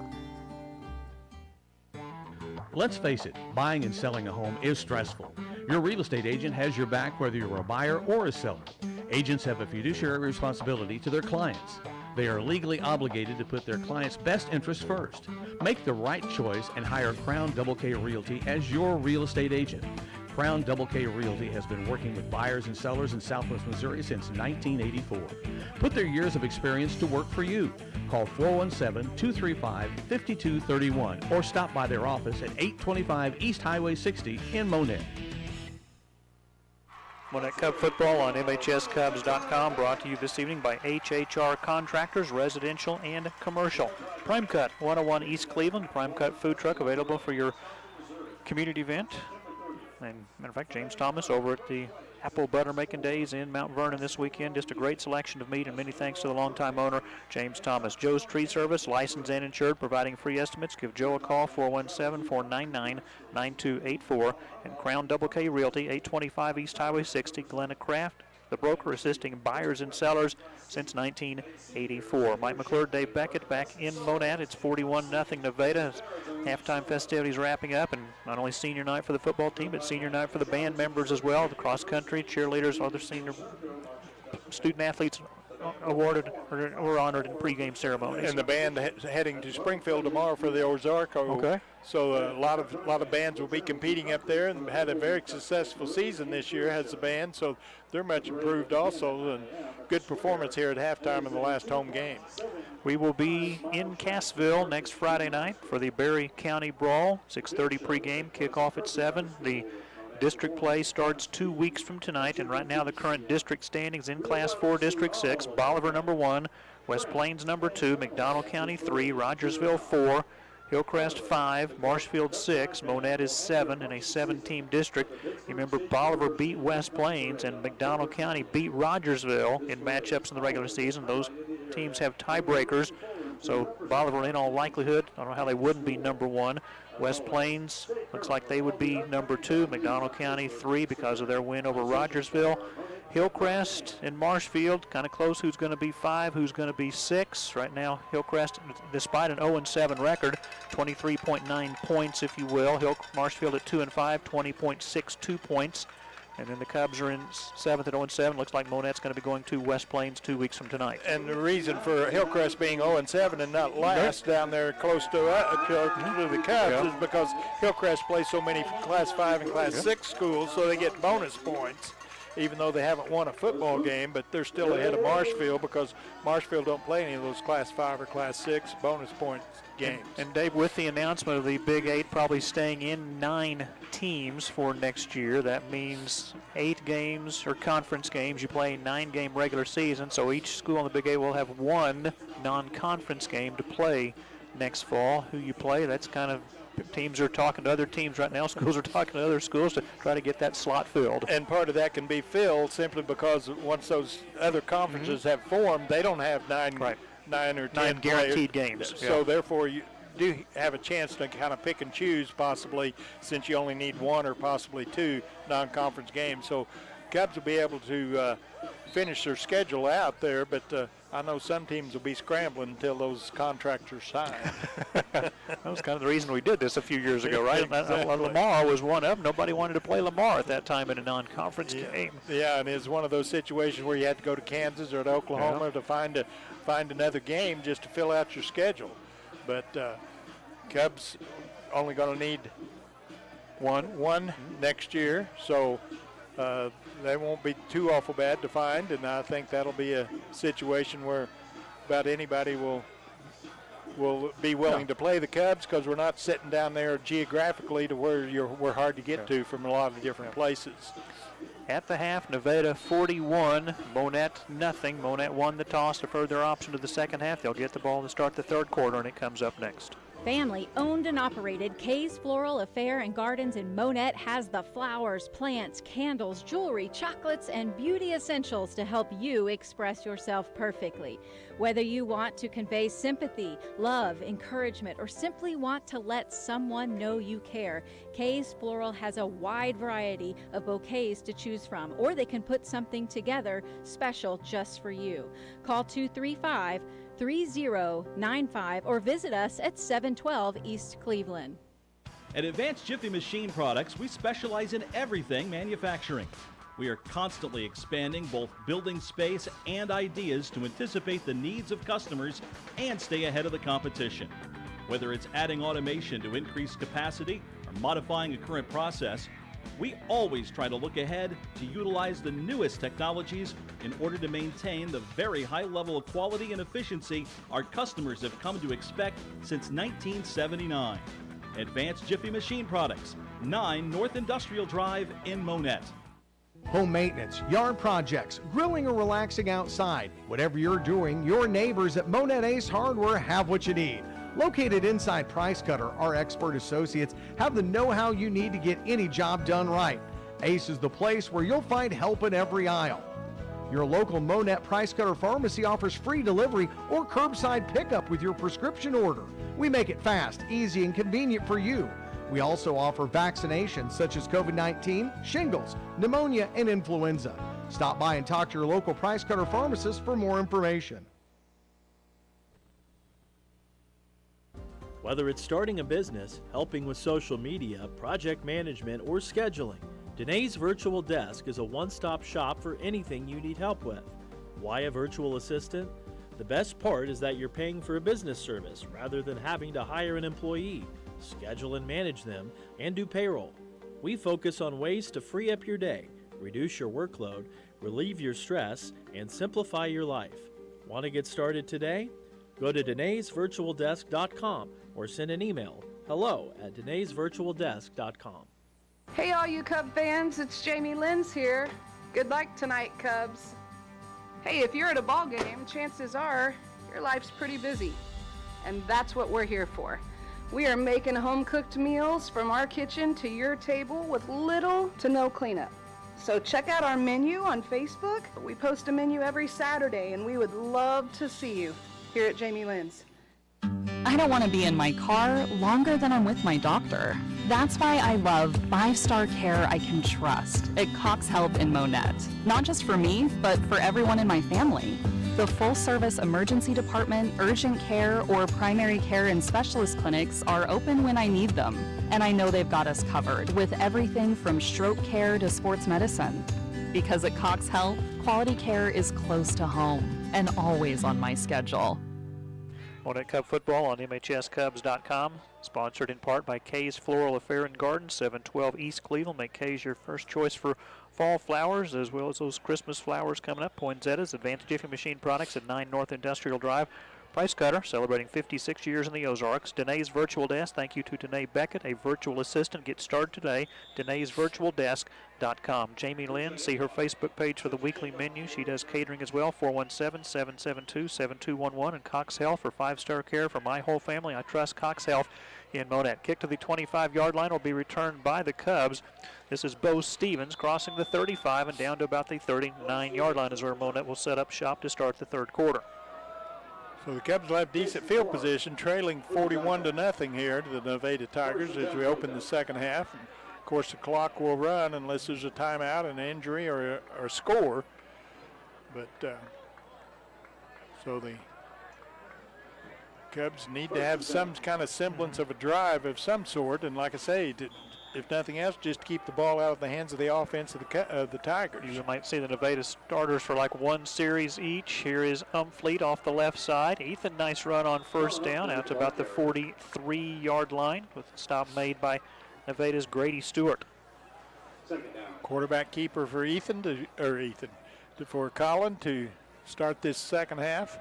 Let's face it, buying and selling a home is stressful. Your real estate agent has your back whether you're a buyer or a seller. Agents have a fiduciary responsibility to their clients. They are legally obligated to put their clients' best interests first. Make the right choice and hire Crown Double K Realty as your real estate agent. Crown Double K Realty has been working with buyers and sellers in Southwest Missouri since 1984. Put their years of experience to work for you. Call 417-235-5231 or stop by their office at 825 East Highway 60 in Monett. Monett Cub football on MHSCubs.com, brought to you this evening by HHR Contractors, residential and commercial. Prime Cut, 101 East Cleveland. Prime Cut food truck available for your community event. And matter of fact, James Thomas over at the Apple Butter Making Days in Mount Vernon this weekend. Just a great selection of meat, and many thanks to the longtime owner, James Thomas. Joe's Tree Service, licensed and insured, providing free estimates. Give Joe a call, 417-499-9284. And Crown Double K Realty, 825 East Highway 60, Glenna Craft, the broker assisting buyers and sellers since 1984. Mike McClure, Dave Beckett back in Monett. It's 41-0 Nevada. Halftime festivities wrapping up, and not only senior night for the football team, but senior night for the band members as well. The cross country, cheerleaders, other senior student athletes awarded or honored in pregame ceremonies. And the band heading to Springfield tomorrow for the Ozarko. Okay. So a lot of bands will be competing up there, and had a very successful season this year as a band. So they're much improved also, and good performance here at halftime in the last home game. We will be in Cassville next Friday night for the Berry County Brawl. 6:30 pregame, kickoff at 7. The district play starts 2 weeks from tonight, and right now the current district standings in Class 4, District 6, Bolivar number 1, West Plains number 2, McDonald County 3, Rogersville 4, Hillcrest 5, Marshfield 6, Monett is 7 in a 7-team district. You remember Bolivar beat West Plains and McDonald County beat Rogersville in matchups in the regular season. Those teams have tiebreakers, so Bolivar in all likelihood, I don't know how they wouldn't be number 1. West Plains looks like they would be number 2. McDonald County 3 because of their win over Rogersville. Hillcrest and Marshfield kind of close. Who's going to be 5? Who's going to be 6? Right now, Hillcrest, despite an 0-7 record, 23.9 points, if you will. Marshfield at 2-5, 20.62 points. And then the Cubs are in 7th at 0-7. Looks like Monett's going to be going to West Plains 2 weeks from tonight. And the reason for Hillcrest being 0-7 and not last down there close to the Cubs is because Hillcrest plays so many Class 5 and Class 6 schools, so they get bonus points, even though they haven't won a football game, but they're still ahead of Marshfield because Marshfield don't play any of those Class 5 or Class 6 bonus points games. And Dave, with the announcement of the Big 8 probably staying in 9 teams for next year, that means 8 games or conference games. You play a 9-game regular season, so each school in the Big 8 will have 1 non-conference game to play next fall. Who you play, that's kind of, teams are talking to other teams right now. Schools are talking to other schools to try to get that slot filled. And part of that can be filled simply because once those other conferences have formed, they don't have 9 or 10 guaranteed players. games. So therefore, you do have a chance to kind of pick and choose possibly, since you only need 1 or possibly 2 non-conference games. So Cubs will be able to finish their schedule out there, but I know some teams will be scrambling until those contracts are signed. That was kind of the reason we did this a few years ago, right? Exactly. Lamar was one of them. Nobody wanted to play Lamar at that time in a non-conference game. Yeah, and it's one of those situations where you had to go to Kansas or to Oklahoma to find another game just to fill out your schedule. But Cubs only going to need one next year, so they won't be too awful bad to find, and I think that'll be a situation where about anybody will be willing to play the Cubs because we're not sitting down there geographically to where we're hard to get to from a lot of different places. At the half, Nevada 41, Monett nothing. Monett won the toss, deferred their option to the second half. They'll get the ball to start the third quarter, and it comes up next. Family owned and operated Kay's Floral Affair and Gardens in Monett has the flowers, plants, candles, jewelry, chocolates, and beauty essentials to help you express yourself perfectly. Whether you want to convey sympathy, love, encouragement, or simply want to let someone know you care, Kay's Floral has a wide variety of bouquets to choose from, or they can put something together special just for you. Call 235-3095 or visit us at 712 East Cleveland. At Advanced Jiffy Machine Products, we specialize in everything manufacturing. We are constantly expanding both building space and ideas to anticipate the needs of customers and stay ahead of the competition. Whether it's adding automation to increase capacity or modifying a current process, we always try to look ahead to utilize the newest technologies in order to maintain the very high level of quality and efficiency our customers have come to expect since 1979. Advanced Jiffy Machine Products, 9 North Industrial Drive in Monett. Home maintenance, yard projects, grilling or relaxing outside. Whatever you're doing, your neighbors at Monett Ace Hardware have what you need. Located inside Price Cutter, our expert associates have the know-how you need to get any job done right. Ace is the place where you'll find help in every aisle. Your local Monett Price Cutter pharmacy offers free delivery or curbside pickup with your prescription order. We make it fast, easy, and convenient for you. We also offer vaccinations such as COVID-19, shingles, pneumonia, and influenza. Stop by and talk to your local Price Cutter pharmacist for more information. Whether it's starting a business, helping with social media, project management, or scheduling, Danae's Virtual Desk is a one-stop shop for anything you need help with. Why a virtual assistant? The best part is that you're paying for a business service rather than having to hire an employee, schedule and manage them, and do payroll. We focus on ways to free up your day, reduce your workload, relieve your stress, and simplify your life. Want to get started today? Go to Denae'sVirtualDesk.com or send an email, hello@Denae'sVirtualDesk.com. Hey all you Cub fans, it's Jamie Lenz here. Good luck tonight, Cubs. Hey, if you're at a ball game, chances are your life's pretty busy. And that's what we're here for. We are making home-cooked meals from our kitchen to your table with little to no cleanup. So check out our menu on Facebook. We post a menu every Saturday, and we would love to see you here at Jamie Lenz. I don't want to be in my car longer than I'm with my doctor. That's why I love 5-star care I can trust at Cox Health in Monett. Not just for me, but for everyone in my family. The full-service emergency department, urgent care, or primary care and specialist clinics are open when I need them. And I know they've got us covered with everything from stroke care to sports medicine. Because at Cox Health, quality care is close to home and always on my schedule. Monett Cub football on MHSCubs.com. Sponsored in part by Kay's Floral Affair and Garden, 712 East Cleveland. Make Kay's your first choice for fall flowers as well as those Christmas flowers coming up. Poinsettias, Advanced Jiffy Machine Products at 9 North Industrial Drive. Price Cutter, celebrating 56 years in the Ozarks. Danae's Virtual Desk, thank you to Danae Beckett, a virtual assistant. Get started today, Danae'sVirtualDesk.com. Jamie Lynn, see her Facebook page for the weekly menu. She does catering as well, 417-772-7211. And Cox Health for 5-star care for my whole family. I trust Cox Health in Monett. Kick to the 25-yard line will be returned by the Cubs. This is Bo Stevens crossing the 35 and down to about the 39-yard line is where Monett will set up shop to start the third quarter. So the Cubs will have decent field position, trailing 41-0 here to the Nevada Tigers as we open the second half. And of course, the clock will run unless there's a timeout, an injury, or a score. But so the Cubs need to have some kind of semblance of a drive of some sort. And like I say, if nothing else, just to keep the ball out of the hands of the offense of the Tigers. You might see the Nevada starters for like one series each. Here is Umfleet off the left side. Ethan, nice run on first down out to about the 43-yard line with a stop made by Nevada's Grady Stewart. Quarterback keeper for for Colin to start this second half.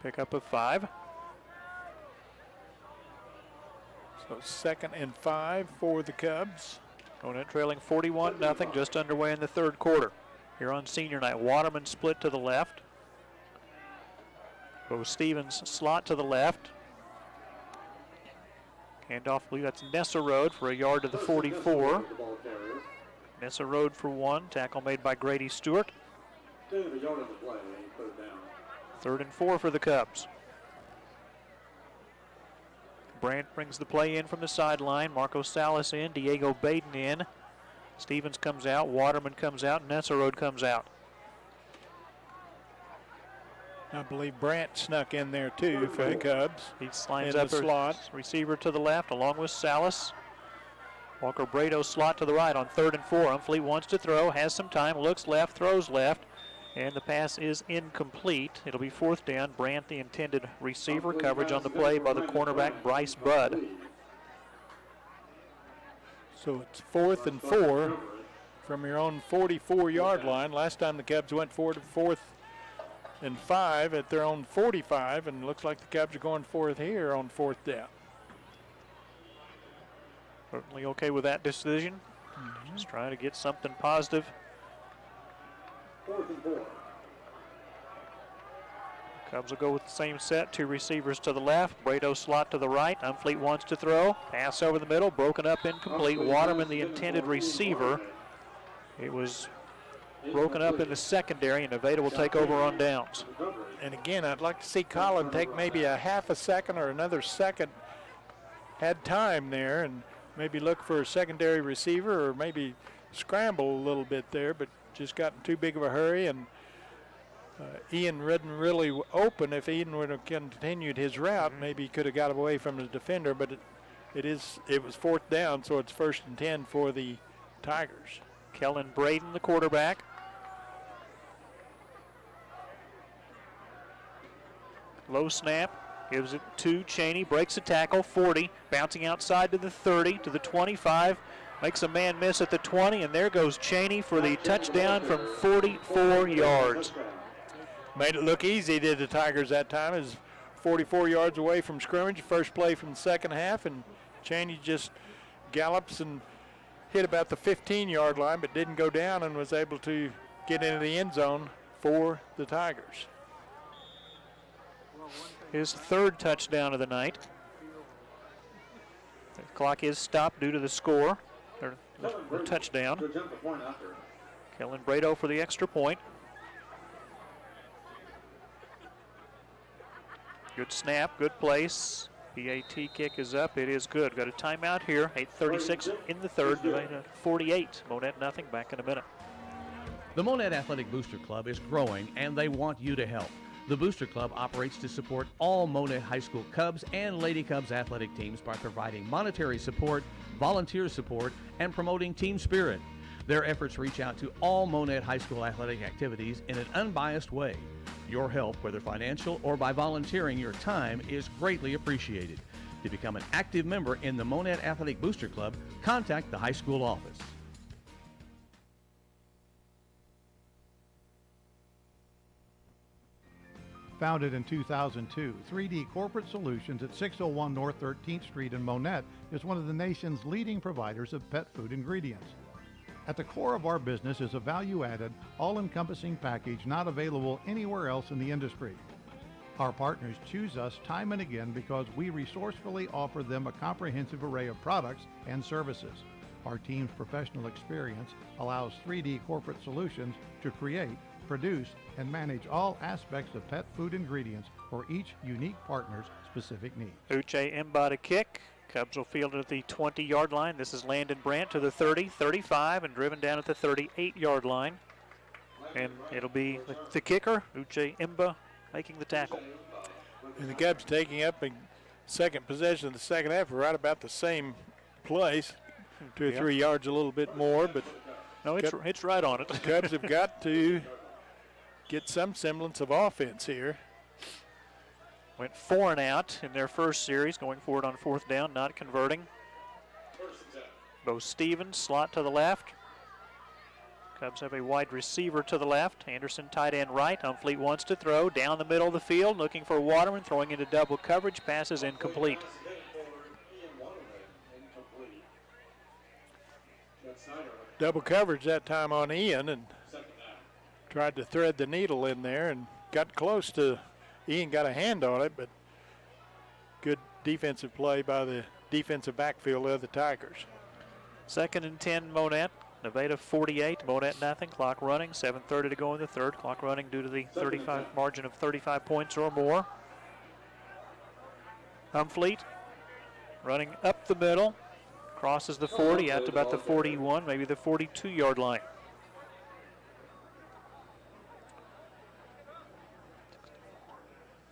Pickup of 5. So 2nd and 5 for the Cubs. Monett trailing 41-0, just underway in the third quarter. Here on senior night, Waterman split to the left. Bo Stevens slot to the left. Handoff, I believe that's Nessa Road for a yard to the 44. Nessa Road for 1. Tackle made by Grady Stewart. 3rd and 4 for the Cubs. Brandt brings the play in from the sideline. Marco Salas in, Diego Baden in. Stevens comes out, Waterman comes out, Nessa Road comes out. I believe Brandt snuck in there too for the Cubs. He lines up the slot. Receiver to the left along with Salas. Walker Brado slot to the right on 3rd and 4. Umfleet wants to throw, has some time, looks left, throws left. And the pass is incomplete. It'll be 4th down. Brandt, the intended receiver. Coverage on the play by the cornerback, Bryce Budd. So it's 4th and 4 from your own 44-yard line. Last time the Cubs went 4th and 5 at their own 45, and looks like the Cubs are going 4th here on 4th down. Certainly okay with that decision. Just trying to get something positive. 4th and 4. Cubs will go with the same set. 2 receivers to the left. Brado slot to the right. Umfleet wants to throw. Pass over the middle. Broken up, incomplete. Waterman, the intended receiver. It was broken up in the secondary, and Nevada will take over on downs. And again, I'd like to see Colin take maybe a half a second or another second. Had time there, and maybe look for a secondary receiver or maybe scramble a little bit there, but just got in too big of a hurry, and Ian wasn't really open. If Ian would have continued his route, maybe he could have got away from the defender, but it was 4th down, so it's 1st and 10 for the Tigers. Kellen Braden, the quarterback. Low snap, gives it to Cheney, breaks a tackle, 40, bouncing outside to the 30, to the 25, makes a man miss at the 20, and there goes Cheney for the touchdown from 44 yards. Made it look easy, did the Tigers that time. Is 44 yards away from scrimmage, first play from the second half, and Cheney just gallops and hit about the 15-yard line, but didn't go down and was able to get into the end zone for the Tigers. His 3rd touchdown of the night. The clock is stopped due to the score, or the touchdown. Kellen Brado for the extra point. Good snap, good place. PAT kick is up, it is good. Got a timeout here, 8:36 in the third, 48. Monett nothing, back in a minute. The Monett Athletic Booster Club is growing, and they want you to help. The Booster Club operates to support all Monett High School Cubs and Lady Cubs athletic teams by providing monetary support, volunteer support, and promoting team spirit. Their efforts reach out to all Monett High School athletic activities in an unbiased way. Your help, whether financial or by volunteering your time, is greatly appreciated. To become an active member in the Monett Athletic Booster Club, contact the high school office. Founded in 2002, 3D Corporate Solutions at 601 North 13th Street in Monett is one of the nation's leading providers of pet food ingredients. At the core of our business is a value-added, all-encompassing package not available anywhere else in the industry. Our partners choose us time and again because we resourcefully offer them a comprehensive array of products and services. Our team's professional experience allows 3D Corporate Solutions to create, produce, and manage all aspects of pet food ingredients for each unique partner's specific needs. Uche Imba to kick. Cubs will field it at the 20-yard line. This is Landon Brandt to the 30, 35, and driven down at the 38-yard line. And it'll be the kicker, Uche Imba, making the tackle. And the Cubs taking up in second possession of the second half, right about the same place, 2 or 3 yards a little bit more, but no, it's right on it. The Cubs have got to get some semblance of offense here. Went 4 and out in their first series, going forward on 4th down, not converting. Bo Stevens, slot to the left. Cubs have a wide receiver to the left. Anderson, tight end right. Humfleet wants to throw down the middle of the field, looking for Waterman, throwing into double coverage. Pass is incomplete. Double coverage that time on Ian, and tried to thread the needle in there and got close to Ian, got a hand on it, but good defensive play by the defensive backfield of the Tigers. 2nd and 10, Monett. Nevada 48, Monett nothing. Clock running, 7:30 to go in the third. Clock running due to the 35 margin of 35 points or more. Humfleet running up the middle, crosses the 40 out to about the 41, maybe the 42-yard line.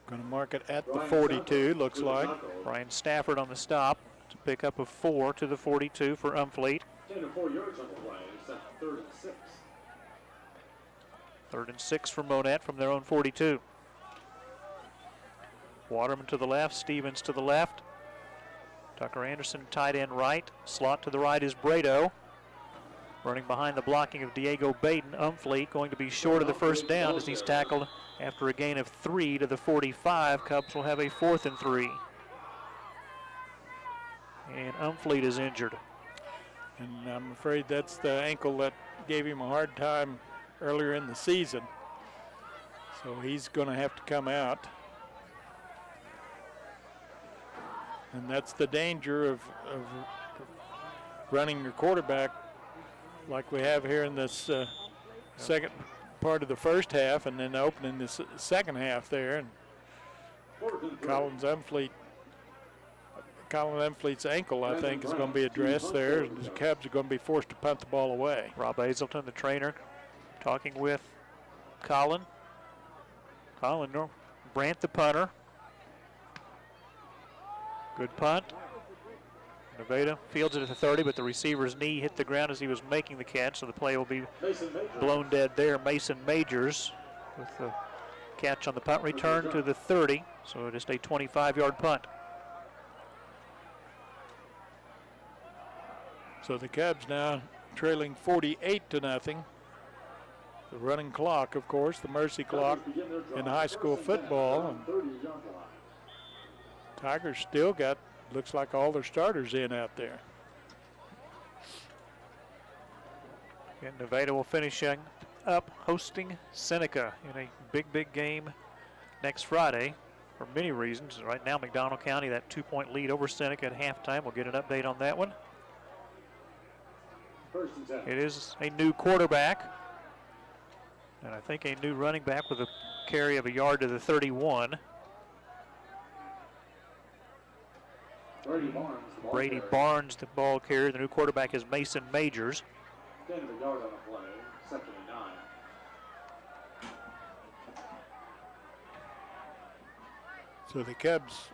Going to mark it at the 42, looks like. Brian Stafford on the stop to pick up a 4 to the 42 for Humfleet. 10 to 4 yards on the play. It's at 3rd and 6. 3rd and 6 for Monett from their own 42. Waterman to the left, Stevens to the left. Tucker Anderson, tight end right. Slot to the right is Brado. Running behind the blocking of Diego Baden. Humfleet going to be short of the first down as he's tackled after a gain of 3 to the 45. Cubs will have a 4th and 3. And Humfleet is injured. And I'm afraid that's the ankle that gave him a hard time earlier in the season. So he's going to have to come out. And that's the danger of running your quarterback like we have here in this second part of the first half, and then opening the second half there. And Colin Humfleet's ankle, I think, is going to be addressed there. And the Cubs are going to be forced to punt the ball away. Rob Hazelton, the trainer, talking with Colin. Brandt, the punter. Good punt. Nevada fields it at the 30, but the receiver's knee hit the ground as he was making the catch, so the play will be blown dead there. Mason Majors with the catch on the punt return to the 30, so just a 25-yard punt. So the Cubs now trailing 48-0. The running clock, of course, the mercy clock in high school football. And Tigers still got, looks like, all their starters in out there. And Nevada will finish up hosting Seneca in a big game next Friday for many reasons. Right now, McDonald County, that 2-point lead over Seneca at halftime. We'll get an update on that one. It is a new quarterback, and I think a new running back with a carry of a yard to the 31. Brady Barnes, the ball carrier. The new quarterback is Mason Majors. 10 of the yard on the play, 2nd and 9. So the Cubs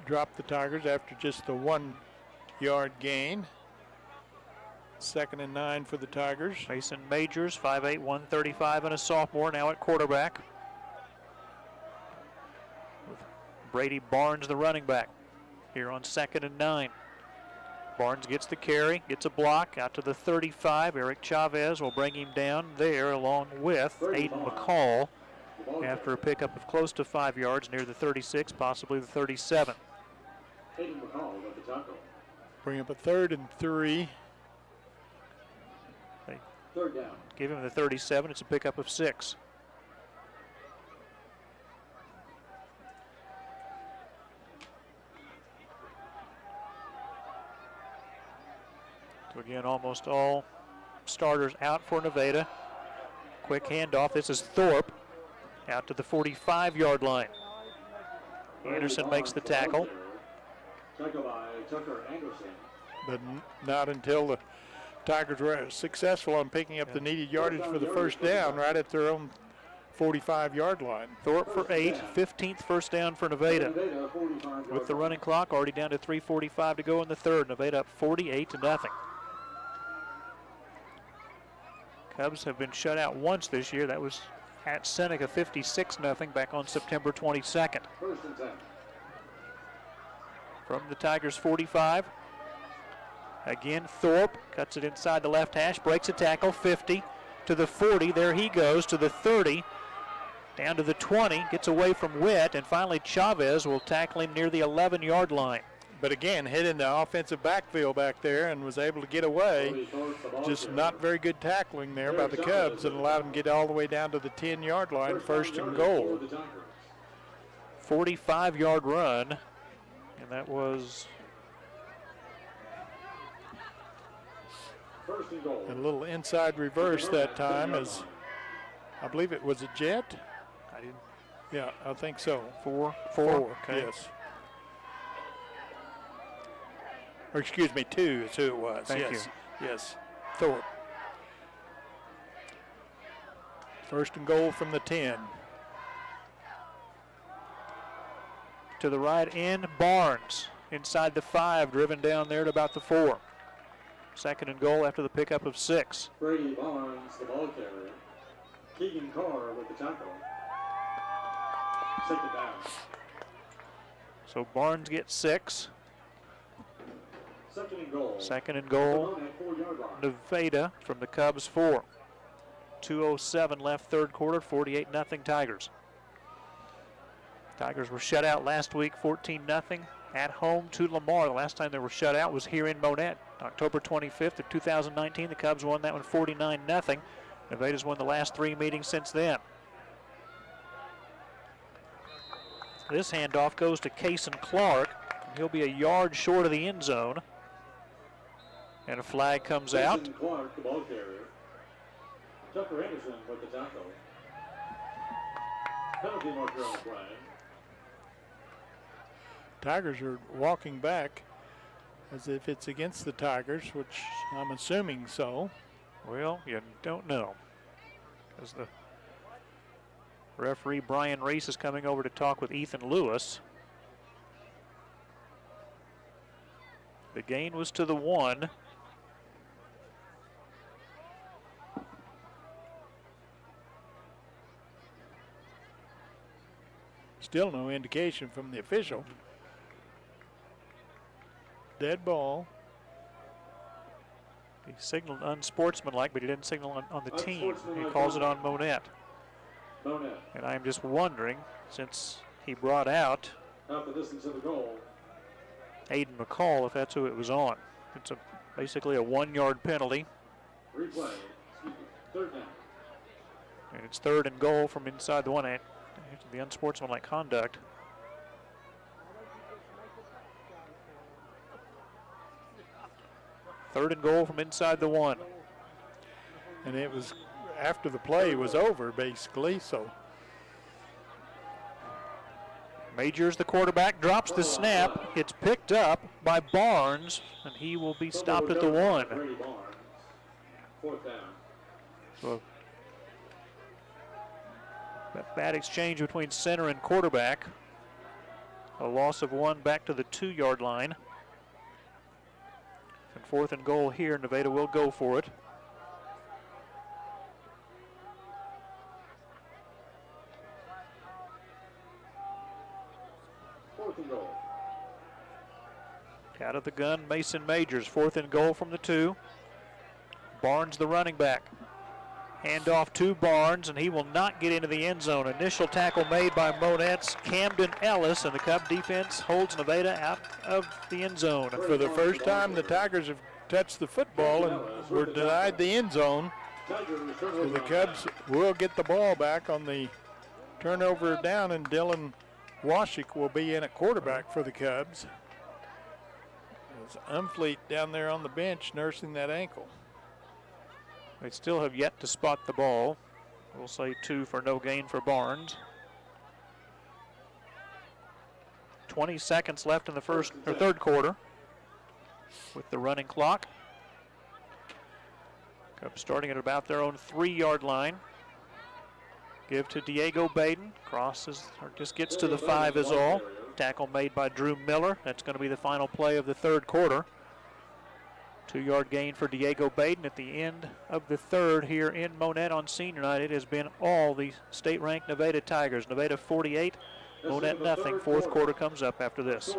dropped the Tigers after just the 1 yard gain. 2nd and 9 for the Tigers. Mason Majors, 5'8", 135, and a sophomore, now at quarterback. With Brady Barnes, the running back, here on 2nd and 9. Barnes gets the carry, gets a block out to the 35. Eric Chavez will bring him down there along with Aiden McCall after a pickup of close to 5 yards near the 36, possibly the 37. Aiden McCall with the tackle. Bring up a 3rd and 3. Third down. Give him the 37. It's a pickup of 6. So again, almost all starters out for Nevada. Quick handoff. This is Thorpe out to the 45-yard line. Anderson makes the tackle. Tackle by Tucker Anderson. But not until the Tigers were successful on picking up the needed yardage for the first down right at their own 45-yard line. Thorpe for 8, 15th first down for Nevada. With the running clock already down to 3:45 to go in the third. Nevada up 48-0. Cubs have been shut out once this year. That was at Seneca, 56-0 back on September 22nd. First and 10. From the Tigers 45. Again, Thorpe cuts it inside the left hash, breaks a tackle, 50 to the 40. There he goes to the 30, down to the 20, gets away from Witt, and finally Chavez will tackle him near the 11-yard line. But again, hit in the offensive backfield back there and was able to get away. Just not very good tackling there by the Cubs and allowed him to get all the way down to the 10-yard line, 1st and goal. 45-yard run, and that was First and goal. a little inside reverse that time, as I believe it was a jet. I didn't. Yeah, I think so. Four. Okay. Yes. Or excuse me, 2 is who it was. Thank yes. Yes. Thorpe. 1st and goal from the 10. To the right end, Barnes inside the 5, driven down there to about the 4. 2nd and goal after the pickup of 6. Brady Barnes, the ball carrier. Keegan Carr with the tackle. 2nd down. So Barnes gets 6. 2nd and goal. 2nd and goal. 4-yard line. Nevada from the Cubs 4. 2:07 left third quarter, 48-0 Tigers. Tigers were shut out last week, 14-0 at home to Lamar. The last time they were shut out was here in Monett, October 25th of 2019. The Cubs won that one 49-0. Nevada's won the last 3 meetings since then. This handoff goes to Cason Clark. He'll be a yard short of the end zone. And a flag comes out. Cason Clark, the ball carrier. Tucker Anderson with the tackle. Penalty marker on the flag. Tigers are walking back as if it's against the Tigers, which I'm assuming so. Well, you don't know, because the referee Brian Reese is coming over to talk with Ethan Lewis. The gain was to the 1. Still no indication from the official. Dead ball. He signaled unsportsmanlike, but he didn't signal on the team. He calls it on Monett. And I'm just wondering, since he brought out Half the distance of the goal. Aiden McCall, if that's who it was on. It's basically a 1-yard penalty. Replay. Third down. And it's 3rd and goal from inside the 1. The unsportsmanlike conduct. Third and goal from inside the 1. And it was after the play was over, basically, so. Majors, the quarterback, drops the snap. It's picked up by Barnes, and he will be stopped at the 1. Brady Barnes. 4th down. So that bad exchange between center and quarterback. A loss of 1 back to the 2-yard line. And 4th and goal here. Nevada will go for it. Out of the gun, Mason Majors. 4th and goal from the 2. Barnes, the running back. Hand off to Barnes, and he will not get into the end zone. Initial tackle made by Monett's Camden Ellis, and the Cub defense holds Nevada out of the end zone. For the first time, the Tigers have touched the football and were denied the end zone. So the Cubs will get the ball back on the turnover down, and Dylan Washik will be in at quarterback for the Cubs. There's Umfleet down there on the bench nursing that ankle. They still have yet to spot the ball. We'll say 2 for no gain for Barnes. 20 seconds left in the third quarter with the running clock. Cubs starting at about their own 3-yard line. Give to Diego Baden. Crosses or just gets to the 5 is all. Tackle made by Drew Miller. That's going to be the final play of the third quarter. 2-yard gain for Diego Baden at the end of the third here in Monett on senior night. It has been all the state-ranked Nevada Tigers. Nevada 48, Monett nothing. Fourth quarter comes up after this.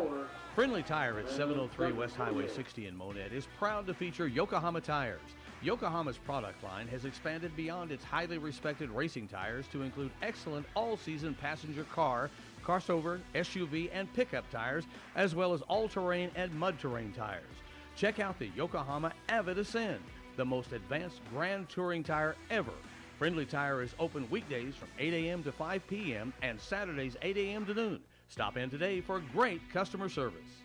Friendly Tire at 703 West Highway 60 in Monett is proud to feature Yokohama tires. Yokohama's product line has expanded beyond its highly respected racing tires to include excellent all-season passenger car, crossover, SUV, and pickup tires, as well as all-terrain and mud-terrain tires. Check out the Yokohama Avid Ascend, the most advanced grand touring tire ever. Friendly Tire is open weekdays from 8 a.m. to 5 p.m. and Saturdays 8 a.m. to noon. Stop in today for great customer service.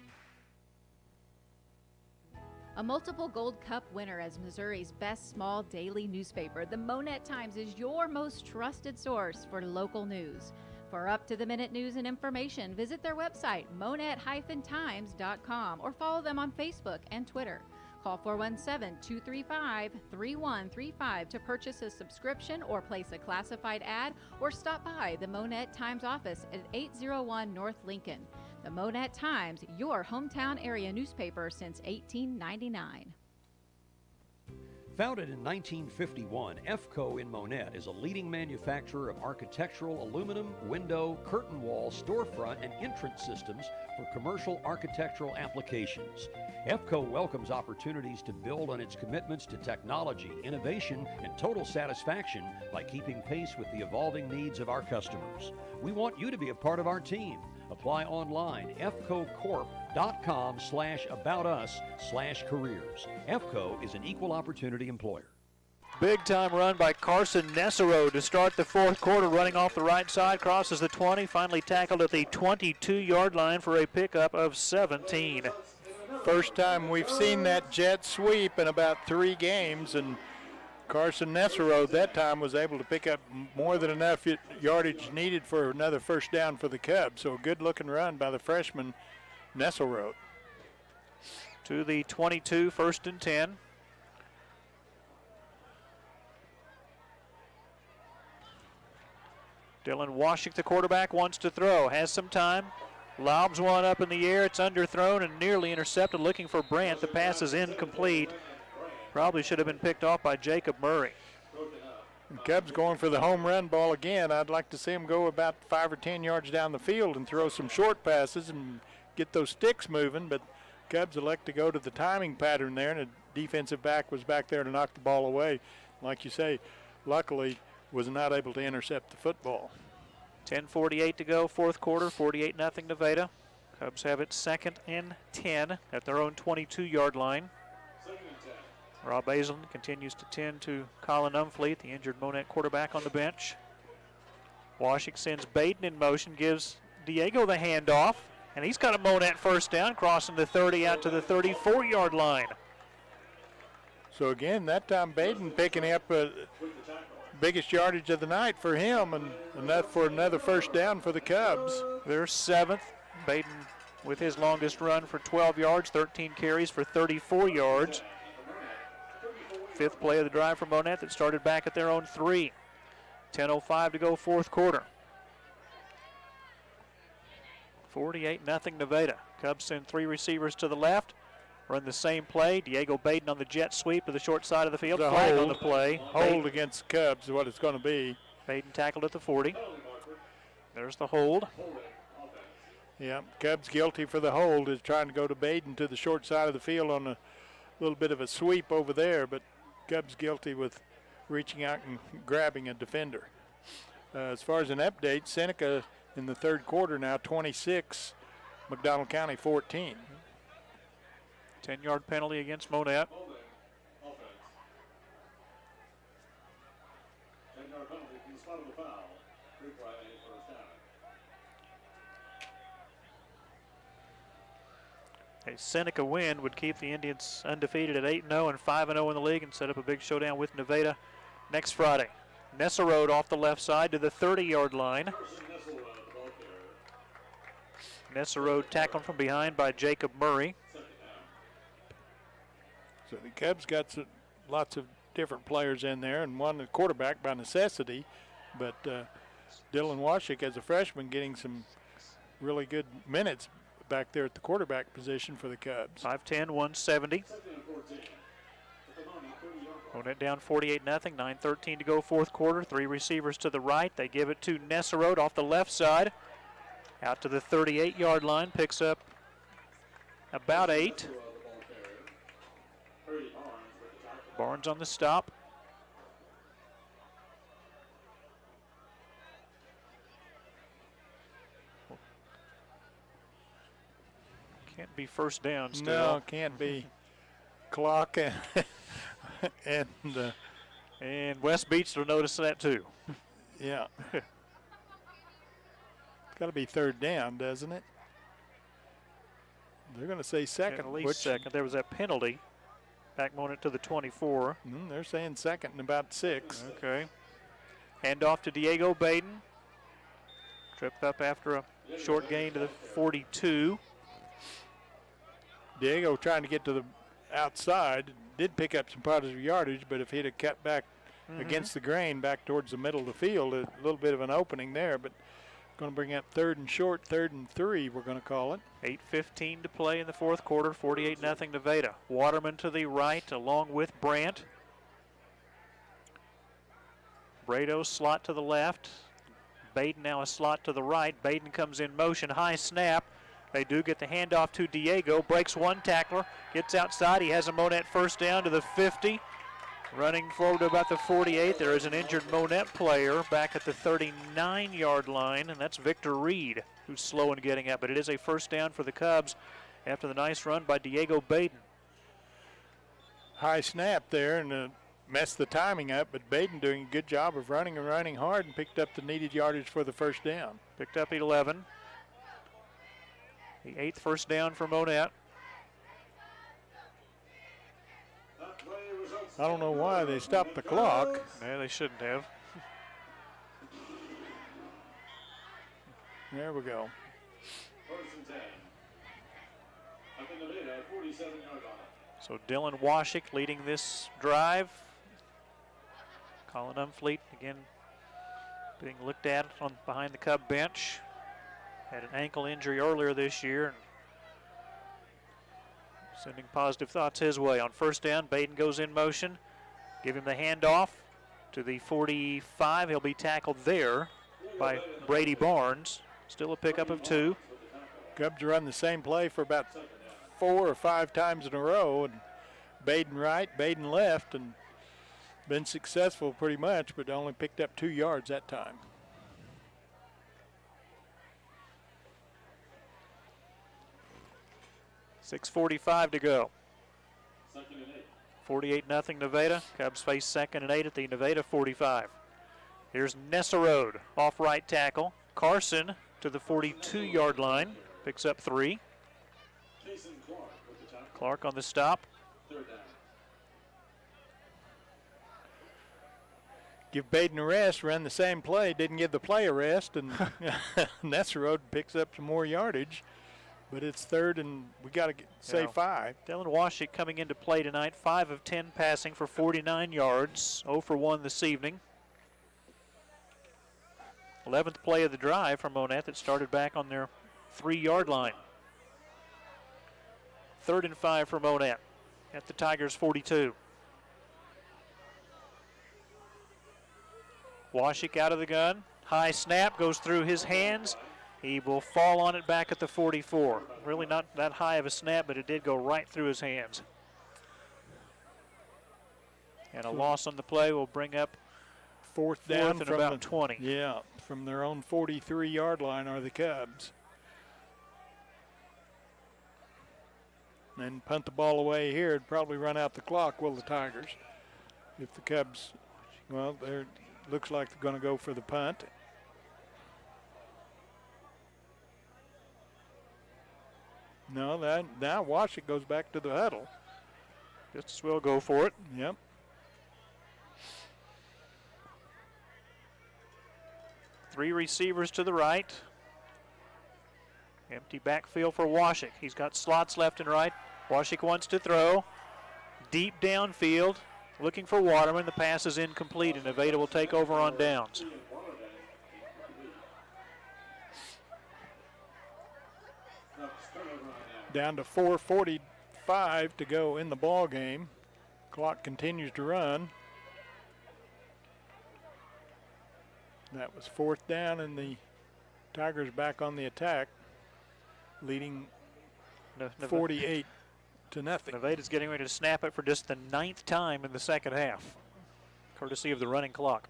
A multiple Gold Cup winner as Missouri's best small daily newspaper, the Monett Times is your most trusted source for local news. For up-to-the-minute news and information, visit their website, monett-times.com, or follow them on Facebook and Twitter. Call 417-235-3135 to purchase a subscription or place a classified ad, or stop by the Monett Times office at 801 North Lincoln. The Monett Times, your hometown area newspaper since 1899. Founded in 1951, EFCO in Monett is a leading manufacturer of architectural aluminum, window, curtain wall, storefront, and entrance systems for commercial architectural applications. EFCO welcomes opportunities to build on its commitments to technology, innovation, and total satisfaction by keeping pace with the evolving needs of our customers. We want you to be a part of our team. Apply online, fcocorp.com/aboutus/careers. EFCO is an equal opportunity employer. Big time run by Carson Nessero to start the fourth quarter, running off the right side, crosses the 20, finally tackled at the 22-yard line for a pickup of 17. First time we've seen that jet sweep in about 3 games, and Carson Nessero that time was able to pick up more than enough yardage needed for another first down for the Cubs. So a good looking run by the freshman Nessero. To the 22, 1st and 10. Dylan Washik, the quarterback, wants to throw, has some time, lobs one up in the air, it's underthrown and nearly intercepted, looking for Brandt. The pass is incomplete. Probably should have been picked off by Jacob Murray. And Cubs going for the home run ball again. I'd like to see him go about 5 or 10 yards down the field and throw some short passes and get those sticks moving, but Cubs elect to go to the timing pattern there, and a defensive back was back there to knock the ball away. Like you say, luckily was not able to intercept the football. 10:48 to go, fourth quarter, 48-0 Nevada. Cubs have it 2nd and 10 at their own 22-yard line. Rob Hazelton continues to tend to Colin Umfleet, the injured Monett quarterback, on the bench. Washik sends Baden in motion, gives Diego the handoff, and he's got a Monett first down, crossing the 30 out to the 34-yard line. So again, that time Baden picking up biggest yardage of the night for him, and that for another first down for the Cubs. They're 7th. Baden with his longest run for 12 yards, 13 carries for 34 yards. 5th play of the drive for Monett that started back at their own 3. 10:05 to go, fourth quarter. 48-0 Nevada. Cubs send 3 receivers to the left. Run the same play. Diego Baden on the jet sweep to the short side of the field. Flag on the play. Hold against the Cubs is what it's going to be. Baden tackled at the 40. There's the hold. Yeah, Cubs guilty for the hold, is trying to go to Baden to the short side of the field on a little bit of a sweep over there, but Cubs guilty with reaching out and grabbing a defender. As far as an update, Seneca in the third quarter now 26, McDonald County 14. 10-yard penalty against Monett. A Seneca win would keep the Indians undefeated at 8-0 and 5-0 in the league and set up a big showdown with Nevada next Friday. Nesserode off the left side to the 30-yard line. Nesserode tackled from behind by Jacob Murray. So the Cubs got lots of different players in there, and one the quarterback by necessity, but Dylan Washik as a freshman getting some really good minutes back there at the quarterback position for the Cubs. 5'10", 170. Monett down 48-0, 9:13 to go fourth quarter. 3 receivers to the right. They give it to Nesserode off the left side. Out to the 38-yard line, picks up about 8. Barnes on the stop. Can't be first down still. No, can't be. Clock and West Beach will notice that too. Yeah. It's got to be third down, doesn't it? They're going to say second. At least second. There was that penalty. Back Monett to the 24. They're saying second and about 6. Okay. Hand off to Diego Baden. Tripped up after a short gain to the 42. Diego trying to get to the outside. Did pick up some positive yardage, but if he'd have cut back against the grain back towards the middle of the field, a little bit of an opening there, but going to bring up 3rd and short, 3rd and 3, we're going to call it. 8:15 to play in the fourth quarter, 48-0 Nevada. Waterman to the right along with Brandt. Brado slot to the left. Baden now a slot to the right. Baden comes in motion, high snap. They do get the handoff to Diego, breaks one tackler, gets outside. He has a Monett first down to the 50. Running forward to about the 48, there is an injured Monett player back at the 39-yard line, and that's Victor Reed, who's slow in getting up. But it is a first down for the Cubs after the nice run by Diego Baden. High snap there and messed the timing up, but Baden doing a good job of running and running hard and picked up the needed yardage for the first down. Picked up 11. The 8th first down for Monett. I don't know why they stopped the clock. Yeah, they shouldn't have. There we go. So Dylan Washik leading this drive. Colin Umfleet again being looked at on behind the Cub bench. Had an ankle injury earlier this year. And sending positive thoughts his way. On first down, Baden goes in motion. Give him the handoff to the 45. He'll be tackled there by Brady Barnes. Still a pickup of 2. Cubs run the same play for about 4 or 5 times in a row. And Baden right, Baden left, and been successful pretty much, but only picked up 2 yards that time. .6:45 to go. 48-0 Nevada. Cubs face 2nd and 8 at the Nevada 45. Here's Nesserode off right tackle. Carson to the 42-yard line. Picks up 3. Clark on the stop. Give Baden a rest, run the same play, didn't give the play a rest, and Nesserode picks up some more yardage. But it's 3rd, and we got to say 5. Dylan Washik coming into play tonight, 5 of 10 passing for 49 yards, 0 for 1 this evening. 11th play of the drive from Monett that started back on their 3-yard line. 3rd and 5 for Monett at the Tigers' 42. Washik out of the gun. High snap goes through his hands. He will fall on it back at the 44. Really not that high of a snap, but it did go right through his hands. And a loss on the play will bring up fourth down and from about 20. Yeah, from their own 43-yard line are the Cubs. And punt the ball away here. It'd probably run out the clock, will the Tigers? If the Cubs, well, they're looks like they're going to go for the punt. No, now Washik goes back to the huddle. Just as well go for it. Yep. Three receivers to the right. Empty backfield for Washik. He's got slots left and right. Washik wants to throw. Deep downfield. Looking for Waterman. The pass is incomplete, and Nevada will take over on downs. Down to 4:45 to go in the ball game. Clock continues to run. That was 4th down, and the Tigers back on the attack, leading 48 to nothing. Nevada's getting ready to snap it for just the 9th time in the second half, courtesy of the running clock.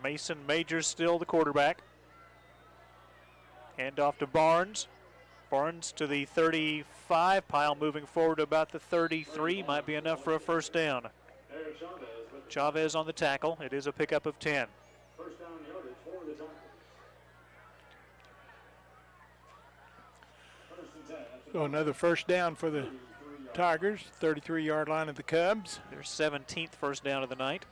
Mason Majors still the quarterback. Hand off to Barnes. Barnes to the 35 pile, moving forward to about the 33. Might be enough for a first down. Chavez on the tackle. It is a pickup of 10. First down yardage for the Tigers. So another first down for the Tigers, 33-yard line of the Cubs. Their 17th first down of the night.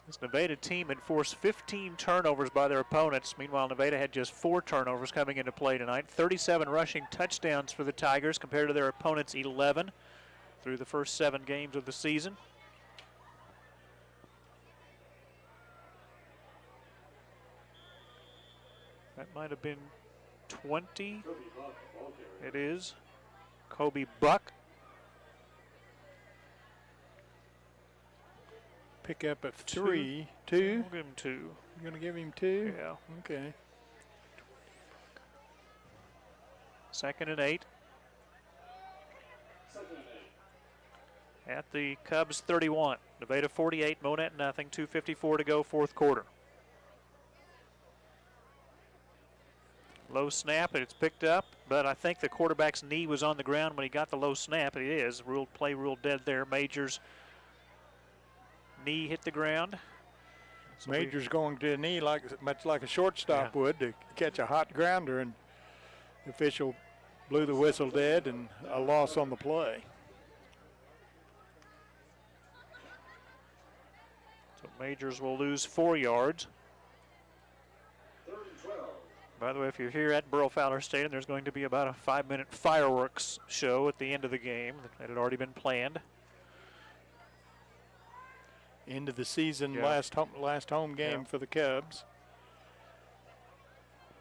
This Nevada team had forced 15 turnovers by their opponents. Meanwhile, Nevada had just 4 turnovers coming into play tonight. 37 rushing touchdowns for the Tigers compared to their opponents' 11 through the first 7 games of the season. That might have been 20. It is. Kobe Buck. Pickup of 3. 2? We'll give him 2. You're going to give him 2? Yeah. Okay. 2nd and 8. At the Cubs 31. Nevada 48, Monett nothing. 2:54 to go, 4th quarter. Low snap, and it's picked up, but I think the quarterback's knee was on the ground when he got the low snap. It is. Play ruled dead there. Majors' knee hit the ground. So Majors going to a knee much like a shortstop would to catch a hot grounder, and the official blew the whistle dead and a loss on the play. So Majors will lose 4 yards. By the way, if you're here at Burl Fowler Stadium, there's going to be about a 5-minute fireworks show at the end of the game that had already been planned. End of the season, last home game for the Cubs.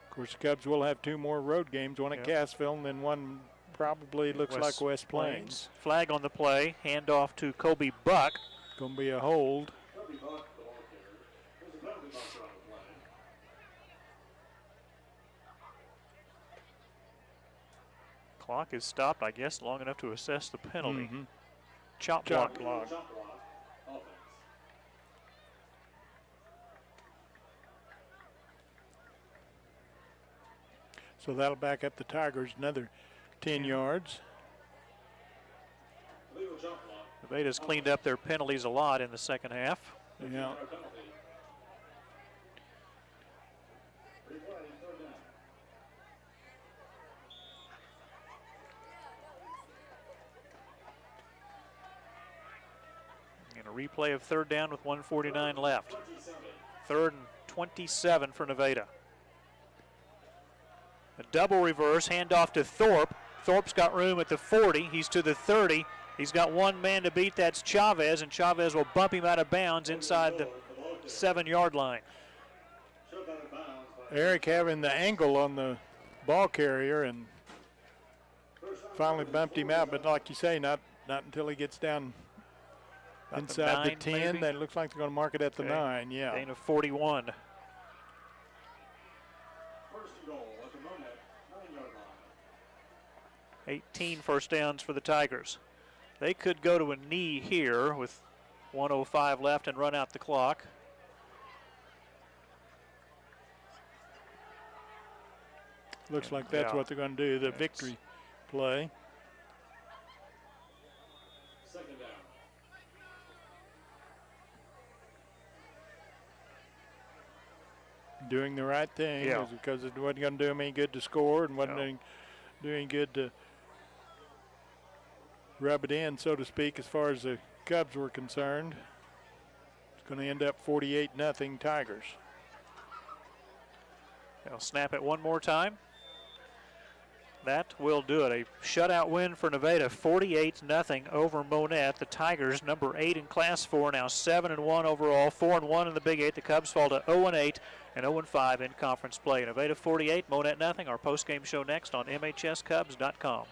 Of course, the Cubs will have 2 more road games, one at Cassville and then one probably looks like West Plains. Flag on the play, handoff to Kobe Buck. Going to be a hold. Clock is stopped, I guess, long enough to assess the penalty. Mm-hmm. Chop block. So that'll back up the Tigers another 10 yards. Nevada's cleaned up their penalties a lot in the second half. Yeah. And a replay of 3rd down with 1:49 left. 3rd and 27 for Nevada. A double reverse, handoff to Thorpe. Thorpe's got room at the 40. He's to the 30. He's got one man to beat, that's Chavez, and Chavez will bump him out of bounds inside the 7-yard line. Eric having the angle on the ball carrier and finally bumped him out, but like you say, not until he gets down inside the 10. Maybe? That looks like they're going to mark it at the 9, yeah. Gain of 41. First and goal at the Monett 9-yard line. 18 first downs for the Tigers. They could go to a knee here with 1:05 left and run out the clock. Looks like that's what they're going to do, the victory play. Second down. Doing the right thing, Yeah. because it wasn't going to do them any good to score and wasn't doing good to rub it in, so to speak, as far as the Cubs were concerned. It's going to end up 48-0 Tigers. They'll snap it one more time. That will do it. A shutout win for Nevada, 48-0 over Monett. The Tigers, number 8 in Class 4, now 7-1 overall, 4-1 in the Big 8. The Cubs fall to 0-8 and 0-5 in conference play. Nevada 48, Monett 0. Our postgame show next on MHSCubs.com.